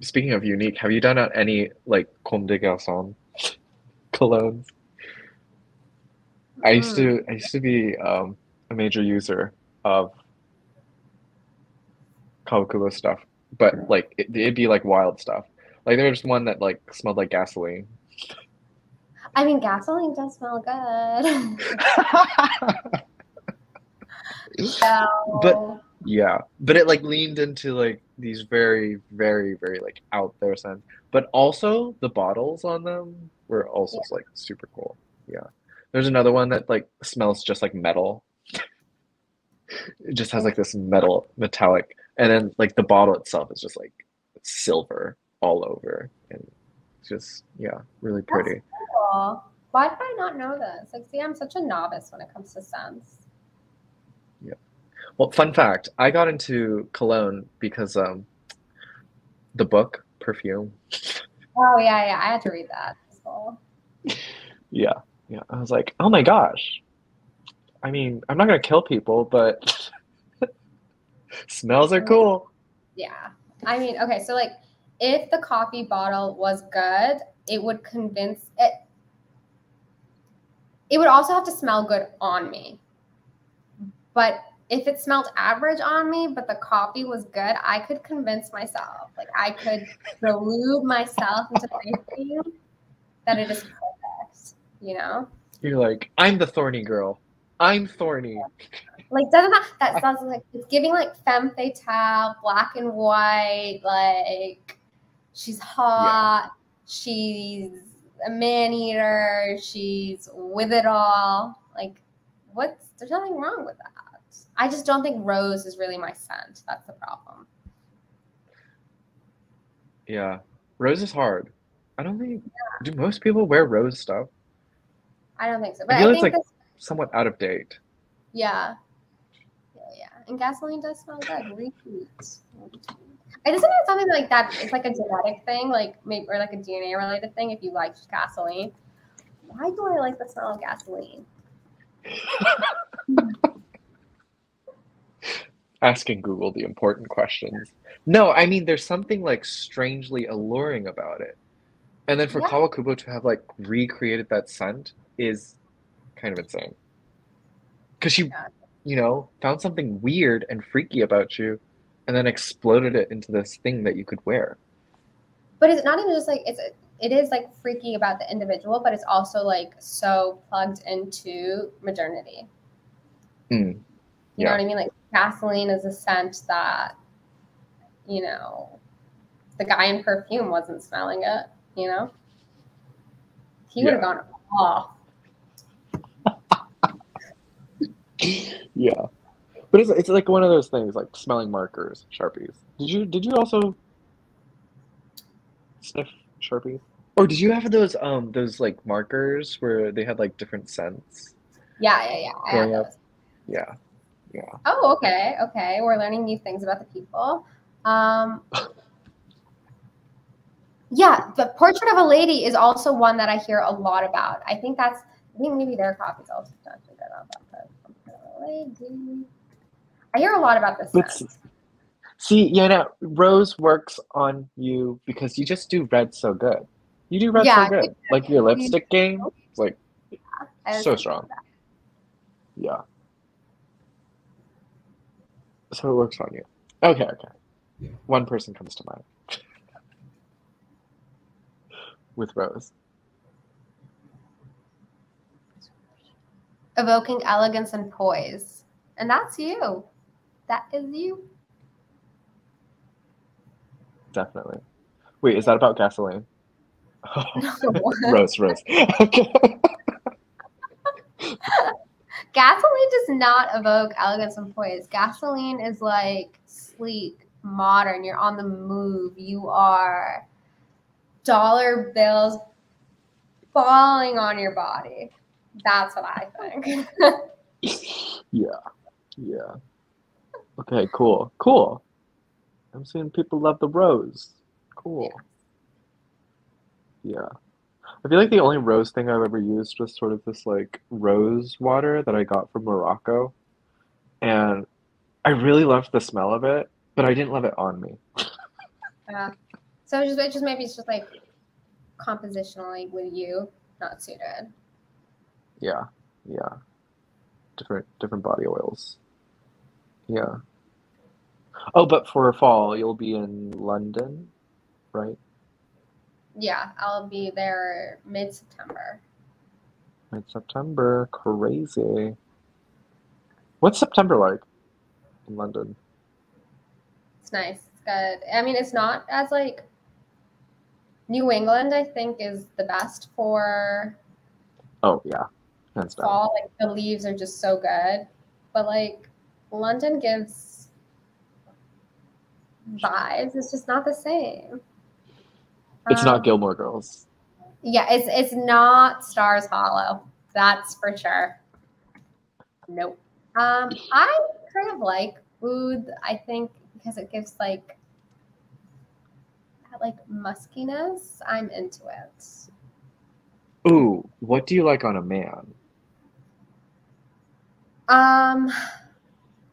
Speaker 2: Speaking of unique, have you done any like Comme des Garçons colognes? I used to be a major user of Kawakubo stuff, but like it'd be like wild stuff. Like there's one that like smelled like gasoline.
Speaker 1: I mean, gasoline does smell good.
Speaker 2: But yeah, but it like leaned into like these very, very, very like out there scents. But also the bottles on them were also like super cool. Yeah. There's another one that like smells just like metal. It just has like this metallic, and then like the bottle itself is just like silver all over, and it's just really pretty.
Speaker 1: That's cool. Why did I not know this? Like, see, I'm such a novice when it comes to scents.
Speaker 2: Yeah. Well, fun fact, I got into cologne because the book Perfume.
Speaker 1: Oh yeah, I had to read that. So.
Speaker 2: Yeah. I was like, oh my gosh. I mean, I'm not gonna kill people, but smells are cool.
Speaker 1: Yeah. I mean, okay, so like if the coffee bottle was good, it would convince it. It would also have to smell good on me. But if it smelled average on me, but the coffee was good, I could convince myself. Like I could delude myself into thinking that it is perfect, you know?
Speaker 2: You're like, I'm the thorny girl. I'm thorny.
Speaker 1: Like that sounds like it's giving like femme fatale, black and white, like she's hot, she's a man eater, she's with it all. Like there's nothing wrong with that. I just don't think rose is really my scent. That's the problem.
Speaker 2: Yeah. Rose is hard. I don't think do most people wear rose stuff?
Speaker 1: I don't think so. But
Speaker 2: I feel
Speaker 1: think
Speaker 2: it's like somewhat out of date.
Speaker 1: Yeah. And gasoline does smell good. Repeat. It isn't it something like that? It's like a genetic thing, like maybe or like a DNA related thing. If you like gasoline, why do I like the smell of gasoline?
Speaker 2: Asking Google the important questions. No, I mean there's something like strangely alluring about it. And then for Kawakubo to have like recreated that scent is kind of insane. Because she, found something weird and freaky about you and then exploded it into this thing that you could wear.
Speaker 1: But it's not even just like it is like freaky about the individual, but it's also like so plugged into modernity. You know what I mean? Like gasoline is a scent that, the guy in Perfume wasn't smelling it, He would have gone off.
Speaker 2: Yeah. But it's like one of those things, like smelling markers, Sharpies. Did you also sniff Sharpies? Or did you have those like markers where they had like different scents
Speaker 1: Yeah. I had
Speaker 2: growing up?
Speaker 1: those.
Speaker 2: Yeah, yeah.
Speaker 1: Oh, okay, okay. We're learning new things about the people. Um, yeah, the Portrait of a Lady is also one that I hear a lot about. I think maybe their copies also actually good about that. Portrait of a Lady. I hear a lot about this
Speaker 2: But
Speaker 1: scent.
Speaker 2: see, yeah, no, Rose works on you because you just do red so good. You do red so
Speaker 1: Yeah,
Speaker 2: good. Like your
Speaker 1: you-
Speaker 2: lipstick game, like
Speaker 1: I was
Speaker 2: so
Speaker 1: thinking
Speaker 2: strong.
Speaker 1: of that.
Speaker 2: Yeah. So it works on you. Okay, okay. One person comes to mind with Rose.
Speaker 1: Evoking elegance and poise. And that's you. That is you.
Speaker 2: Definitely. Wait, is that about gasoline? Oh,
Speaker 1: No.
Speaker 2: Rose, Rose. Okay.
Speaker 1: Gasoline does not evoke elegance and poise. Gasoline is like sleek, modern. You're on the move. You are dollar bills falling on your body. That's what I think.
Speaker 2: Yeah, yeah. Okay, cool, cool. I'm seeing people love the rose.
Speaker 1: Yeah.
Speaker 2: Cool. Yeah. I feel like the only rose thing I've ever used was sort of this like rose water that I got from Morocco. And I really loved the smell of it, but I didn't love it on me.
Speaker 1: Yeah. So maybe it's just like compositionally with you not suited.
Speaker 2: Yeah, yeah. Different body oils. Yeah. Oh, but for fall, you'll be in London, right?
Speaker 1: Yeah, I'll be there mid-September.
Speaker 2: Mid-September. Crazy. What's September like in London?
Speaker 1: It's nice. It's good. I mean, it's not as like New England, I think, is the best for
Speaker 2: Oh, yeah. Hands down.
Speaker 1: fall. Like the leaves are just so good. But like London gives vibes. It's just not the same.
Speaker 2: It's not
Speaker 1: Um,
Speaker 2: Gilmore Girls.
Speaker 1: yeah, it's not Stars Hollow. That's for sure. Nope. I kind of like food, I think, because it gives like that like muskiness. I'm into it.
Speaker 2: Ooh, what do you like on a man?
Speaker 1: Um,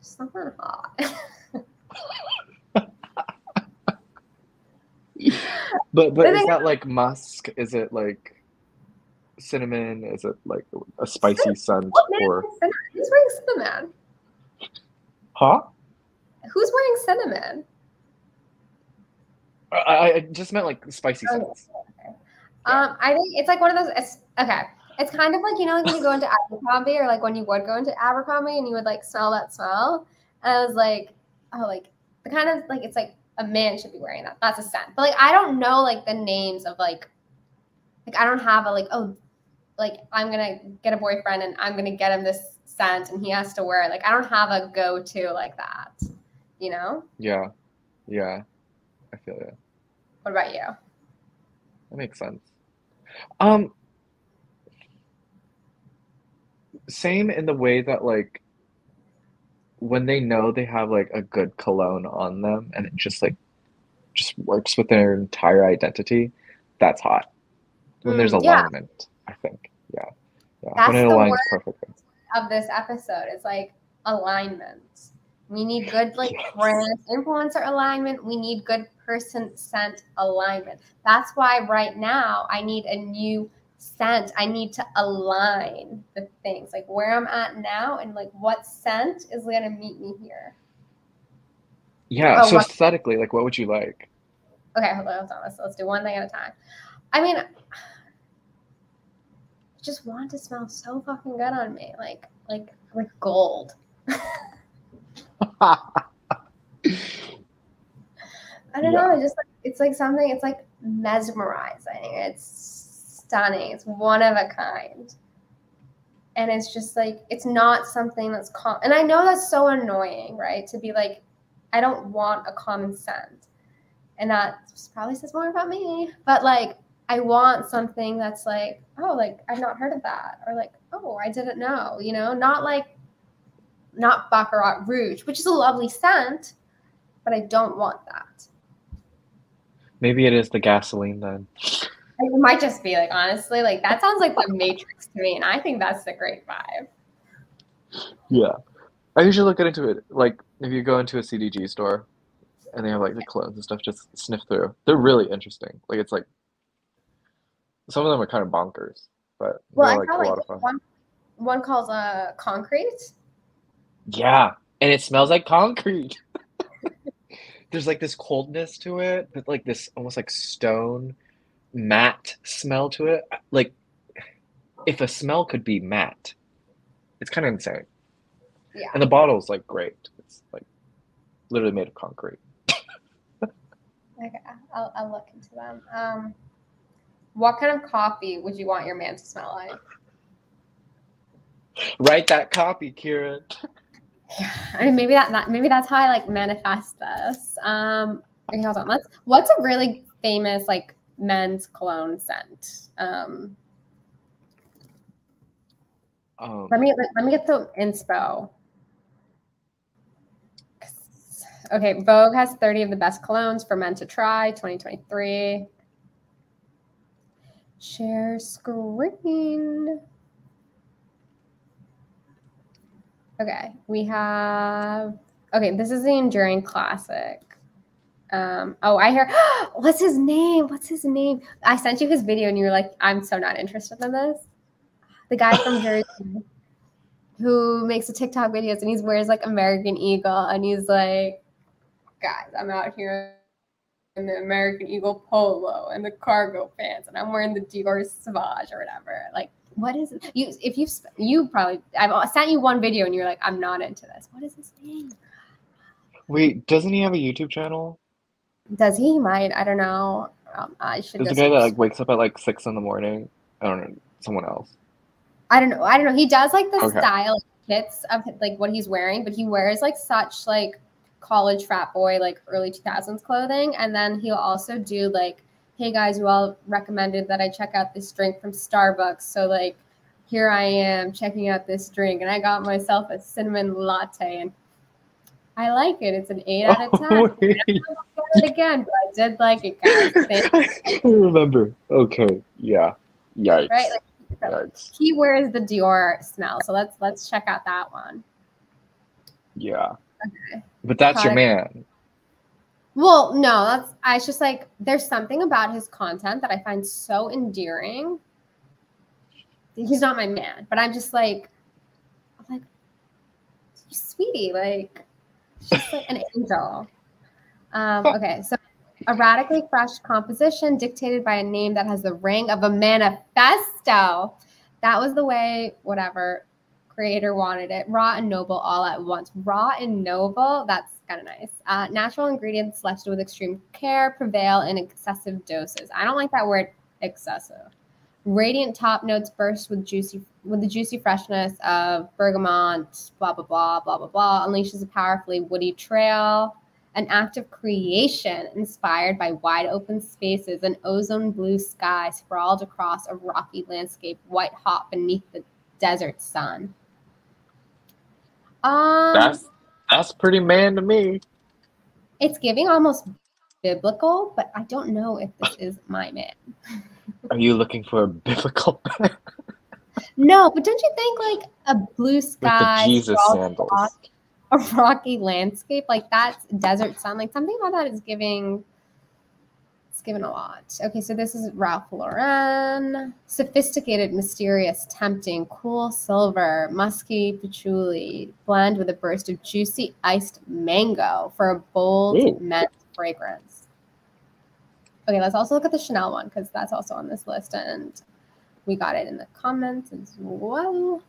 Speaker 1: something hot.
Speaker 2: But
Speaker 1: The
Speaker 2: is
Speaker 1: thing
Speaker 2: that like musk? Is it like cinnamon? Is it like a spicy scent
Speaker 1: what man
Speaker 2: or
Speaker 1: wears cinnamon? Who's wearing cinnamon?
Speaker 2: huh?
Speaker 1: Who's wearing cinnamon?
Speaker 2: I just meant like spicy
Speaker 1: Oh,
Speaker 2: scents.
Speaker 1: okay.
Speaker 2: Yeah.
Speaker 1: I think it's like one of those. Okay, it's kind of like like when you go into Abercrombie or like when you would go into Abercrombie and you would like smell that smell. And I was like, oh, like the kind of like it's like a man should be wearing that. That's a scent. But like I don't know like the names of like I don't have a like oh like I'm gonna get a boyfriend and I'm gonna get him this scent and he has to wear it. Like I don't have a go-to like that. You know?
Speaker 2: Yeah. Yeah. I feel it.
Speaker 1: What about you?
Speaker 2: That makes sense. Um, Same in the way that like when they know they have like a good cologne on them and it just works with their entire identity, that's hot. When there's
Speaker 1: Yeah,
Speaker 2: alignment, I think. Yeah. Yeah. When
Speaker 1: that's
Speaker 2: it
Speaker 1: the word
Speaker 2: aligns perfectly.
Speaker 1: of this episode. It's like alignment. We need good like
Speaker 2: Yes.
Speaker 1: brand influencer alignment. We need good person scent alignment. That's why right now I need a new scent. I need to align the things like where I'm at now and like what scent is gonna meet me here.
Speaker 2: Yeah.
Speaker 1: Oh,
Speaker 2: So
Speaker 1: what?
Speaker 2: aesthetically, like what would you like?
Speaker 1: Okay, hold on. Let's do one thing at a time. I mean, I just want to smell so fucking good on me, like gold. I don't know.
Speaker 2: Yeah.
Speaker 1: It's like something. It's like mesmerizing. It's stunning. It's one of a kind, and it's just like it's not something that's common. And I know that's so annoying, right? To be like, I don't want a common scent, and that probably says more about me. But like, I want something that's like, oh, like I've not heard of that, or like, oh, I didn't know, you know, not Baccarat Rouge, which is a lovely scent, but I don't want that.
Speaker 2: Maybe it is the gasoline then.
Speaker 1: It might just be like, honestly, like that sounds like the Matrix to me, and I think that's the great vibe.
Speaker 2: Yeah. I usually look into it. Like, if you go into a CDG store and they have like the clones and stuff, just sniff through. They're really interesting. Like, it's like some of them are kind of bonkers, but
Speaker 1: Well,
Speaker 2: they're
Speaker 1: I
Speaker 2: like
Speaker 1: saw
Speaker 2: a
Speaker 1: like
Speaker 2: lot of fun.
Speaker 1: one called Concrete.
Speaker 2: Yeah, and it smells like concrete. There's like this coldness to it, but like this almost like stone matte smell to it. Like, if a smell could be matte, it's kind of insane.
Speaker 1: Yeah.
Speaker 2: And the bottle's like great. It's like literally made of concrete.
Speaker 1: Okay, I'll look into them. What kind of coffee would you want your man to smell like?
Speaker 2: Write that copy, Kieran.
Speaker 1: Yeah, I mean, maybe that's how I like manifest this. Okay, hold on. What's a really famous like men's cologne scent? Let me get the inspo. Okay, Vogue has 30 of the best colognes for men to try, 2023. Share screen. Okay, we have, okay, this is the Enduring Classic. Oh, I hear, what's his name? What's his name? I sent you his video and you were like, I'm so not interested in this. The guy from Jersey who makes the TikTok videos and he wears like American Eagle and he's like, guys, I'm out here in the American Eagle polo and the cargo pants and I'm wearing the Dior Sauvage or whatever. Like, what is it? You probably, I've sent you one video and you're like, I'm not into this. What is his name?
Speaker 2: Wait, doesn't he have a YouTube channel?
Speaker 1: Does he? He might. I don't know. I should.
Speaker 2: There's a guy that like wakes up at like 6 in the morning. I don't know, someone else.
Speaker 1: I don't know. I don't know. He does like the
Speaker 2: Okay.
Speaker 1: style kits of like what he's wearing, but he wears like such like college frat boy, like early 2000s clothing. And then he'll also do like, hey guys, you all recommended that I check out this drink from Starbucks. So like, here I am checking out this drink and I got myself a cinnamon latte and I like it. It's an 8 out of 10. I don't know if I'll get it again, but I did like it, guys.
Speaker 2: I remember. Okay. Yeah. Yikes.
Speaker 1: Right? Like,
Speaker 2: Yikes.
Speaker 1: he wears the Dior smell. So let's check out that one.
Speaker 2: Yeah.
Speaker 1: Okay.
Speaker 2: But that's your man.
Speaker 1: Well, no, it's just like there's something about his content that I find so endearing. He's not my man, but I'm like, sweetie, like she's like an angel. Okay, so a radically fresh composition dictated by a name that has the ring of a manifesto. That was the way, whatever, creator wanted it. Raw and noble all at once. Raw and noble, that's kind of nice. Natural ingredients selected with extreme care prevail in excessive doses. I don't like that word excessive. Radiant top notes burst with the juicy freshness of bergamot, blah, blah, blah, blah, blah, blah, unleashes a powerfully woody trail, an act of creation inspired by wide open spaces and ozone blue sky sprawled across a rocky landscape, white hot beneath the desert sun.
Speaker 2: That's pretty man to me.
Speaker 1: It's giving almost biblical, but I don't know if this is my man.
Speaker 2: Are you looking for a biblical man?
Speaker 1: No, but don't you think like a blue sky,
Speaker 2: with the Jesus sandals,
Speaker 1: a rocky landscape, like that's desert sun, like something about that is giving. It's given a lot. Okay, so this is Ralph Lauren. Sophisticated, mysterious, tempting, cool silver, musky patchouli, blend with a burst of juicy iced mango for a bold mint fragrance. Okay, let's also look at the Chanel one because that's also on this list and we got it in the comments as well.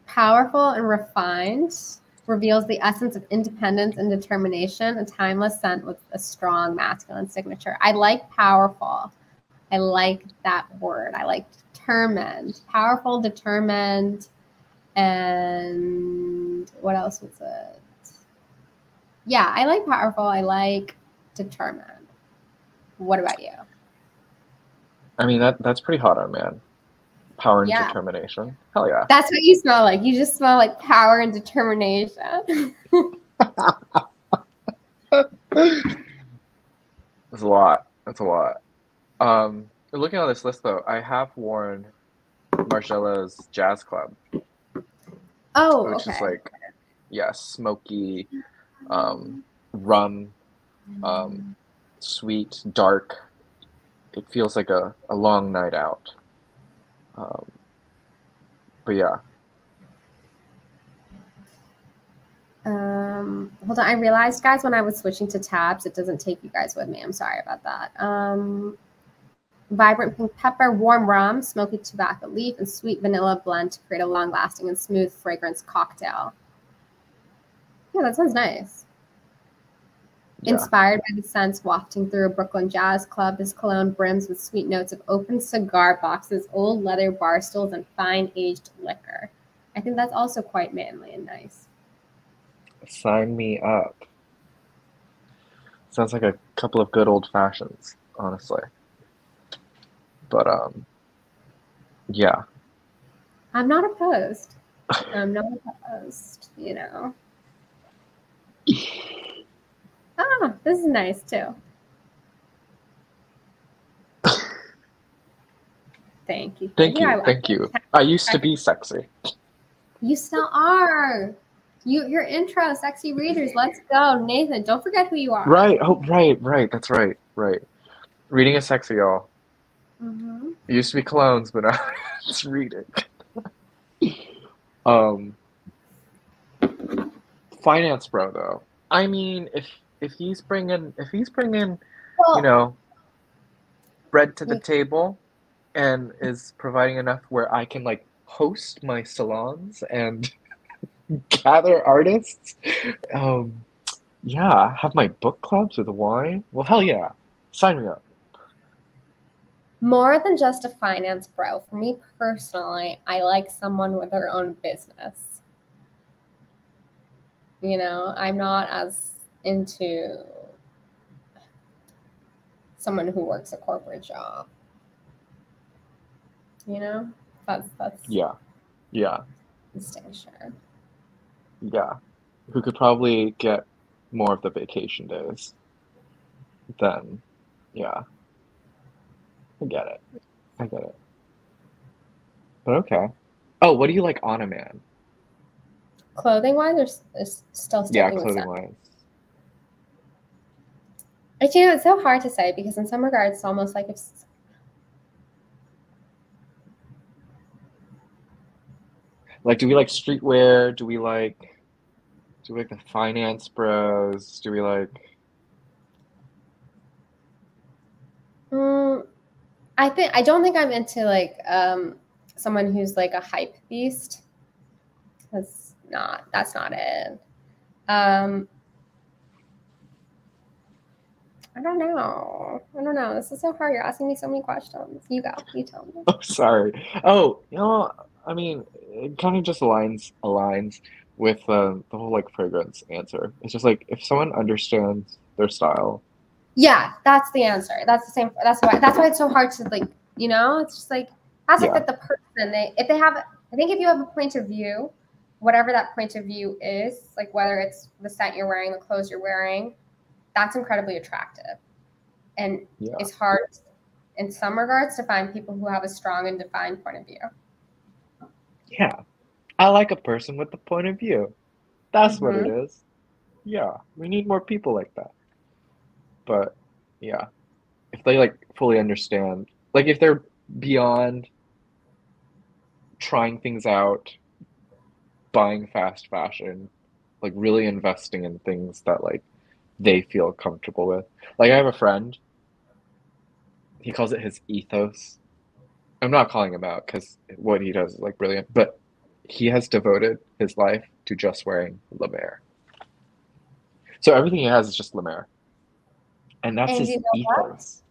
Speaker 1: Powerful and refined, reveals the essence of independence and determination, a timeless scent with a strong masculine signature. I like powerful. I like that word. I like determined. Powerful, determined, and what else was it? Yeah, I like powerful. I like determined. What about you?
Speaker 2: I mean, that's pretty hot on man. Power and
Speaker 1: Yeah.
Speaker 2: determination. Hell yeah.
Speaker 1: That's what you smell like. You just smell like power and determination.
Speaker 2: That's a lot. That's a lot. Looking at this list though, I have worn Margiela's Jazz Club,
Speaker 1: Oh,
Speaker 2: which is
Speaker 1: okay.
Speaker 2: like, yeah, smoky, rum, sweet, dark. It feels like a long night out. But yeah.
Speaker 1: Hold on. I realized, guys, when I was switching to tabs, it doesn't take you guys with me. I'm sorry about that. Vibrant pink pepper, warm rum, smoky tobacco leaf, and sweet vanilla blend to create a long-lasting and smooth fragrance cocktail. Yeah, that sounds nice.
Speaker 2: Yeah.
Speaker 1: Inspired by the scents wafting through a Brooklyn jazz club, this cologne brims with sweet notes of open cigar boxes, old leather bar stools, and fine aged liquor. I think that's also quite manly and nice.
Speaker 2: Sign me up. Sounds like a couple of good old fashions, honestly. But yeah.
Speaker 1: I'm not opposed. I'm not opposed, you know. Ah, this is nice too. Thank you.
Speaker 2: Thank you. Thank you. I used to be sexy.
Speaker 1: You still are. Your intro, sexy readers. Let's go, Nathan. Don't forget who you are.
Speaker 2: Right. Oh, right. That's right. Right. Reading is sexy, y'all.
Speaker 1: Mm-hmm.
Speaker 2: It used to be colognes, but now it's reading. Finance bro though. I mean, if he's bringing
Speaker 1: Well,
Speaker 2: you know, bread to the table and is providing enough where I can like host my salons and gather artists, yeah, have my book clubs with wine. Well, hell yeah, sign me up.
Speaker 1: more than just a finance bro. For me personally, I like someone with their own business. You know, I'm not as into someone who works a corporate job. You know, that's
Speaker 2: Yeah,
Speaker 1: distinction.
Speaker 2: yeah. Who could probably get more of the vacation days than, yeah. I get it. I get it. But okay. Oh, what do you like on a man?
Speaker 1: Clothing wise, or still
Speaker 2: Yeah,
Speaker 1: sticking with
Speaker 2: clothing
Speaker 1: sex?
Speaker 2: wise.
Speaker 1: Actually, it's so hard to say because in some regards, it's almost like if
Speaker 2: Like, do we like streetwear? Do we like the finance bros? Do we like?
Speaker 1: I don't think I'm into like someone who's like a hype beast. That's not it. I don't know. This is so hard. You're asking me so many questions. You go. You tell me.
Speaker 2: Oh, sorry. Oh, I mean, it kind of just aligns with the whole like fragrance answer. It's just like if someone understands their style.
Speaker 1: Yeah, that's the answer. That's the same. That's why it's so hard to like. You know, it's just like has to
Speaker 2: Yeah.
Speaker 1: fit the person. If they have, I think if you have a point of view, whatever that point of view is, like whether it's the scent you're wearing, the clothes you're wearing, that's incredibly attractive. And
Speaker 2: Yeah.
Speaker 1: it's hard in some regards to find people who have a strong and defined point of view.
Speaker 2: Yeah. I like a person with a point of view. That's what it
Speaker 1: Mm-hmm.
Speaker 2: is. Yeah. We need more people like that. But yeah, if they like fully understand, like if they're beyond trying things out, buying fast fashion, like really investing in things that like they feel comfortable with. Like I have a friend, he calls it his ethos. I'm not calling him out because what he does is like brilliant, but he has devoted his life to just wearing La Mer. So everything he has is just La Mer. And that's
Speaker 1: And
Speaker 2: his
Speaker 1: you know what?
Speaker 2: ethos.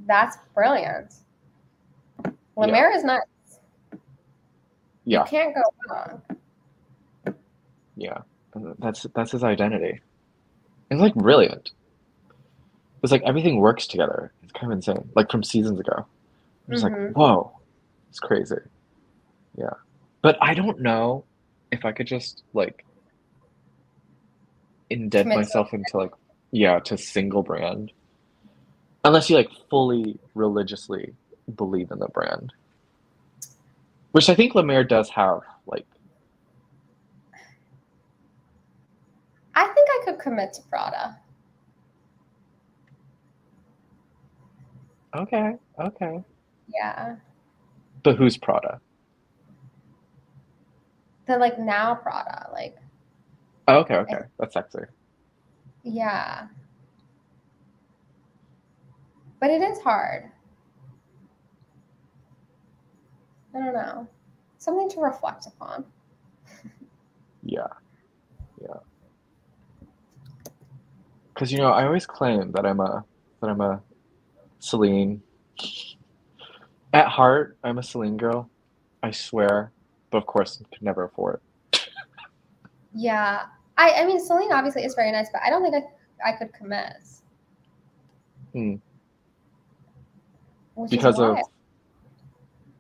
Speaker 1: That's brilliant. La
Speaker 2: Yeah.
Speaker 1: Mer is nice. You
Speaker 2: Yeah.
Speaker 1: can't go wrong.
Speaker 2: Yeah. And that's his identity. It's like brilliant. It's like everything works together. It's kind of insane. Like from seasons ago. I'm just like,
Speaker 1: Mm-hmm.
Speaker 2: whoa, it's crazy. Yeah. But I don't know if I could just like indent
Speaker 1: Commit to
Speaker 2: myself into like, yeah, to single brand. Unless you like fully religiously believe in the brand. Which I think Lemaire does have, like,
Speaker 1: I think I could commit to Prada.
Speaker 2: okay, okay.
Speaker 1: Yeah.
Speaker 2: But who's Prada?
Speaker 1: The like now Prada. Like,
Speaker 2: Oh, okay, okay. That's sexy.
Speaker 1: yeah. But it is hard. I don't know. Something to reflect upon.
Speaker 2: Yeah, yeah. Because you know, I always claim that I'm a Celine. At heart, I'm a Celine girl. I swear, but of course, could never afford
Speaker 1: Yeah. I mean, Celine obviously is very nice, but I don't think I could commit,
Speaker 2: it. Mm.
Speaker 1: which is
Speaker 2: Because
Speaker 1: why.
Speaker 2: of,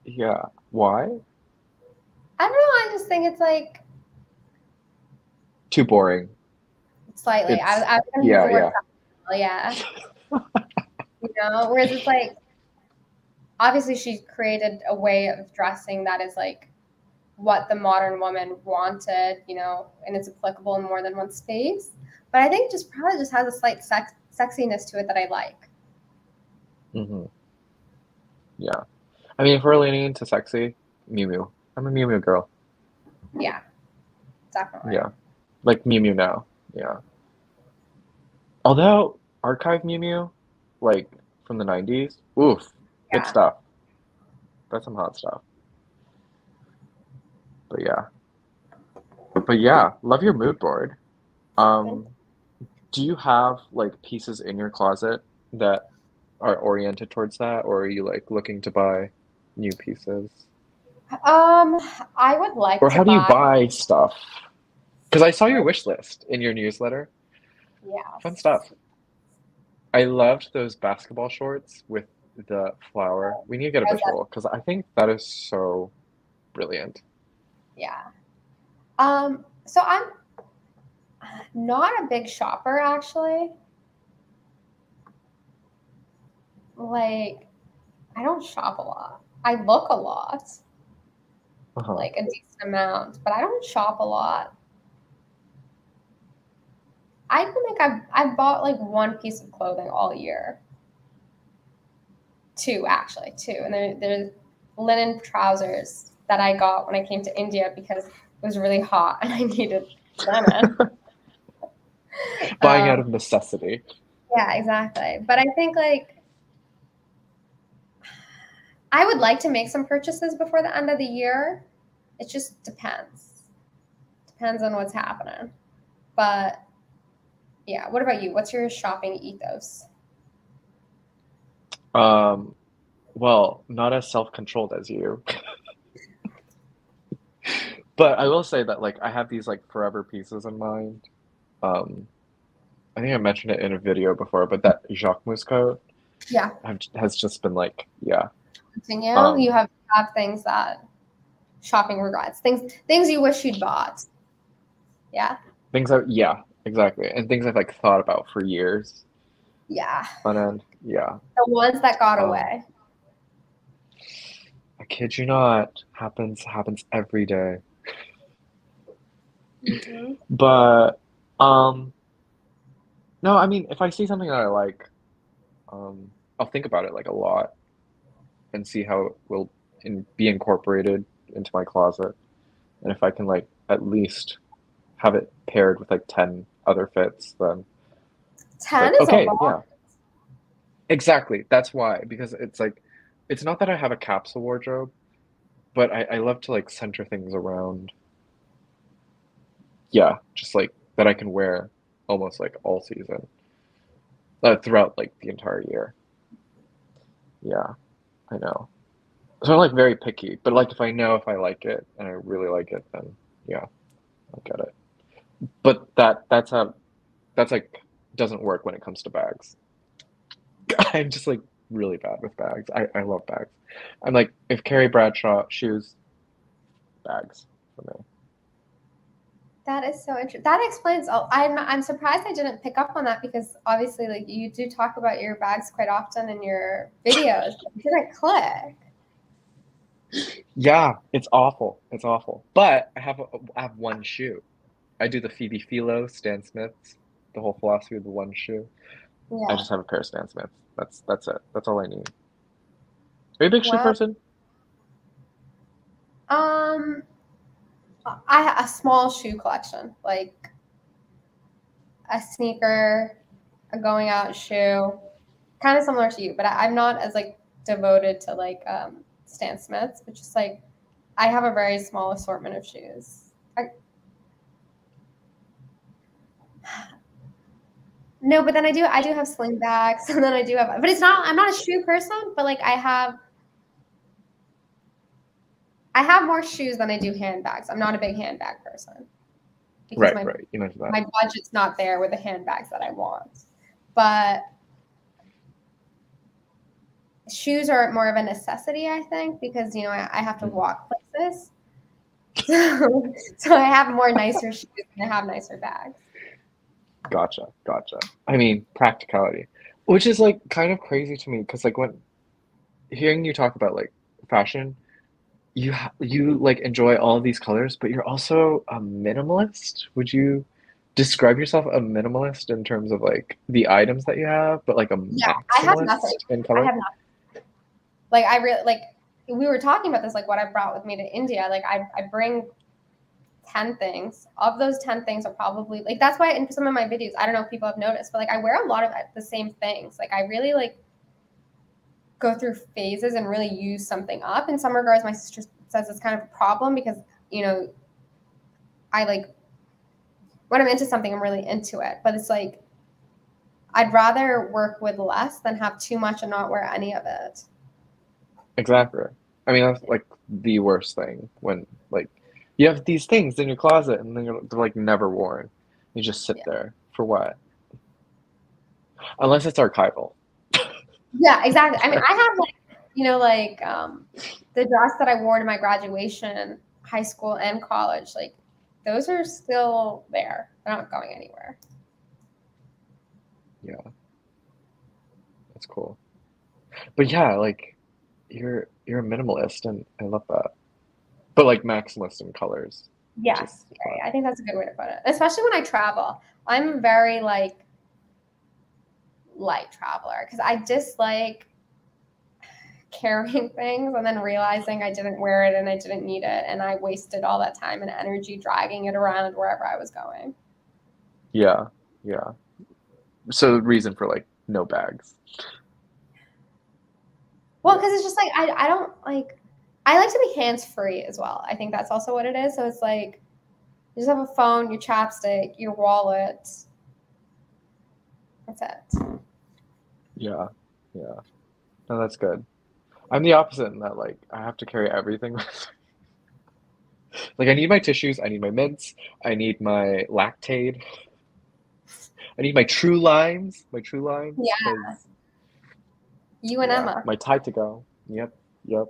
Speaker 2: yeah. Why?
Speaker 1: I don't know. I just think it's like
Speaker 2: Too boring.
Speaker 1: slightly.
Speaker 2: It's
Speaker 1: I was going to use
Speaker 2: yeah,
Speaker 1: the word
Speaker 2: yeah.
Speaker 1: practical, yeah. Whereas it's like, obviously she created a way of dressing that is like what the modern woman wanted, and it's applicable in more than one space. But I think just probably just has a slight sexiness to it that I like.
Speaker 2: Hmm. Yeah. I mean, if we're leaning into sexy, Miu Miu. I'm a Miu Miu girl.
Speaker 1: Yeah, definitely.
Speaker 2: Yeah. Like Miu Miu now. Yeah. Although archive Mew Mew, like from the 90s, oof, good
Speaker 1: Yeah.
Speaker 2: stuff. That's some hot stuff. But yeah. But yeah, love your mood board. Um, do you have like pieces in your closet that are oriented towards that, or are you like looking to buy new pieces?
Speaker 1: Um, I would like
Speaker 2: Or
Speaker 1: to
Speaker 2: how do you
Speaker 1: buy.
Speaker 2: buy stuff? Because I saw your wish list in your newsletter. Fun
Speaker 1: Yes.
Speaker 2: stuff. I loved those basketball shorts with the flower. We need to get a
Speaker 1: How's that?
Speaker 2: visual because I think that is so brilliant.
Speaker 1: Yeah. So I'm not a big shopper actually. Like, I don't shop a lot. I look a lot,
Speaker 2: Uh-huh.
Speaker 1: like a decent amount, but I don't shop a lot. I don't think I've bought like one piece of clothing all year. Two actually, two, and there's linen trousers that I got when I came to India because it was really hot and I needed linen.
Speaker 2: Buying out
Speaker 1: Um,
Speaker 2: of necessity.
Speaker 1: yeah, exactly. But I think like I would like to make some purchases before the end of the year. It just depends. Depends on what's happening. But yeah, what about you? What's your shopping ethos?
Speaker 2: Um, well, not as self-controlled as you. But I will say that like I have these like forever pieces in mind. Um, I think I mentioned it in a video before, but that Jacques coat
Speaker 1: Yeah,
Speaker 2: has just been like, yeah.
Speaker 1: continue. You
Speaker 2: Um,
Speaker 1: have things that shopping regrets, things you wish you'd bought. Yeah,
Speaker 2: things that, yeah, exactly. And things I've like thought about for years
Speaker 1: yeah.
Speaker 2: on end. Yeah.
Speaker 1: The ones that got
Speaker 2: Um,
Speaker 1: away.
Speaker 2: I kid you not, happens every day.
Speaker 1: Hmm.
Speaker 2: But um, no, I mean, if I see something that I like, I'll think about it like a lot and see how it will be incorporated into my closet. And if I can like at least have it paired with like 10 other fits, then it's
Speaker 1: 10
Speaker 2: like,
Speaker 1: is a
Speaker 2: okay,
Speaker 1: lot.
Speaker 2: yeah, exactly. That's why, because it's like, it's not that I have a capsule wardrobe, but I love to like center things around, yeah, just like that I can wear almost like all season, throughout like the entire year. Yeah, I know. So I'm like very picky, but like if I know if I like it and I really like it, then yeah, I'll get it. But that's like doesn't work when it comes to bags. I'm just like really bad with bags. I love bags. I'm like if Carrie Bradshaw shoes, bags for me.
Speaker 1: That is so interesting. That explains. I'm surprised I didn't pick up on that because obviously, like you do talk about your bags quite often in your videos. But it didn't click.
Speaker 2: Yeah, it's awful. It's awful. But I have one shoe. I do the Phoebe Philo, Stan Smiths, the whole philosophy of the one shoe. I
Speaker 1: Yeah.
Speaker 2: just have a pair of Stan Smiths. That's it. That's all I need. Are you a big shoe
Speaker 1: Well,
Speaker 2: person?
Speaker 1: um, I have a small shoe collection, like a sneaker, a going out shoe, kind of similar to you, but I'm not as like devoted to like Stan Smiths, but just like I have a very small assortment of shoes. No, but then I do have sling bags, and then I do have, but it's not. I'm not a shoe person, but like I have more shoes than I do handbags. I'm not a big handbag person because
Speaker 2: Right,
Speaker 1: my
Speaker 2: right. You mentioned that.
Speaker 1: my budget's not there with the handbags that I want. But shoes are more of a necessity, I think, because I have to
Speaker 2: Mhm.
Speaker 1: walk places. So I have more nicer shoes and I have nicer bags.
Speaker 2: Gotcha, gotcha. I mean, practicality, which is like kind of crazy to me because like when hearing you talk about like fashion, you like enjoy all these colors, but you're also a minimalist. Would you describe yourself a minimalist in terms of like the items that you have, but like a
Speaker 1: Yeah, I have nothing.
Speaker 2: maximalist in
Speaker 1: I
Speaker 2: color?
Speaker 1: have nothing. Like I really like we were talking about this, like what I brought with me to India. Like I bring 10 things. Of those 10 things are probably like that's why in some of my videos, I don't know if people have noticed, but like I wear a lot of the same things. Like I really like go through phases and really use something up. In some regards, my sister says it's kind of a problem because, I like when I'm into something, I'm really into it. But it's like I'd rather work with less than have too much and not wear any of it.
Speaker 2: Exactly. I mean, that's like the worst thing when like you have these things in your closet and then they're like never worn. You just sit
Speaker 1: Yeah.
Speaker 2: there for what? Unless it's archival.
Speaker 1: Yeah, exactly. I mean, I have the dress that I wore to my graduation, high school and college, like those are still there. They're not going anywhere.
Speaker 2: Yeah, that's cool. But yeah, like you're a minimalist and I love that. But like maximalist in colors, which
Speaker 1: Yes,
Speaker 2: is fun.
Speaker 1: yeah, I think that's a good way to put it. Especially when I travel. I'm a very like light traveler because I dislike carrying things and then realizing I didn't wear it and I didn't need it and I wasted all that time and energy dragging it around wherever I was going.
Speaker 2: Yeah, yeah. So the reason for like no bags.
Speaker 1: Well, because it's just like I don't like I like to be hands free as well. I think that's also what it is. So it's like you just have a phone, your chapstick, your wallet. That's it.
Speaker 2: Yeah, yeah. No, that's good. I'm the opposite in that like I have to carry everything. Like I need my tissues, I need my mints, I need my Lactaid, I need my True Limes,
Speaker 1: Yeah,
Speaker 2: because
Speaker 1: you and
Speaker 2: yeah,
Speaker 1: Emma.
Speaker 2: my Tide to go. Yep, yep.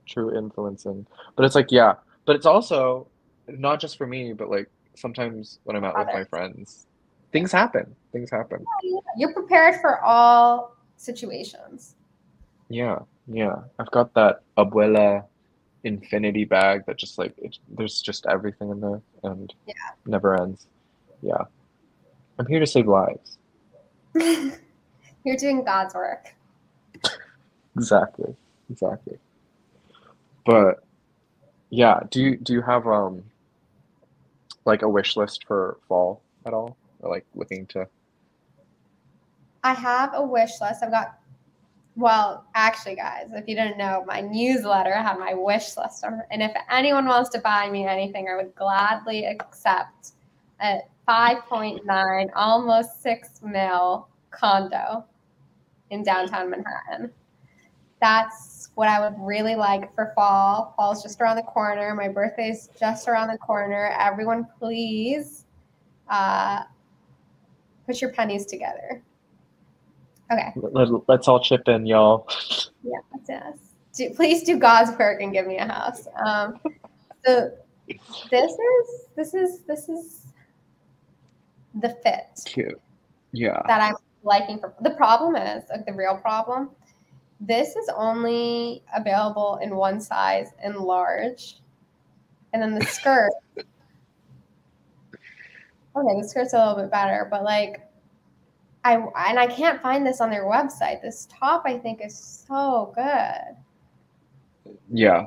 Speaker 2: True influencing. But it's like yeah, but it's also not just for me, but like sometimes when I'm out with my
Speaker 1: Others.
Speaker 2: friends, things happen. Things happen.
Speaker 1: You're prepared for all situations.
Speaker 2: Yeah, yeah. I've got that abuela infinity bag that just like there's just everything in there and never ends. Yeah, I'm here to save lives.
Speaker 1: Yeah. You're doing God's work.
Speaker 2: Exactly, exactly. But yeah, do you have like a wish list for fall at all, or like looking to?
Speaker 1: I have a wish list. Well, actually, guys, if you didn't know, my newsletter had my wish list. And if anyone wants to buy me anything, I would gladly accept a 5.9, almost 6 mil condo in downtown Manhattan. that's what I would really like for fall. Fall's just around the corner. My birthday's just around the corner. Everyone, please put your pennies together. Okay.
Speaker 2: Let's all chip in, y'all.
Speaker 1: Yeah, yes. Please do God's work and give me a house. So this is the fit.
Speaker 2: Cute. Yeah.
Speaker 1: That I'm liking. The problem is, like, the real problem, this is only available in one size in large. And then the skirt, okay, the skirt's a little bit better, but like, I can't find this on their website. This top, I think, is so good.
Speaker 2: Yeah.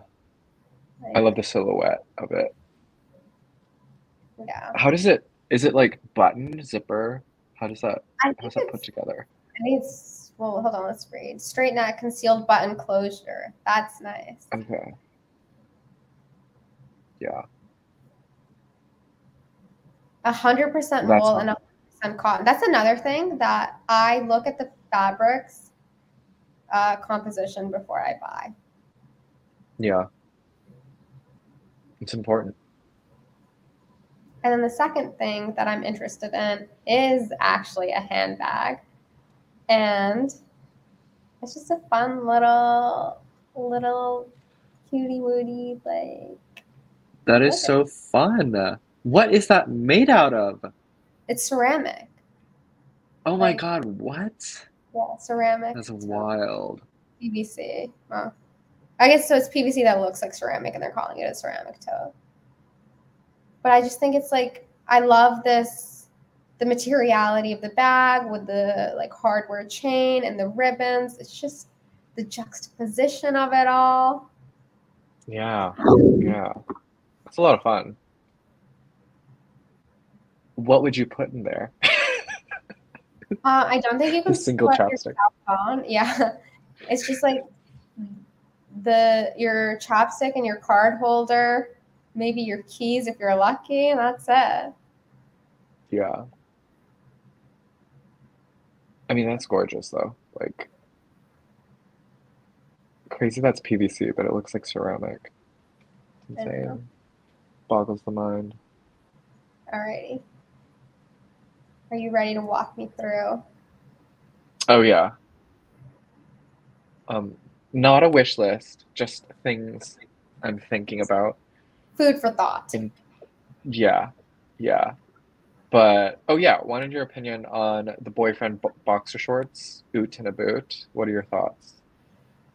Speaker 1: Like,
Speaker 2: I love the silhouette of it.
Speaker 1: Yeah.
Speaker 2: How does it, is it like button, zipper? How's that put together?
Speaker 1: I think it's, well, hold on, let's read. Straight neck, concealed button closure. That's nice.
Speaker 2: Okay. Yeah.
Speaker 1: 100% wool and 100% cotton. That's another thing that I look at the fabrics composition before I buy.
Speaker 2: Yeah. It's important.
Speaker 1: And then the second thing that I'm interested in is actually a handbag. And it's just a fun little cutie woody, like.
Speaker 2: That is so fun. What is that made out of?
Speaker 1: It's ceramic.
Speaker 2: Oh my God, what?
Speaker 1: Yeah, ceramic.
Speaker 2: That's wild.
Speaker 1: PVC. Oh. I guess so it's PVC that looks like ceramic and they're calling it a ceramic tote. But I just think it's like, I love this, the materiality of the bag with the like hardware chain and the ribbons. It's just the juxtaposition of it all.
Speaker 2: Yeah. Yeah. It's a lot of fun. What would you put in there?
Speaker 1: I don't think you can
Speaker 2: a single
Speaker 1: put
Speaker 2: chapstick.
Speaker 1: Your phone. Yeah. It's just like your chapstick and your card holder, maybe your keys if you're lucky, and that's it.
Speaker 2: Yeah. I mean, that's gorgeous though. Like, crazy that's PVC, but it looks like ceramic. It's insane. Boggles the mind.
Speaker 1: Alrighty. Are you ready to walk me through?
Speaker 2: Oh yeah. Not a wish list, just things I'm thinking about.
Speaker 1: Food for thought.
Speaker 2: Yeah. But, oh yeah, wanted your opinion on the boyfriend boxer shorts, oot and a boot. What are your thoughts?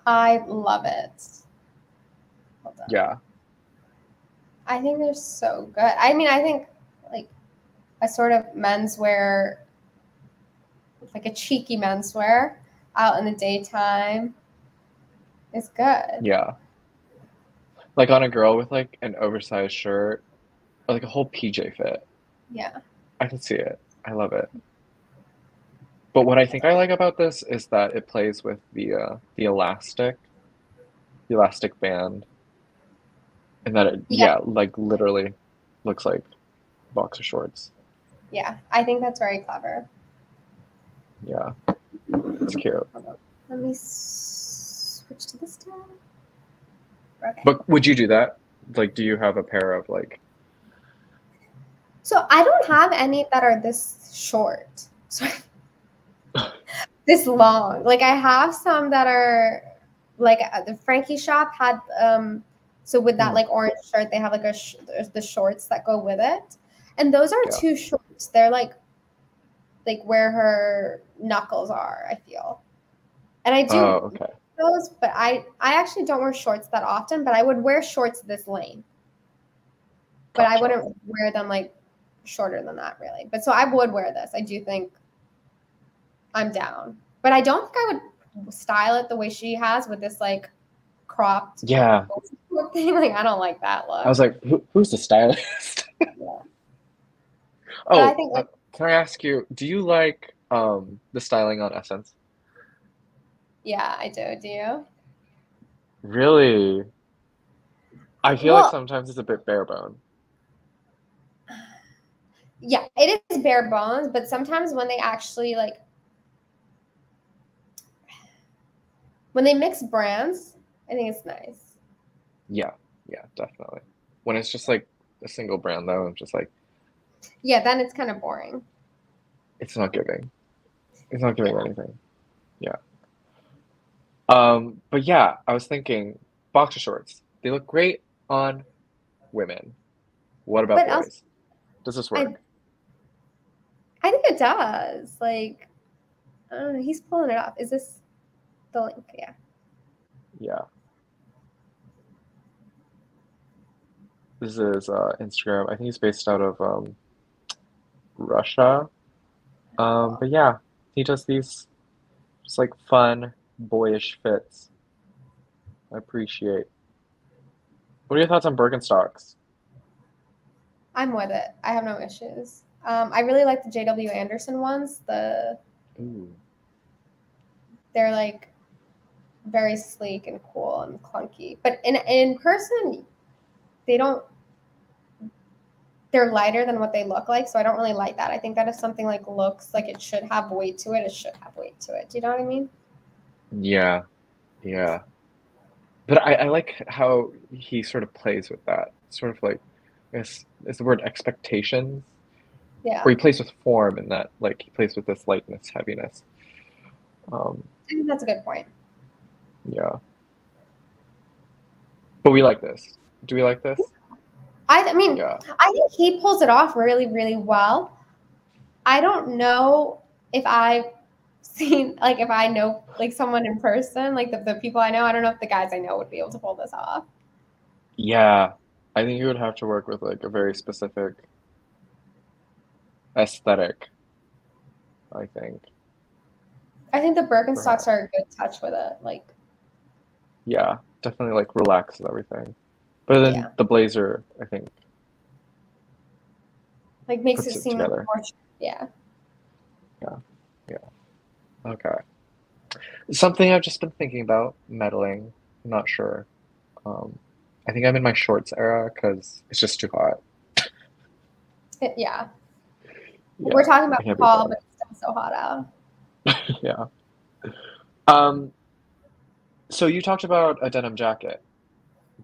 Speaker 1: I love it. Hold on.
Speaker 2: Yeah.
Speaker 1: I think they're so good. I mean, I think like a sort of menswear, like a cheeky menswear out in the daytime is good.
Speaker 2: Yeah. Like on a girl with like an oversized shirt or like a whole PJ fit.
Speaker 1: Yeah.
Speaker 2: I can see it. I love it. But what I think I like about this is that it plays with the elastic band, and that it like literally looks like boxer shorts.
Speaker 1: Yeah, I think that's very clever.
Speaker 2: Yeah, it's cute.
Speaker 1: Let me switch to this tab. Okay.
Speaker 2: But would you do that? Like, do you have a pair of like?
Speaker 1: So I don't have any that are this short. This long. Like I have some that are like the Frankie shop had so with that like orange shirt they have like the shorts that go with it. And those are too short. They're like where her knuckles are, I feel. And I do those, but I actually don't wear shorts that often, but I would wear shorts this length. But I wouldn't wear them like shorter than that really. But so I would wear this. I do think I'm down. But I don't think I would style it the way she has with this like cropped thing. Like I don't like that look.
Speaker 2: I was like, who's the stylist? Oh, I think, can I ask you, do you like the styling on Essence?
Speaker 1: Yeah, I do. Do you?
Speaker 2: Really? I feel like sometimes it's a bit bare bone.
Speaker 1: Yeah, it is bare bones, but sometimes when they actually like When they mix brands, I think it's nice.
Speaker 2: Yeah, yeah, definitely. When it's just like a single brand though, I'm just like,
Speaker 1: Yeah, then it's kind of boring.
Speaker 2: it's not giving. It's not giving
Speaker 1: Yeah.
Speaker 2: anything. Yeah. But yeah, I was thinking boxer shorts. They look great on women. What about
Speaker 1: But else,
Speaker 2: boys? Does this
Speaker 1: I
Speaker 2: work?
Speaker 1: I think it does. Like, I don't know. He's pulling it off. Is this the link? Yeah.
Speaker 2: Yeah. This is Instagram. I think he's based out of Russia.
Speaker 1: Cool.
Speaker 2: But yeah, he does these just like fun, boyish fits. I appreciate. What are your thoughts on Birkenstocks?
Speaker 1: I'm with it. I have no issues. I really like the JW Anderson ones.
Speaker 2: Ooh.
Speaker 1: They're like very sleek and cool and clunky. But in person, they don't. They're lighter than what they look like, so I don't really like that. I think that if something like looks like it should have weight to it, it should have weight to it. Do you know what I mean?
Speaker 2: Yeah, yeah. But I like how he sort of plays with that. Sort of like, I guess, is the word expectations? Or
Speaker 1: Yeah,
Speaker 2: he plays with form in that, like, he plays with this lightness, heaviness. Um,
Speaker 1: I think that's a good point.
Speaker 2: yeah. But we like this. Do we like this?
Speaker 1: I mean,
Speaker 2: Yeah.
Speaker 1: I think he pulls it off really, really well. I don't know if I've seen like if I know like someone in person, like the people I know. I don't know if the guys I know would be able to pull this off.
Speaker 2: Yeah. I think you would have to work with like a very specific aesthetic, I think,
Speaker 1: I think the Birkenstocks
Speaker 2: perhaps.
Speaker 1: are a good touch with it. Like,
Speaker 2: Yeah. Definitely like relaxes everything. But then
Speaker 1: yeah,
Speaker 2: the blazer, I think,
Speaker 1: like makes it
Speaker 2: puts it
Speaker 1: seem
Speaker 2: together.
Speaker 1: more. Yeah.
Speaker 2: Yeah. Yeah. Okay. Something I've just been thinking about, meddling. I'm not sure. Um, I think I'm in my shorts era because it's just too hot.
Speaker 1: Yeah. We're
Speaker 2: Yeah,
Speaker 1: talking
Speaker 2: I
Speaker 1: about
Speaker 2: can't be
Speaker 1: fall,
Speaker 2: bothered.
Speaker 1: but it's still so hot out.
Speaker 2: Yeah. Um, so you talked about a denim jacket.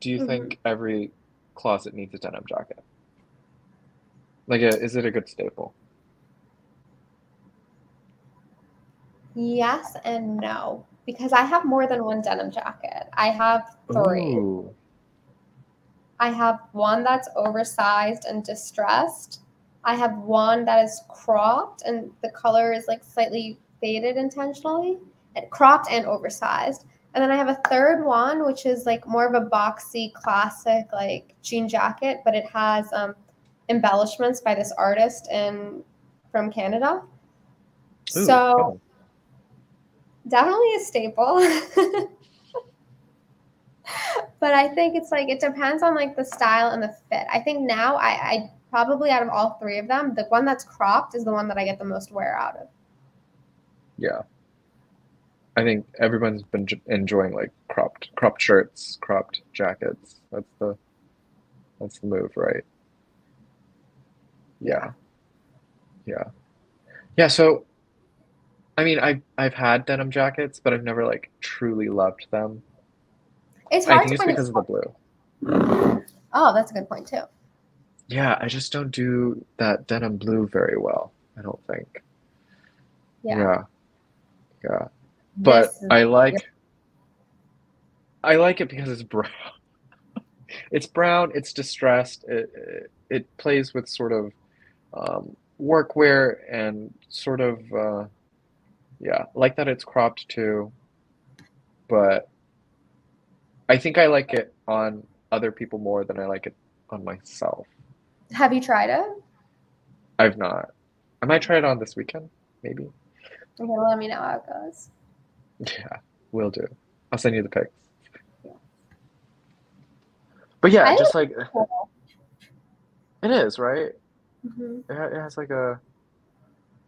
Speaker 2: Do you
Speaker 1: Hmm.
Speaker 2: think every closet needs a denim jacket? Is it a good staple?
Speaker 1: Yes and no, because I have more than one denim jacket. I have three.
Speaker 2: Ooh.
Speaker 1: I have one that's oversized and distressed. I have one that is cropped and the color is like slightly faded intentionally, and cropped and oversized. And then I have a third one, which is like more of a boxy, classic, like jean jacket, but it has embellishments by this artist in from Canada.
Speaker 2: Ooh,
Speaker 1: So
Speaker 2: cool.
Speaker 1: definitely a staple. But I think it's like it depends on like the style and the fit. I think now I probably out of all three of them, the one that's cropped is the one that I get the most wear out of.
Speaker 2: Yeah. I think everyone's been enjoying like cropped shirts, cropped jackets. That's the move, right?
Speaker 1: Yeah.
Speaker 2: Yeah. Yeah. Yeah, so I mean, I've had denim jackets, but I've never like truly loved them.
Speaker 1: It's
Speaker 2: I
Speaker 1: hard
Speaker 2: think
Speaker 1: to
Speaker 2: it's
Speaker 1: find a
Speaker 2: because of the blue.
Speaker 1: oh, that's a good point too.
Speaker 2: Yeah, I just don't do that denim blue very well, I don't think.
Speaker 1: Yeah.
Speaker 2: Yeah, yeah. But
Speaker 1: This is
Speaker 2: I like it because it's brown. It's brown, it's distressed. It plays with sort of workwear and sort of yeah, like that it's cropped too, but I think I like it on other people more than I like it on myself.
Speaker 1: have you tried it?
Speaker 2: I've not. I might try it on this weekend, maybe.
Speaker 1: Okay, well, let me know how it goes.
Speaker 2: Yeah, will do. I'll send you the pics.
Speaker 1: Yeah.
Speaker 2: But yeah,
Speaker 1: I think
Speaker 2: just like
Speaker 1: it's cool.
Speaker 2: it is, right?
Speaker 1: Hmm.
Speaker 2: It has like a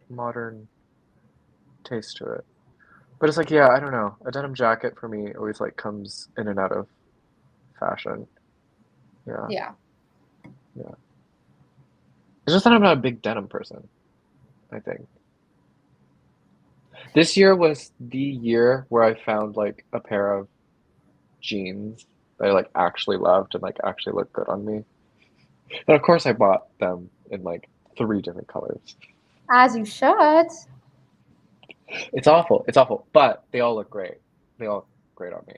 Speaker 2: modern taste to it. But it's like, yeah, I don't know. A denim jacket for me always like comes in and out of fashion. Yeah,
Speaker 1: Yeah.
Speaker 2: yeah. It's just that I'm not a big denim person, I think. This year was the year where I found like a pair of jeans that I like actually loved and like actually looked good on me. And of course I bought them in like three different colors.
Speaker 1: As you should.
Speaker 2: It's awful. It's awful. But they all look great. They all look great on me.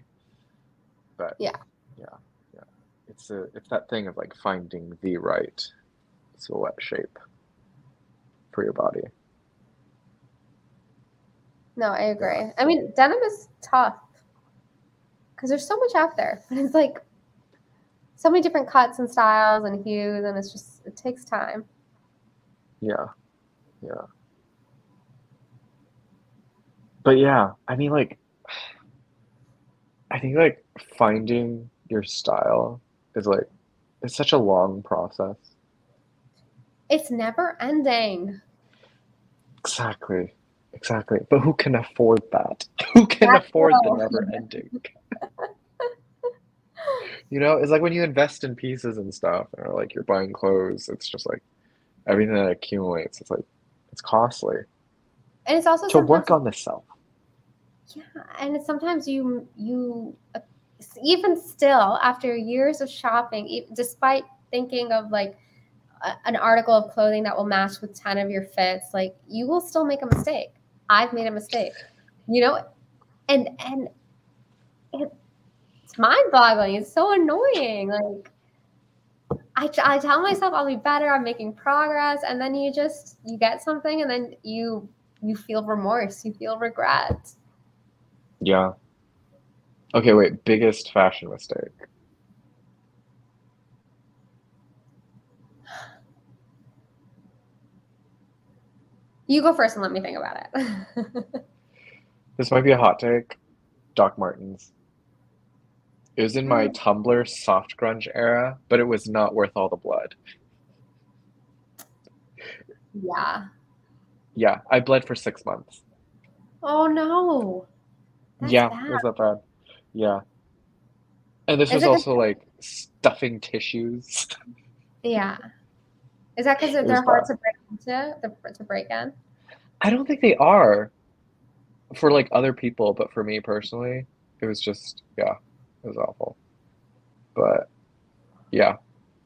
Speaker 2: But
Speaker 1: Yeah.
Speaker 2: yeah, yeah. It's that thing of like finding the right silhouette shape for your body.
Speaker 1: No, I agree.
Speaker 2: Yeah.
Speaker 1: I mean, denim is tough because there's so much out there, but it's like so many different cuts and styles and hues, and it takes time.
Speaker 2: Yeah. Yeah. But yeah, I mean like I think like finding your style is like it's such a long process.
Speaker 1: It's never ending.
Speaker 2: Exactly. Exactly. But who can afford that? Who can
Speaker 1: That's
Speaker 2: afford the
Speaker 1: low.
Speaker 2: never ending? You know, it's like when you invest in pieces and stuff, or like you're buying clothes, it's just like everything that accumulates, it's like it's costly
Speaker 1: And it's also
Speaker 2: to
Speaker 1: sometimes,
Speaker 2: work on this self.
Speaker 1: yeah, and it's sometimes even still after years of shopping, despite thinking of like an article of clothing that will match with 10 of your fits, like you will still make a mistake. I've made a mistake, you know, and it's mind-boggling. It's so annoying. Like I tell myself I'll be better, I'm making progress, and then you get something and then you feel remorse, you feel regret.
Speaker 2: Yeah. Okay, wait, biggest fashion mistake.
Speaker 1: You go first and let me think about it.
Speaker 2: This might be a hot take. Doc Martens. It was in my Tumblr soft grunge era, but it was not worth all the blood.
Speaker 1: Yeah.
Speaker 2: Yeah, I bled for 6 months.
Speaker 1: Oh no. That's
Speaker 2: Yeah, it
Speaker 1: bad.
Speaker 2: was that bad. Yeah. And this
Speaker 1: Is
Speaker 2: was
Speaker 1: it 'cause
Speaker 2: also like stuffing tissues.
Speaker 1: yeah. Is that because
Speaker 2: It was
Speaker 1: they're hard
Speaker 2: bad.
Speaker 1: to break into, to break in?
Speaker 2: I don't think they are for like other people, but for me personally, it was just, yeah, it was awful. But yeah,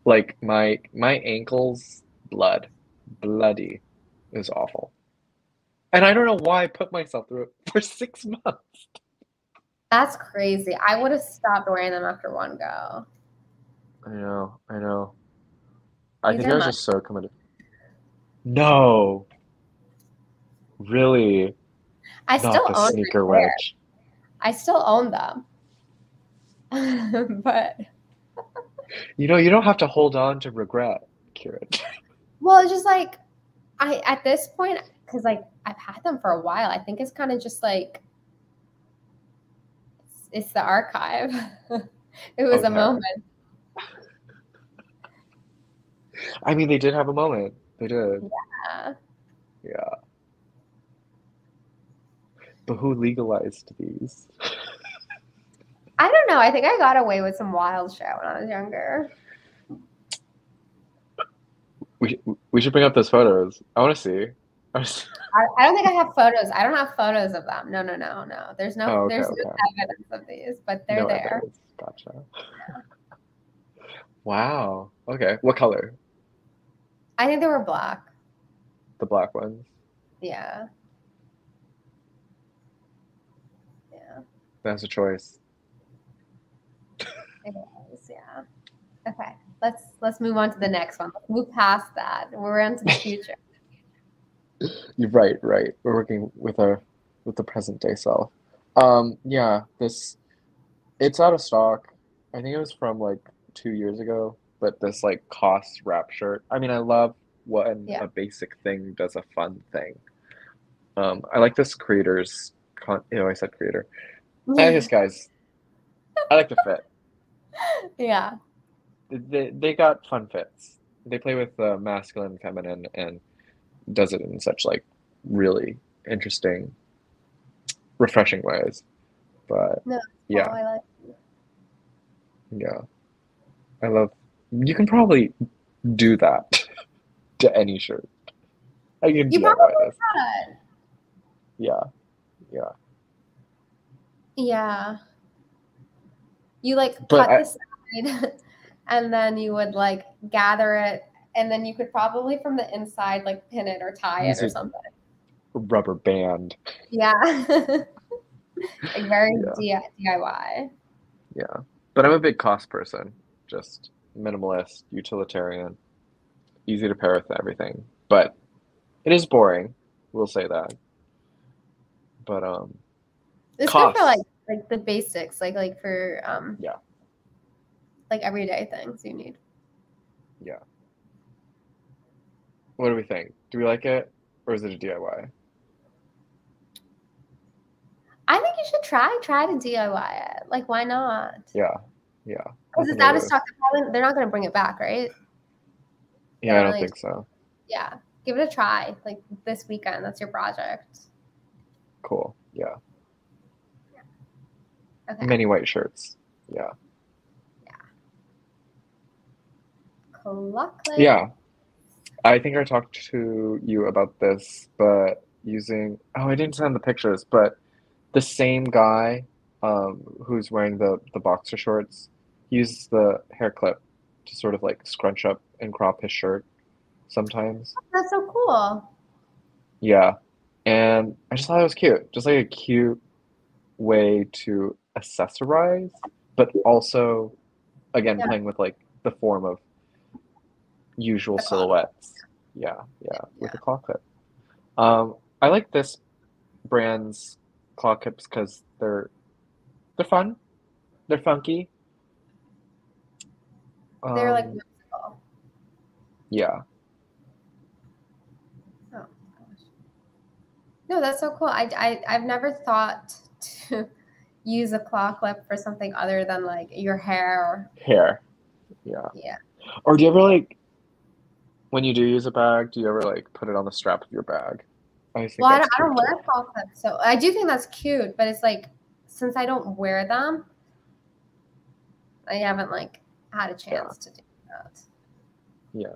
Speaker 2: like my ankles, bloody. It was awful. And I don't know why I put myself through it for 6 months.
Speaker 1: That's crazy. I would have stopped wearing them after one go.
Speaker 2: I know, I know. I
Speaker 1: These
Speaker 2: think
Speaker 1: are
Speaker 2: I was
Speaker 1: mine.
Speaker 2: just so committed. No, really,
Speaker 1: I
Speaker 2: not
Speaker 1: still
Speaker 2: the
Speaker 1: own
Speaker 2: sneaker
Speaker 1: my pair.
Speaker 2: wedge.
Speaker 1: I still own them. But
Speaker 2: You know, you don't have to hold on to regret, Kieran.
Speaker 1: well, it's just like I at this point, because like I've had them for a while. I think it's kind of just like it's the archive. It was a
Speaker 2: Okay.
Speaker 1: moment.
Speaker 2: I mean, they did have a moment. They did.
Speaker 1: Yeah.
Speaker 2: Yeah. But who legalized these?
Speaker 1: I don't know. I think I got away with some wild shit when I was younger.
Speaker 2: We should bring up those photos. I want to see.
Speaker 1: I don't think I have photos. I don't have photos of them. No, no, no, no.
Speaker 2: Oh, okay,
Speaker 1: There's no
Speaker 2: okay.
Speaker 1: evidence of these, but they're
Speaker 2: No
Speaker 1: there.
Speaker 2: evidence. Gotcha. Wow. Okay. What color?
Speaker 1: I think they were black.
Speaker 2: The black ones.
Speaker 1: Yeah. Yeah.
Speaker 2: That's a choice.
Speaker 1: It was, yeah. Okay. Let's move on to the next one. Let's move past that. We're into the future.
Speaker 2: You're right, right. We're working with the present day self. Yeah, this it's out of stock. I think it was from like 2 years ago, but this like cost wrap shirt. I mean, I love when
Speaker 1: Yeah.
Speaker 2: a basic thing does a fun thing. I like this creator's I said creator. I like this guy's. I like the fit.
Speaker 1: Yeah.
Speaker 2: They got fun fits. They play with masculine and feminine and does it in such like really interesting, refreshing ways. But
Speaker 1: No. Oh,
Speaker 2: yeah,
Speaker 1: I like.
Speaker 2: yeah. I love you can probably do that to any shirt. I can
Speaker 1: You probably
Speaker 2: DIY this.
Speaker 1: could.
Speaker 2: Yeah. Yeah.
Speaker 1: Yeah. You like
Speaker 2: But
Speaker 1: cut the side and then you would like gather it, and then you could probably from the inside like pin it or tie it
Speaker 2: use
Speaker 1: or
Speaker 2: a
Speaker 1: something.
Speaker 2: rubber band.
Speaker 1: Yeah. Like very
Speaker 2: Yeah.
Speaker 1: DIY.
Speaker 2: Yeah. But I'm a big cost person. Just minimalist, utilitarian, easy to pair with everything. But it is boring. We'll say that. But
Speaker 1: It's good for
Speaker 2: costs.
Speaker 1: like the basics, like for
Speaker 2: Yeah.
Speaker 1: like everyday things you need.
Speaker 2: Yeah. What do we think? Do we like it, or is it a DIY?
Speaker 1: I think you should try to DIY it. Like, why not?
Speaker 2: Yeah. Yeah.
Speaker 1: Because
Speaker 2: That's on
Speaker 1: it's
Speaker 2: the
Speaker 1: out of
Speaker 2: list.
Speaker 1: stock. They're not going to bring it back, right? They
Speaker 2: Yeah, I
Speaker 1: don't
Speaker 2: don't
Speaker 1: really.
Speaker 2: think so.
Speaker 1: Yeah, give it a try. Like this weekend, that's your project.
Speaker 2: Cool. Yeah.
Speaker 1: Okay.
Speaker 2: Many white shirts. Yeah.
Speaker 1: Clock clip.
Speaker 2: Yeah. I think I talked to you about this, but using, oh, I didn't send the pictures, but the same guy who's wearing the boxer shorts uses the hair clip to sort of like scrunch up and crop his shirt sometimes.
Speaker 1: That's so cool.
Speaker 2: Yeah. And I just thought it was cute. Just like a cute way to accessorize, but also, again,
Speaker 1: Yeah,
Speaker 2: playing with like the form of usual
Speaker 1: the clock.
Speaker 2: silhouettes. Yeah, yeah, with
Speaker 1: Yeah.
Speaker 2: the claw clip. I like this brand's claw clips because they're fun, they're funky.
Speaker 1: They're like
Speaker 2: Um,
Speaker 1: whimsical.
Speaker 2: yeah,
Speaker 1: Oh gosh. No, that's so cool. I've never thought to use a claw clip for something other than like your hair.
Speaker 2: hair. Yeah.
Speaker 1: Yeah.
Speaker 2: Or do you ever like when you do use a bag? Do you ever like put it on the strap of your bag? I just think
Speaker 1: Well,
Speaker 2: that's
Speaker 1: I
Speaker 2: cute
Speaker 1: don't
Speaker 2: too.
Speaker 1: wear claw clips, so I do think that's cute. But it's like since I don't wear them, I haven't like had a
Speaker 2: Yeah,
Speaker 1: chance to do that.
Speaker 2: yeah.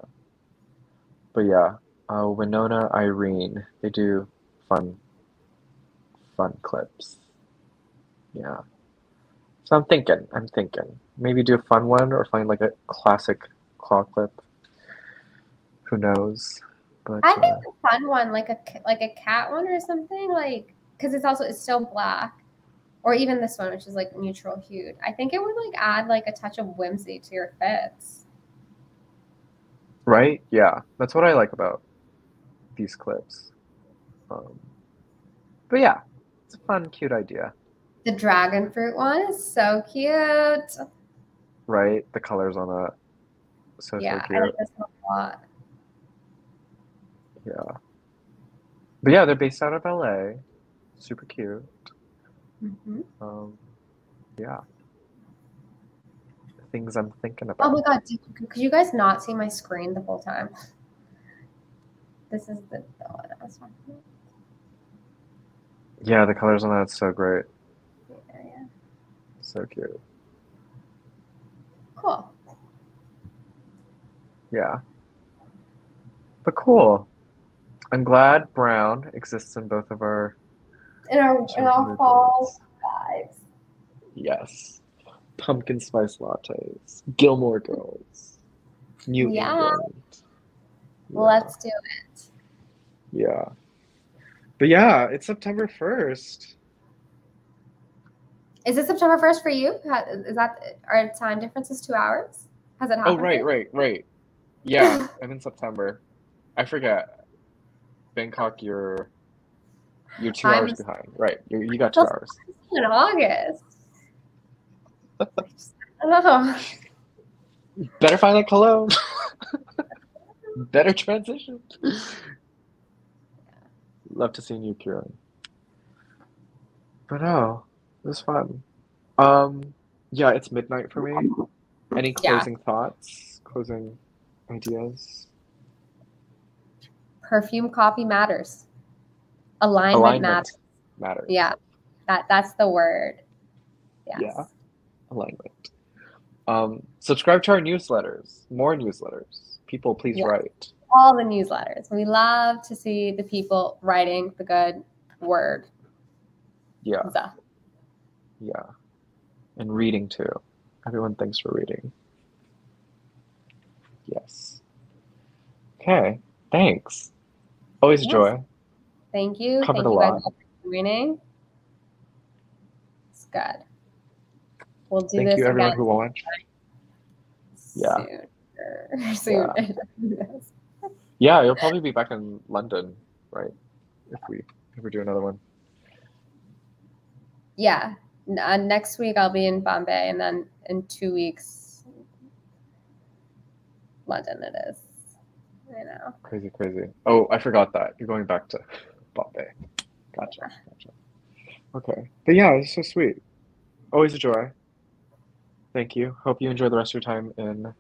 Speaker 2: But yeah, Winona, Irene, they do fun, fun clips. Yeah. So I'm thinking, maybe do a fun one or find like a classic claw clip. Who knows? But
Speaker 1: I think the fun one, like a cat one or something, like because it's still black, or even this one, which is like neutral hued. I think it would like add like a touch of whimsy to your fits.
Speaker 2: right? Yeah, that's what I like about these clips. Um, but yeah, it's a fun, cute idea,
Speaker 1: The dragon fruit one is so cute.
Speaker 2: right? The colors on that, so
Speaker 1: Yeah, I like
Speaker 2: cute.
Speaker 1: this one a lot.
Speaker 2: Yeah, but yeah, they're based out of LA. Super cute.
Speaker 1: Hmm.
Speaker 2: Um, yeah, things I'm thinking
Speaker 1: Oh my
Speaker 2: about.
Speaker 1: god, could you guys not see my screen the whole time? This is the one I was talking about.
Speaker 2: Yeah, the colors on that's so great.
Speaker 1: Yeah.
Speaker 2: So cute.
Speaker 1: Cool.
Speaker 2: Yeah, but cool. I'm glad brown exists in both of our
Speaker 1: In our
Speaker 2: mood
Speaker 1: fall
Speaker 2: boards.
Speaker 1: vibes.
Speaker 2: Yes. Pumpkin spice lattes. Gilmore Girls. New
Speaker 1: Yeah,
Speaker 2: England. Yeah.
Speaker 1: let's do it.
Speaker 2: Yeah. But yeah, it's September 1st.
Speaker 1: Is it September 1st for you? Is that our time difference is 2 hours? Has it
Speaker 2: Oh,
Speaker 1: happened for
Speaker 2: right,
Speaker 1: you?
Speaker 2: right, right. Yeah, I'm in September. I forget. Bangkok, you're 2 hours
Speaker 1: I'm
Speaker 2: behind. Right. You got
Speaker 1: still
Speaker 2: 2 hours.
Speaker 1: in August. I don't know.
Speaker 2: Better find that cologne. Better transition. Love to see New Kiran. But oh, it was fun. Um, yeah, it's midnight for me. Any
Speaker 1: Yeah,
Speaker 2: closing thoughts? Closing ideas?
Speaker 1: perfume copy matters. Alignment matters.
Speaker 2: Alignment matters.
Speaker 1: Yeah, that's the word.
Speaker 2: Yeah,
Speaker 1: Yes.
Speaker 2: alignment. Subscribe to our newsletters. More newsletters. People, please
Speaker 1: Yeah.
Speaker 2: write.
Speaker 1: All the newsletters. We love to see the people writing the good word.
Speaker 2: Yeah.
Speaker 1: So.
Speaker 2: Yeah. And reading too. Everyone, thanks for reading. Yes. Okay. Thanks. Always a
Speaker 1: Yes.
Speaker 2: joy.
Speaker 1: Thank you.
Speaker 2: Covered
Speaker 1: Thank
Speaker 2: a
Speaker 1: you guys
Speaker 2: lot.
Speaker 1: all for reading. It's good. We'll do
Speaker 2: Thank
Speaker 1: this
Speaker 2: you, everyone
Speaker 1: again
Speaker 2: who watched. Yeah.
Speaker 1: soon.
Speaker 2: Yeah. Yeah, you'll probably be back in London, right? If we do another one.
Speaker 1: Yeah. Next week I'll be in Bombay, and then in 2 weeks, London it is. I know.
Speaker 2: Crazy, crazy. Oh, I forgot that. You're going back to Bombay. Gotcha. Okay. But yeah, it's so sweet. Always a joy. Thank you. Hope you enjoy the rest of your time in.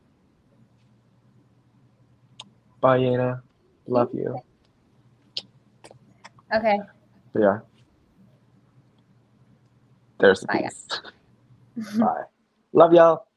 Speaker 2: Bye, Yana. Love you.
Speaker 1: Okay.
Speaker 2: But yeah. There's the
Speaker 1: Bye,
Speaker 2: piece. Bye. Love y'all.